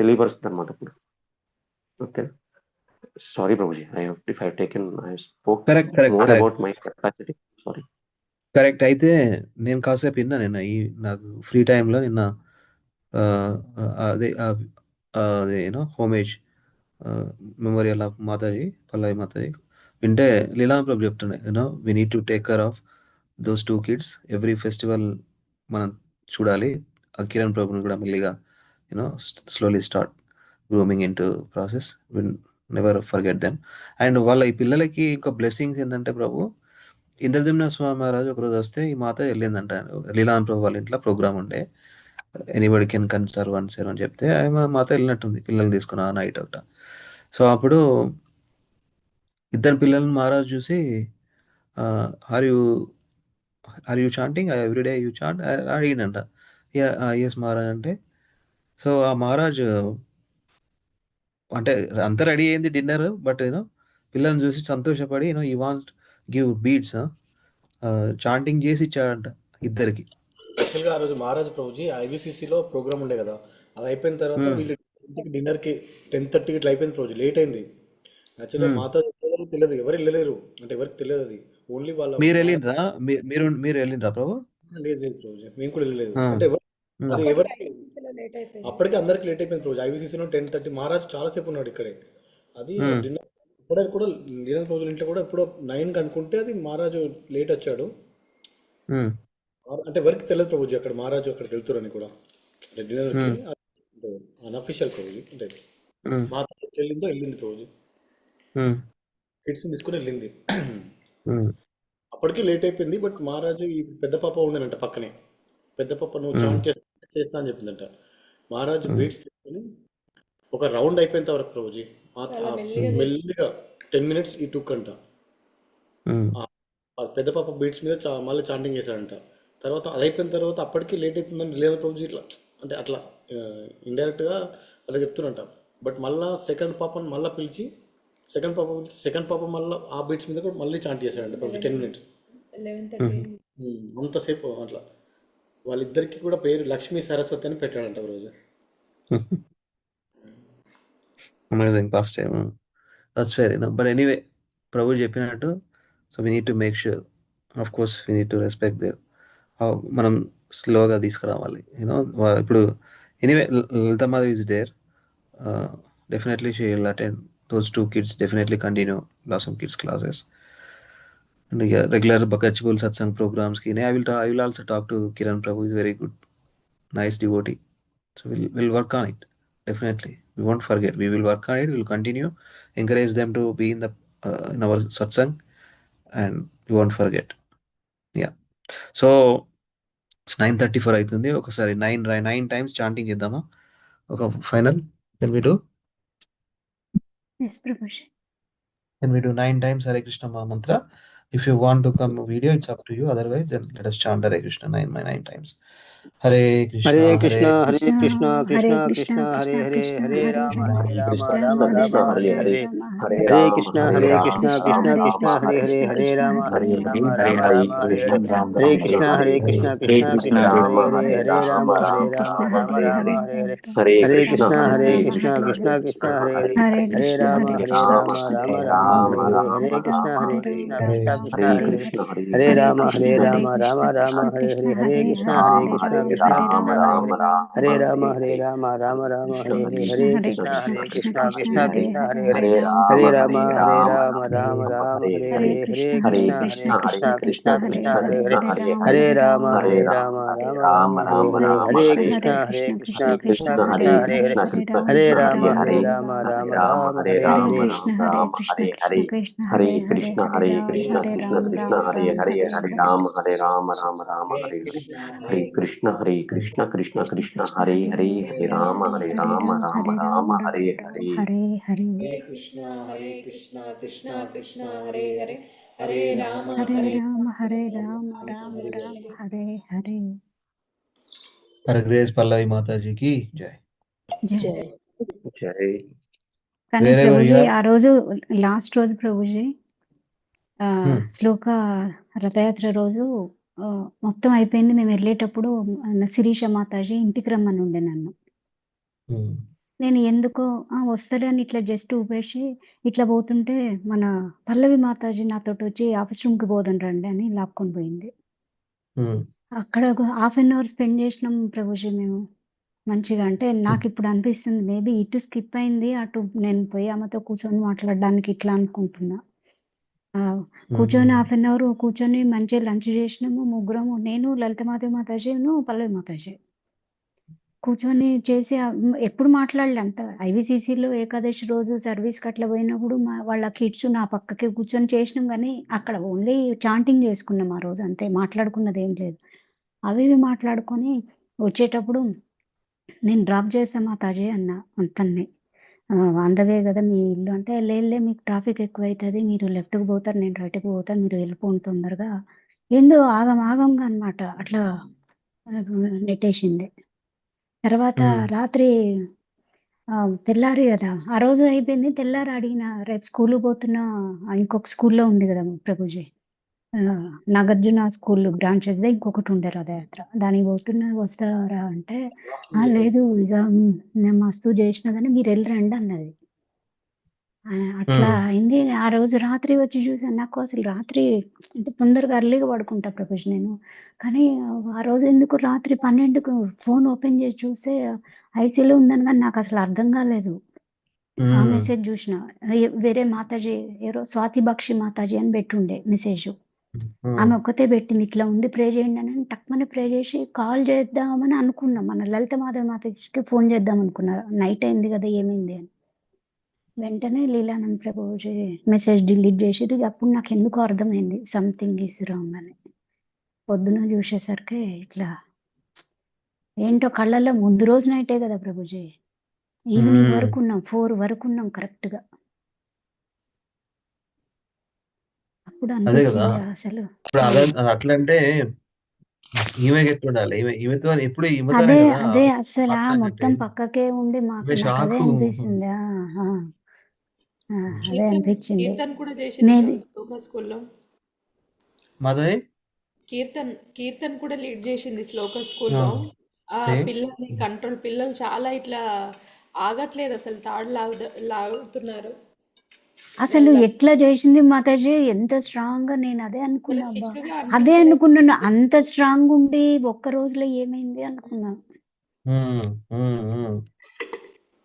తెలియపరుస్తుంది అనమాట ఇప్పుడు. Okay, sorry Prabhuji, I spoke more about my capacity. Sorry. Correct. అయితే నేను కాసేపు విన్నా నిన్న, నాకు ఫ్రీ టైంలో నిన్న అదే హోమేజ్ మెమోరియల్ ఆఫ్ మాతాజీ, పల్లవి మాతాజీ వింటే లీలాం ప్రభు చెప్తుండే, we need to take care of those 2 kids. Every festival మనం చూడాలి. ఆ కిరణ్ ప్రభుని కూడా మెల్లిగా slowly start grooming in to process, will never forget them. And వాళ్ళ ఈ పిల్లలకి ఇంకా బ్లెస్సింగ్స్ ఏంటంటే ప్రభు, ఇంద్రజమున స్వామి మహారాజు ఒకరోజు వస్తే ఈ మాత వెళ్ళిందంట, లీలాం ప్రభు వాళ్ళ ఇంట్లో ప్రోగ్రామ్ ఉండే, ఎనీబడి కెన్ కన్సర్వ్ అని సార్ అని చెప్తే ఆమె మాత వెళ్ళినట్టుంది పిల్లలు తీసుకున్న నైట్ ఒకట. సో అప్పుడు ఇద్దరు పిల్లల్ని మహారాజు చూసి, are you chanting every day you chant అడిగినంట. ఎస్ మహారాజ్ అంటే, సో ఆ మహారాజు అంటే అంతా రెడీ అయింది డిన్నర్, బట్ పిల్లల్ని చూసి సంతోషపడి ఈ వాంట్ గివ్ బీట్స్ చాంటింగ్ చేసి ఇచ్చాడంట ఇద్దరికి. యాక్చువల్గా ఆ రోజు మహారాజ్ ప్రభుజీ ఐవీసీసీలో ప్రోగ్రామ్ ఉండే కదా, అది అయిపోయిన తర్వాత వీళ్ళు ఇంటికి డిన్నర్కి 10:30 ఇట్లా అయిపోయింది ప్రభుజీ, లేట్ అయింది. యాక్చువల్గా మాతో తెలియదు, ఎవరు వెళ్ళలేరు, అంటే ఎవరికి తెలియదు అది, ఓన్లీ వాళ్ళ. మీరు వెళ్ళిండ్రా? మీరు వెళ్ళిండ్రా ప్రభు? లేదు లేదు ప్రభుజీ, మేము కూడా వెళ్ళలేదు. అంటే అది ఎవరికి అప్పటికే అందరికి లేట్ అయిపోయింది రోజు. ఐవీసీసీలో 10:30, మహారాజ్ చాలాసేపు ఉన్నాడు ఇక్కడే. అది డిన్నర్ ఇప్పుడే కూడా లీలా రోజుల ఇంట్లో కూడా ఇప్పుడు 9కి అనుకుంటే అది మహారాజు లేట్ వచ్చాడు. అంటే ఎవరికి తెలియదు ప్రభుజీ అక్కడ మహారాజు అక్కడికి వెళ్తారని కూడా, అంటే డిన్నర్కి అన్అఫీషియల్ ప్రభుజీ, అంటే మా వెళ్ళింది ప్రభుజీ, కిడ్స్ తీసుకుని వెళ్ళింది. అప్పటికి లేట్ అయిపోయింది. బట్ మహారాజు ఈ పెద్ద పాప ఉండేనంట పక్కనే, పెద్ద పాప నువ్వు చాంట్ చేస్తా అని చెప్పిందంట. మహారాజు బీట్స్ తీసుకొని ఒక రౌండ్ అయిపోయినంత వరకు ప్రభుజీ మెల్లిగా 10 minutes ఈ టుక్ అంట. పెద్ద పాప బీట్స్ మీద మళ్ళీ చాంటింగ్ చేశాడంట. తర్వాత అది అయిపోయిన తర్వాత అప్పటికి లేట్ అవుతుందని లేదు ప్రభుజీ, ఇట్లా అంటే అట్లా ఇండైరెక్ట్గా అలా చెప్తున్నట్ట. బట్ మళ్ళీ సెకండ్ పాపను మళ్ళీ పిలిచి సెకండ్ పాప మళ్ళీ ఆ బీట్స్ మీద కూడా మళ్ళీ చాంట్ చేశాడంట ప్రభుజీ 10 minutes. అంతసేపు అట్లా. వాళ్ళిద్దరికి కూడా పేరు లక్ష్మీ సరస్వతి అని పెట్టాడంట రోజు. Amazing pastime. That's fair but anyway Prabhu చెప్పినట్టు, so we need to make sure, of course we need to respect there. మనం స్లోగా తీసుకురావాలి ఇప్పుడు. Anyway Lalita Madhav is there, definitely she will attend those 2 kids, definitely continue Blossom Kids classes. And yeah, regular Bakachbul Satsang programs ki I will also talk to Kiran Prabhu, is very good, nice devotee. So we'll work on it. Definitely, we won't forget. We will work on it. We'll continue, encourage them to be in the in our satsang, and we won't forget. Yeah. So it's 9:34 అవుతుంది. ఒకసారి 9 times chanting చేద్దామా? ఒక final. Can we do? Yes, Prabhuji. Can we do 9 times Hare Krishna Mahamantra? If you want to come video, it's up to you. Otherwise, then let us chant Hare Krishna 9 times. Hare Krishna, Hare Krishna, Hare Hare Krishna, Hare Krishna Krishna, Krishna, Hare Krishna Hare, Krishna, Hare Hare Rama, Rama, Hare Rama, Rama Rama Rama, Rama, Hare Hare Hare. Hare. Hare Krishna, Hare Hare Krishna, Krishna, Krishna Hare Krishna, Krishna, Hare Hare, Krishna Hare Krishna, Rama, Hare Hare Hare, Rama, Hare Rama Rama, Rama, Hare Hare Hare. Rama, Hare Hare Krishna, Hare Hare. Krishna, Krishna Krishna, Hare Hare Hare, Hare, Hare Rama, Hare Krishna Rama, Krishna, Rama Hare Rama, Hare, Hare Hare. Hare Hare Rama, Krishna, Hare Rama, Krishna, Hare Krishna Hare. Krishna, Hare Hare. Hare Hare Krishna, Rama, Hare Hare Krishna, Rama, Krishna Rama Krishna, Rama, Hare Hare Hare, Hare. Hare Hare Krishna, Rama, Hare Hare Krishna, Rama, Krishna Rama, Krishna, Hare Hare Hare. Hare. Hare Hare Rama, Hare Krishna, Hare Rama, Rama Krishna, Rama, Krishna Hare Hare. Krishna, Hare Hare Krishna, Rama, Hare Hare Krishna, Rama, Krishna Hare Krishna, Rama, Hare Hare Hare. Rama. Hare Rama, Hare Rama, Rama Rama, Hare Krishna Hare. Krishna, Hare Hare Krishna, Krishna, Hare Krishna Krishna, Krishna, Krishna Hare Krishna, Hare, Hare Hare. Hare Rama, Hare Hare Rama, Rama, Hare Hare Rama, Rama. Rama Rama, Hare Hare Hare. Hare Krishna, Hare Krishna, Krishna, Hare Krishna Krishna, Krishna, Krishna Hare Krishna, Hare, Hare Hare. Hare Rama, Hare Hare Rama, Rama. Hare Rama, Rama Rama, Hare Hare. Hare Hare Krishna, Krishna, Hare Hare Krishna, Krishna, Krishna Krishna Krishna, Krishna, Hare Hare Hare, Hare. Hare Hare Rama, Rama, Hare Hare Rama. Rama, Rama Rama, Hare Hare Hare. Krishna, Hare Krishna, Krishna Krishna, Hare Hare, Hare Ram, Hare Ram, Ram Ram, Hare Hare. Hare Rama, Rama Rama, Hare Hare. Hare Krishna, Krishna Krishna Krishna, Krishna, Hare Hare Hare, Hare, Hare Hare Rama, Ram, Hare Hare Rama, Ram, Rama Hare Rama, Ram, Ram Hare Ram, Hare. Hare Hare. Hare Krishna, Krishna Krishna, Hare Hare, Hare Rama, Hare Hare Ram, Hare Ram, Rama, Ram Hare Ram, Hare. Hare Hare. Hare Grace Pallavi Mataji ki jai. Jai. Jai. కానీ Wherever you Prabhuji are. ఆ రోజు last రోజు ప్రభుజీ శ్లోక రథయాత్ర రోజు మొత్తం అయిపోయింది. మేము వెళ్ళేటప్పుడు శిరీష మాతాజీ ఇంటికి రమ్మని ఉండే నన్ను. నేను ఎందుకో వస్తలే అని ఇట్లా జస్ట్ ఊపేసి ఇట్లా పోతుంటే మన పల్లవి మాతాజీ నాతోటి వచ్చి ఆఫీస్ రూమ్‌కి పోదాం రండి అని లాక్కొని పోయింది. అక్కడ ఒక హాఫ్ అన్ అవర్ స్పెండ్ చేసినాం ప్రభుజీ మేము. మంచిగా అంటే నాకిప్పుడు అనిపిస్తుంది మేబీ ఇటు స్కిప్ అయింది. అటు నేను పోయి ఆమెతో కూర్చొని మాట్లాడడానికి ఇట్లా అనుకుంటున్నా. కూర్చొని హాఫ్ అన్ అవర్ కూర్చొని మంచిగా లంచ్ చేసినాము ముగ్గురము. నేను, లలిత మాతాజీను, పల్లవి మాతాజీ. కూర్చొని చేసి ఎప్పుడు మాట్లాడలే అంత. ఐవీసీసీలో ఏకాదశి రోజు సర్వీస్‌కి అట్లా పోయినప్పుడు వాళ్ళ కిడ్స్ నా పక్కకే కూర్చొని చేసినాం గానీ, అక్కడ ఓన్లీ చాంటింగ్ చేసుకున్నాం ఆ రోజు అంతే. మాట్లాడుకున్నదేం లేదు. అవి ఇవి మాట్లాడుకొని వచ్చేటప్పుడు నేను డ్రాప్ చేస్తా మాతాజీ అన్నా తన్ని. ఆన్ ద వే గదా మీ ఇల్లు అంటే, లేదులే మీకు ట్రాఫిక్ ఎక్కువైతది. మీరు లెఫ్ట్‌కి పోతారు. నేను రైట్‌కి పోతా. మీరు వెళ్ళిపోండి తొందరగా. ఏందో ఆగంగా అన్నమాట. అట్లా నెట్టేసింది. తర్వాత రాత్రి తెల్లారి గదా! ఆ రోజు అయిపోయింది. తెల్లారి అడిగిన రేపు స్కూలుకి పోతున్నా ఇంకొక స్కూల్‌లో ఉంది గదా ప్రభుజీ. నాగార్జున స్కూల్ బ్రాంచెస్‌దే ఇంకొకటి ఉండే రథయాత్ర. దానికి పోతున్నా వస్తారా అంటే, లేదు ఇక నేను మస్తు చేసినా గానీ మీరెళ్ళిరండి అన్నది. అట్లా అయింది. ఆ రోజు రాత్రి వచ్చి చూసాను. నాకు అసలు రాత్రి అంటే తొందరగా ఎర్లీగా పడుకుంటా ప్రభుజీ నేను. కానీ ఆ రోజు ఎందుకో రాత్రి 12కు ఫోన్ ఓపెన్ చేసి చూస్తే ఐసీయూలో ఉందని గానీ నాకసలు అర్థం కాలేదు. ఆ మెసేజ్ చూసినా. వేరే మాతాజీ ఎవరో స్వాతి బక్షి మాతాజీ అని పెట్టుండే మెసేజు. ఆమె ఒక్కతే పెట్టింది. ఇట్లా ఉంది ప్రే చేయండి అని టక్‌మని ప్రే చేసి కాల్ చేద్దామని అనుకున్నా. మన లలిత మాతాజీకి ఫోన్ చేద్దాం అనుకున్నా. నైట్ అయింది కదా! ఏమైంది అని. వెంటనే లీలానంద్ ప్రభుజీ మెసేజ్ డిలీట్ చేసిర్రు. అప్పుడు నాకెందుకో అర్థమైంది సంథింగ్ ఈజ్ రాంగ్ అని. పొద్దున చూసేసరికి ఇట్లా ఏంటో కళ్ళల్లో ముందు రోజు నైటే కదా ప్రభుజీ. ఈవినింగ్ వరకు ఉన్నాం. 4 వరకు ఉన్నాం కరెక్ట్‌గా. అప్పుడు అదే కదా! అనిపించింది అసలు. ఇప్పుడు అదే అట్లంటే ఈమెకి ఎట్లుండాలి? ఈమెతో ఎప్పుడు ఈమెతోనే అదే కదా అసల మాట్లాడినట్టే. మొత్తం పక్కకే ఉండి ఈమె నాకదే షాకు. అనిపిస్తుంది. అదే అనిపించింది. కీర్తన్ కూడా చేసింది నేను శ్లోక స్కూల్లో. మాధవి కీర్తన్ కూడా లీడ్ చేసింది శ్లోక స్కూల్లో. ఆ పిల్లలు చాలా ఇట్లా ఆగట్లేదు అసలు తాడు లాగుతున్నారు. అసలు ఎట్లా చేసింది మాతాజీ ఎంత స్ట్రాంగ్‌గా నేను అదే అనుకున్నా. అబ్బా! సిగ్గుగా అదే అనిపించలేదు. అనుకున్నాను. అంత స్ట్రాంగ్ ఉండి ఒక్క రోజులో ఏమైంది అనుకున్నా.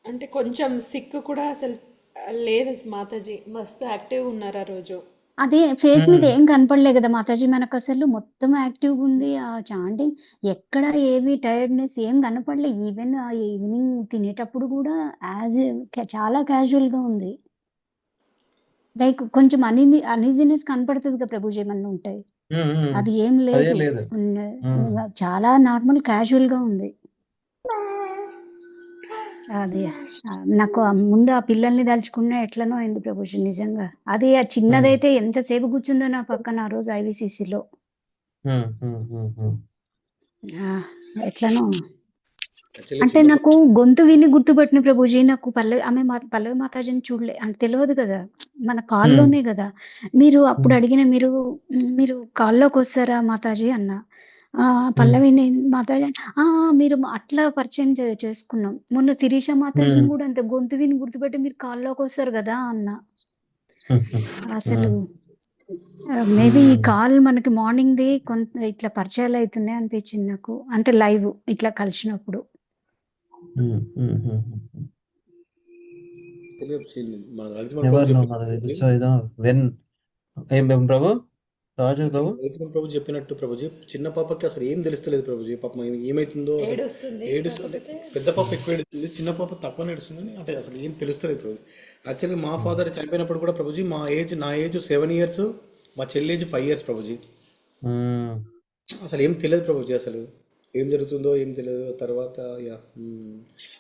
అంటే కొంచెం సిక్ కూడా అసలు లేదు మాతాజీ, మస్తు యాక్టివ్గా ఉన్నారు ఆ రోజు. అదే ఫేస్ మీద ఏం కనపడలే కదా మాతాజీ మనకు, అసలు మొత్తం యాక్టివ్గా ఉంది. ఆ చాంటింగ్ ఎక్కడ ఏవి టైర్డ్నెస్ ఏం కనపడలే. ఈవెన్ ఆ ఈవినింగ్ తినేటప్పుడు కూడా చాలా క్యాజువల్ గా ఉంది. లైక్ కొంచెం అనీజినెస్ కనపడుతుంది కదా ప్రభుజీ, ఏమన్నా ఉంటాయి, అది ఏం అదే లేదు. లేదు. చాలా నార్మల్ క్యాజువల్ గా ఉంది. అది నాకు ముందు ఆ పిల్లల్ని దలుచుకున్నా ఎట్లనో అయింది ప్రభుజీ నిజంగా. అది ఆ చిన్నదైతే ఎంతసేపు కూర్చుందో నా పక్కన ఆ రోజు ఐవీసీసీలో. ఎట్లనో యాక్చువల్లీ అంటే చిన్న నాకు గొంతు విని గుర్తుపట్టిన ప్రభుజీ. నాకు పల్లవి మాతాజీని చూడలే అంటే తెలియదు కదా, మన కాల్లోనే కదా. మీరు అప్పుడు అడిగిన మీరు కాల్లోకి వస్తారా మాతాజీ అన్న. పల్లవిని మాతాజీ అంటే, మీరు అట్లా పరిచయం చేసుకున్నాం. మొన్న శిరీష మాతాజీని కూడా అంతే గొంతు విని గుర్తుపెట్టి మీరు కాల్లోకి వస్తారు కదా అన్న. అసలు మేబీ ఈ కాల్ మనకి మార్నింగ్ది కొంత ఇట్లా పరిచయాలు అవుతున్నాయి అనిపించింది నాకు, అంటే లైవ్ ఇట్లా కలిసినప్పుడు. మన ఎవరు వెన్ ఏం ప్రభు రాజు ప్రభు ప్రభు చెప్పినట్టు ప్రభుజీ, చిన్న పాపకి అసలు ఏం తెలుస్తలేదు ప్రభుజీ. పాపం ఏమైతుందో అసలు ఏడుస్తుంది. పెద్ద పాప ఎక్కువ ఏడుస్తుంది, చిన్న పాప తక్కువ ఏడుస్తుంది. అంటే అసలు ఏం తెలుస్తలేదు ప్రభు. యాక్చువల్లీ మా ఫాదర్ చనిపోయినప్పుడు కూడా ప్రభుజీ నా ఏజ్ 7 years, మా చెల్లి ఏజ్ 5 years ప్రభుజీ. అసలు ఏం తెలియదు ప్రభుజీ, అసలు ఏం జరుగుతుందో ఏం తెలియదు. తర్వాత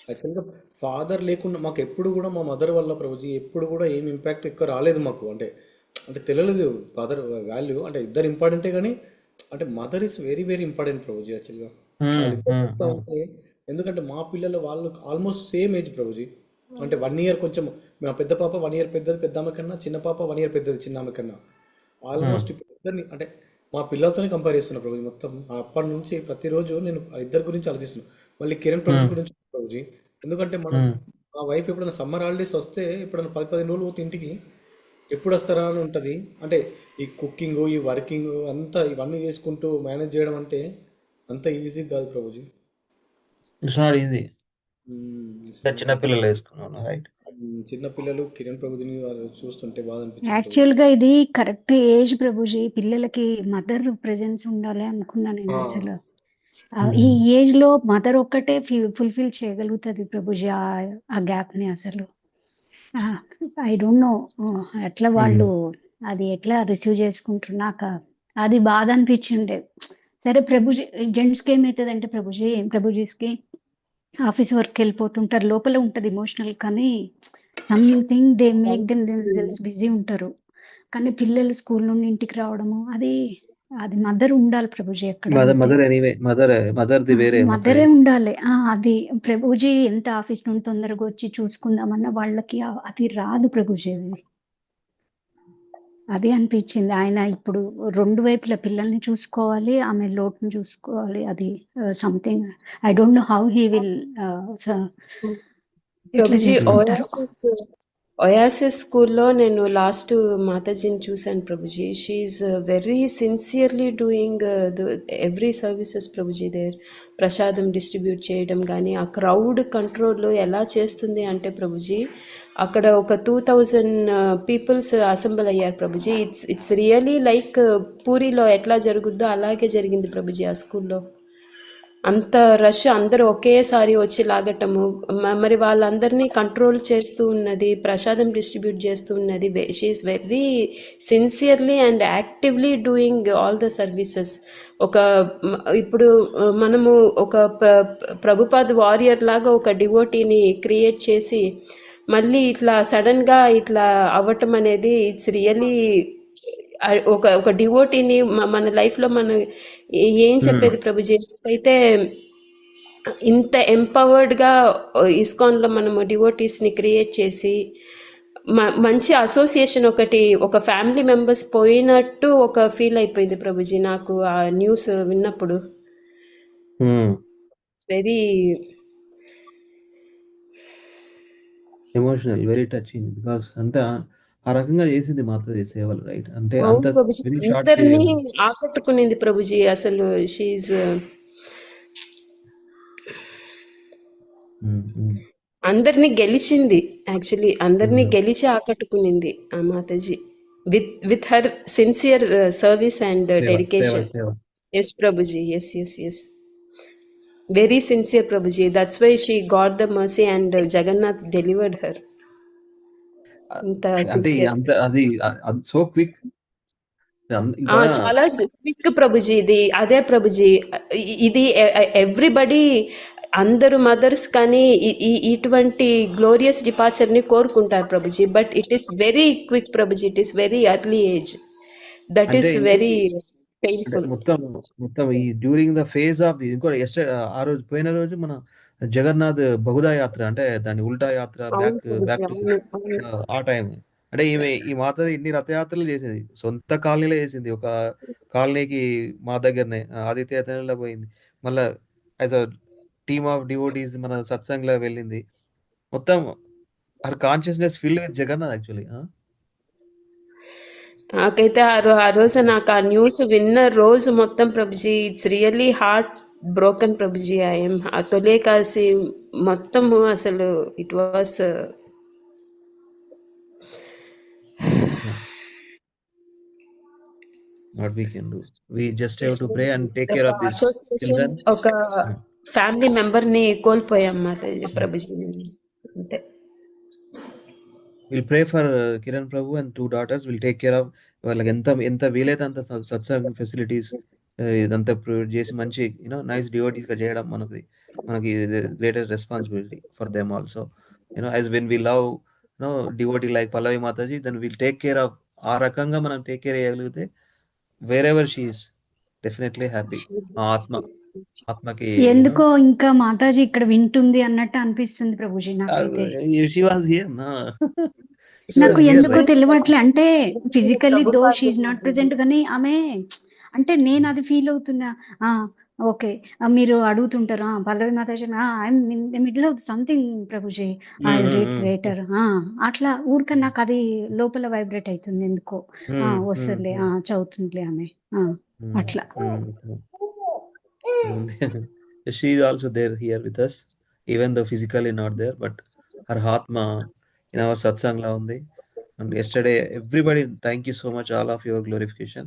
యాక్చువల్గా ఫాదర్ లేకుండా మాకు ఎప్పుడు కూడా మా మదర్ వల్ల ప్రభుజీ ఎప్పుడు కూడా ఏం ఇంపాక్ట్ ఎక్కువ రాలేదు మాకు. అంటే తెలియలేదు ఫాదర్ వాల్యూ. అంటే ఇద్దరు ఇంపార్టెంటే కానీ అంటే mother is very very important Prabhuji యాక్చువల్గా. ఉంటే ఎందుకంటే మా పిల్లలు వాళ్ళు ఆల్మోస్ట్ సేమ్ ఏజ్ ప్రభుజీ. అంటే 1 year కొంచెం, మా పెద్ద పాప 1 year పెద్దది పెద్ద ఆమె కన్నా, చిన్న పాప 1 year పెద్దది చిన్న ఆమె కన్నా. ఆల్మోస్ట్ ఇప్పుడు ఇద్దరిని అంటే మా పిల్లలతోనే కంపేర్ చేస్తున్నా ప్రభుజీ. మొత్తం అప్పటి నుంచి ప్రతిరోజు నేను ఇద్దరి గురించి ఆలోచిస్తున్నాను. మళ్ళీ కిరణ్ ప్రభుజీ గురించి ప్రభుజీ. ఎందుకంటే మా వైఫ్ ఎప్పుడైనా సమ్మర్ హాలిడేస్ వస్తే ఎప్పుడైనా 10-15 రోజులు పోతే ఇంటికి ఎప్పుడు వస్తారా అని ఉంటుంది. అంటే ఈ కుకింగ్ ఈ వర్కింగ్ అంతా ఇవన్నీ చేసుకుంటూ మేనేజ్ చేయడం అంటే అంత ఈజీ కాదు ప్రభుజీ. It's not easy. చిన్నపిల్లలు వేసుకున్నాను రైట్. చిన్నపిల్లలు కిరణ్ ప్రభుజీని చూస్తుంటే బాధ అనిపించింది. యాక్చువల్ గా ఇది కరెక్ట్ ఏజ్ ప్రభుజీ, పిల్లలకి మదర్ ప్రెజెన్స్ ఉండాలి అనుకున్నా నేను అసలు. ఈ ఏజ్ లో మదర్ ఒక్కటే ఫుల్ఫిల్ చేయగలుగుతుంది ప్రభుజీ ఆ గ్యాప్ ని. అసలు ఐ డోంట్ నో ఎట్లా వాళ్ళు అది ఎట్లా రిసీవ్ చేసుకుంటున్నాక అది బాధ అనిపించిండే. సరే ప్రభుజీ జెంట్స్కి ఏమవుతుంది అంటే ప్రభుజీ ప్రభుజీస్కి ఆఫీస్ వర్క్ వెళ్ళిపోతుంటారు, లోపల ఉంటుంది ఎమోషనల్, కానీ something they make them themselves busy ఉంటారు. కానీ పిల్లలు స్కూల్ నుండి ఇంటికి రావడము అది మదర్ ఉండాలి ప్రభుజీ. ఎక్కడ మదరే ఉండాలి. అది ప్రభుజీ ఎంత ఆఫీస్ నుండి తొందరగా వచ్చి చూసుకుందామన్నా వాళ్ళకి అది రాదు ప్రభుజీ. అది అనిపించింది. ఆయన ఇప్పుడు 2 వైపుల పిల్లల్ని చూసుకోవాలి, ఆమె లోటును చూసుకోవాలి. అది something I don't know how he will Prabhuji oasis స్కూల్లో నేను లాస్ట్ మాతాజీని చూశాను Prabhuji. She's very sincerely doing every services Prabhuji there. Prasadam distribute చేయడం కానీ, ఆ క్రౌడ్ కంట్రోల్ ఎలా చేస్తుంది అంటే ప్రభుజీ, అక్కడ ఒక 2000 పీపుల్స్ అసెంబ్ల్ అయ్యారు ప్రభుజీ. ఇట్స్ రియలీ లైక్ పూరిలో ఎట్లా జరుగుద్దో అలాగే జరిగింది ప్రభుజీ ఆ స్కూల్లో. అంత రష్, అందరూ ఒకేసారి వచ్చి లాగటము, మరి వాళ్ళందరినీ కంట్రోల్ చేస్తూ ఉన్నది, ప్రసాదం డిస్ట్రిబ్యూట్ చేస్తూ ఉన్నది. She's very sincerely and actively doing all the services. ఇప్పుడు మనము ఒక ప్రభుపాద్ వారియర్ లాగా ఒక డివోటీని క్రియేట్ చేసి మళ్ళీ ఇట్లా సడన్గా ఇట్లా అవ్వటం అనేది ఇట్స్ రియలీ ఒక డివోటీని మన లైఫ్లో మనం ఏం చెప్పేది ప్రభుజీ అయితే ఇంత ఎంపవర్డ్గా ఇస్కాన్లో మనము డివోటీస్ని క్రియేట్ చేసి మంచి అసోసియేషన్ ఒక ఫ్యామిలీ మెంబర్స్ పోయినట్టు ఒక ఫీల్ అయిపోయింది ప్రభుజీ నాకు ఆ న్యూస్ విన్నప్పుడు. Very emotional, very touching. Because అంటే ఆ రకంగా చేసింది మాతాజీ సేవలు రైట్. అంటే అందరినీ ఆకట్టుకునింది ప్రభుజీ. అసలు షీఈస్ అందరినీ గెలిచింది. యాక్చువల్లీ అందరినీ గెలిచి ఆకట్టుకునింది ఆ mataji. With her sincere service and seva seva dedication. Seva yes Prabhuji. Yes yes yes. Very sincere Prabhuji. That's why she got the mercy and Jagannath delivered her. ఇంత అంటే సిన్సియర్. అంత అది సో క్విక్ ఇంకా చాలా క్విక్ ప్రభుజీ ఇది. అదే ప్రభుజీ ఇది ఎవ్రీబడి అందరు మదర్స్ కానీ ఇటువంటి గ్లోరియస్ డిపార్చర్ని కోరుకుంటారు Prabhuji. But it is very quick Prabhuji. It is very early age. That అంటే ఈస్ వెరీ అంటే పెయిన్ఫుల్. మొత్తం ఈ during the phase of the ఇంకో ఆ రోజు పోయిన రోజు మన జగన్నాథ్ బహుదా యాత్ర అంటే దాని ఉల్టా యాత్ర అవును బ్యాక్ ప్రభుజీ. టు అవును అవును. ఆ టైం అంటే ఈ మాత ఇన్ని రథయాత్రలు చేసింది సొంత కాలనీలో చేసింది ఒక కాలనీకి మా దగ్గరనే ఆదిత్య యాత్రలో పోయింది మళ్ళా as a team of devotees మన సత్సంగ్లో వెళ్ళింది మొత్తం her consciousness fill with Jagannath actually నాకైతే ఆ రోజు నాకు ఆ న్యూస్ విన్న రోజు మొత్తం Prabhuji it's really heart broken Prabhuji. I'm ఆ తొలే కాసి మొత్తము అసలు it was what we can do we just have to pray and take care ఒక of these అసోసియేషన్, children ఒక ఫ్యామిలీ మెంబర్ని కోల్పోయాం మాతాజీ ప్రభుజీ. అంతే. we'll pray for Kiran Prabhu and 2 daughters we'll take care of వాళ్ళకి ఎంత వీలైతే అంత సత్సంగ్ ఫెసిలిటీస్ ఇదంతా provide చేసి మంచి నైస్ డివోటీస్ గా చేయడం మనకి greatest responsibility for them also as when we love devotee like Pallavi Mataji then will take care of ఆ రకంగా మనం టేక్ కేర్ చేయగలిగితే wherever she's definitely happy ఆత్మకి ఎందుకో ఇంకా మాతాజీ ఇక్కడ వింటుంది అన్నట్టు అనిపిస్తుంది ప్రభుజీ నాకైతే. she was here na నాకు ఎందుకో తెలియట్లే. అంటే physically though Prabhupada she's not present కానీ ఆమె అంటే నేను అది ఫీల్ అవుతున్నా. ఓకే మీరు అడుగుతుంటారు Pallavi mataji I'm in the middle of something Prabhuji I will read later అట్లా ఊరికే నాకు అది లోపల వైబ్రేట్ అవుతుంది ఎందుకో. వస్తుందిలే చదువుతుందిలే ఆమె అట్లా. she is also there here with us even though physically not there but her atma in our satsang la undi and yesterday everybody thank you so much all of your glorification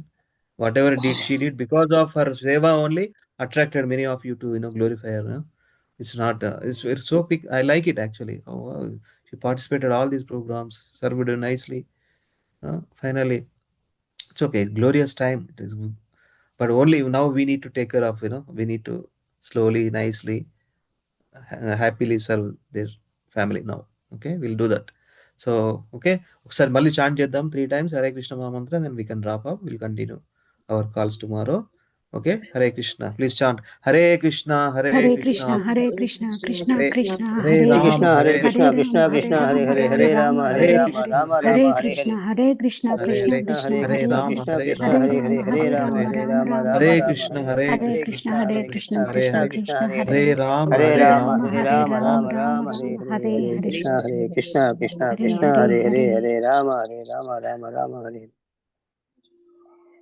whatever she did because of her seva only attracted many of you to glorify her it's not it's so big I like it actually wow. She participated all these programs served nicely finally it's okay glorious time it is good but only now we need to take care of we need to slowly nicely happily serve their family now okay we'll do that so okay ఒకసారి మళ్ళీ chant చేద్దాం 3 times Hare Krishna mahamantra then we can wrap up we'll continue our calls tomorrow okay hare krishna please chant hare krishna Hare Krishna Hare Krishna Krishna Krishna hare Hare ram Hare hare Krishna Hare Krishna Rama Krishna Hare Hare Rama Hare Hare Hare Rama Rama Hare Hare Rama Hare Rama Hare Rama Hare Krishna Hare Hare Krishna hare Krishna hare Krishna hare Hare ram Krishna hare Krishna ram Hare Hare Rama Hare Hare Hare Rama Rama Hare Hare Rama Rama Rama Rama Rama krishna Hare Hare Krishna Krishna Hare Hare Krishna Krishna Krishna Krishna Krishna Krishna Hare Hare Rama Rama Hare Hare Rama Rama Rama Rama Rama Hare Rama Hare Hare Hare Hare Krishna Hare Krishna Krishna Hare Krishna Hare Hare Hare Hare Hare Rama Rama Hare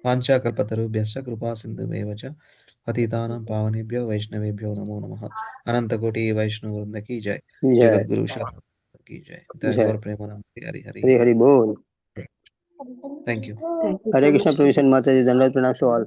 పాంచాకల్పతరుభ్యశ్చ కృపా సింధుమేవ చ పతితానాం పావనేభ్యో వైష్ణవేభ్యో నమో నమః అనంతకోటి వైష్ణవ వృంద की जय జయ జగద్గురు की जय జయ గౌర ప్రేమానంద హరి హరి హరి హరి బోల్ thank you thank you Hare so Krishna much. Professor mataji dandavat pranams to all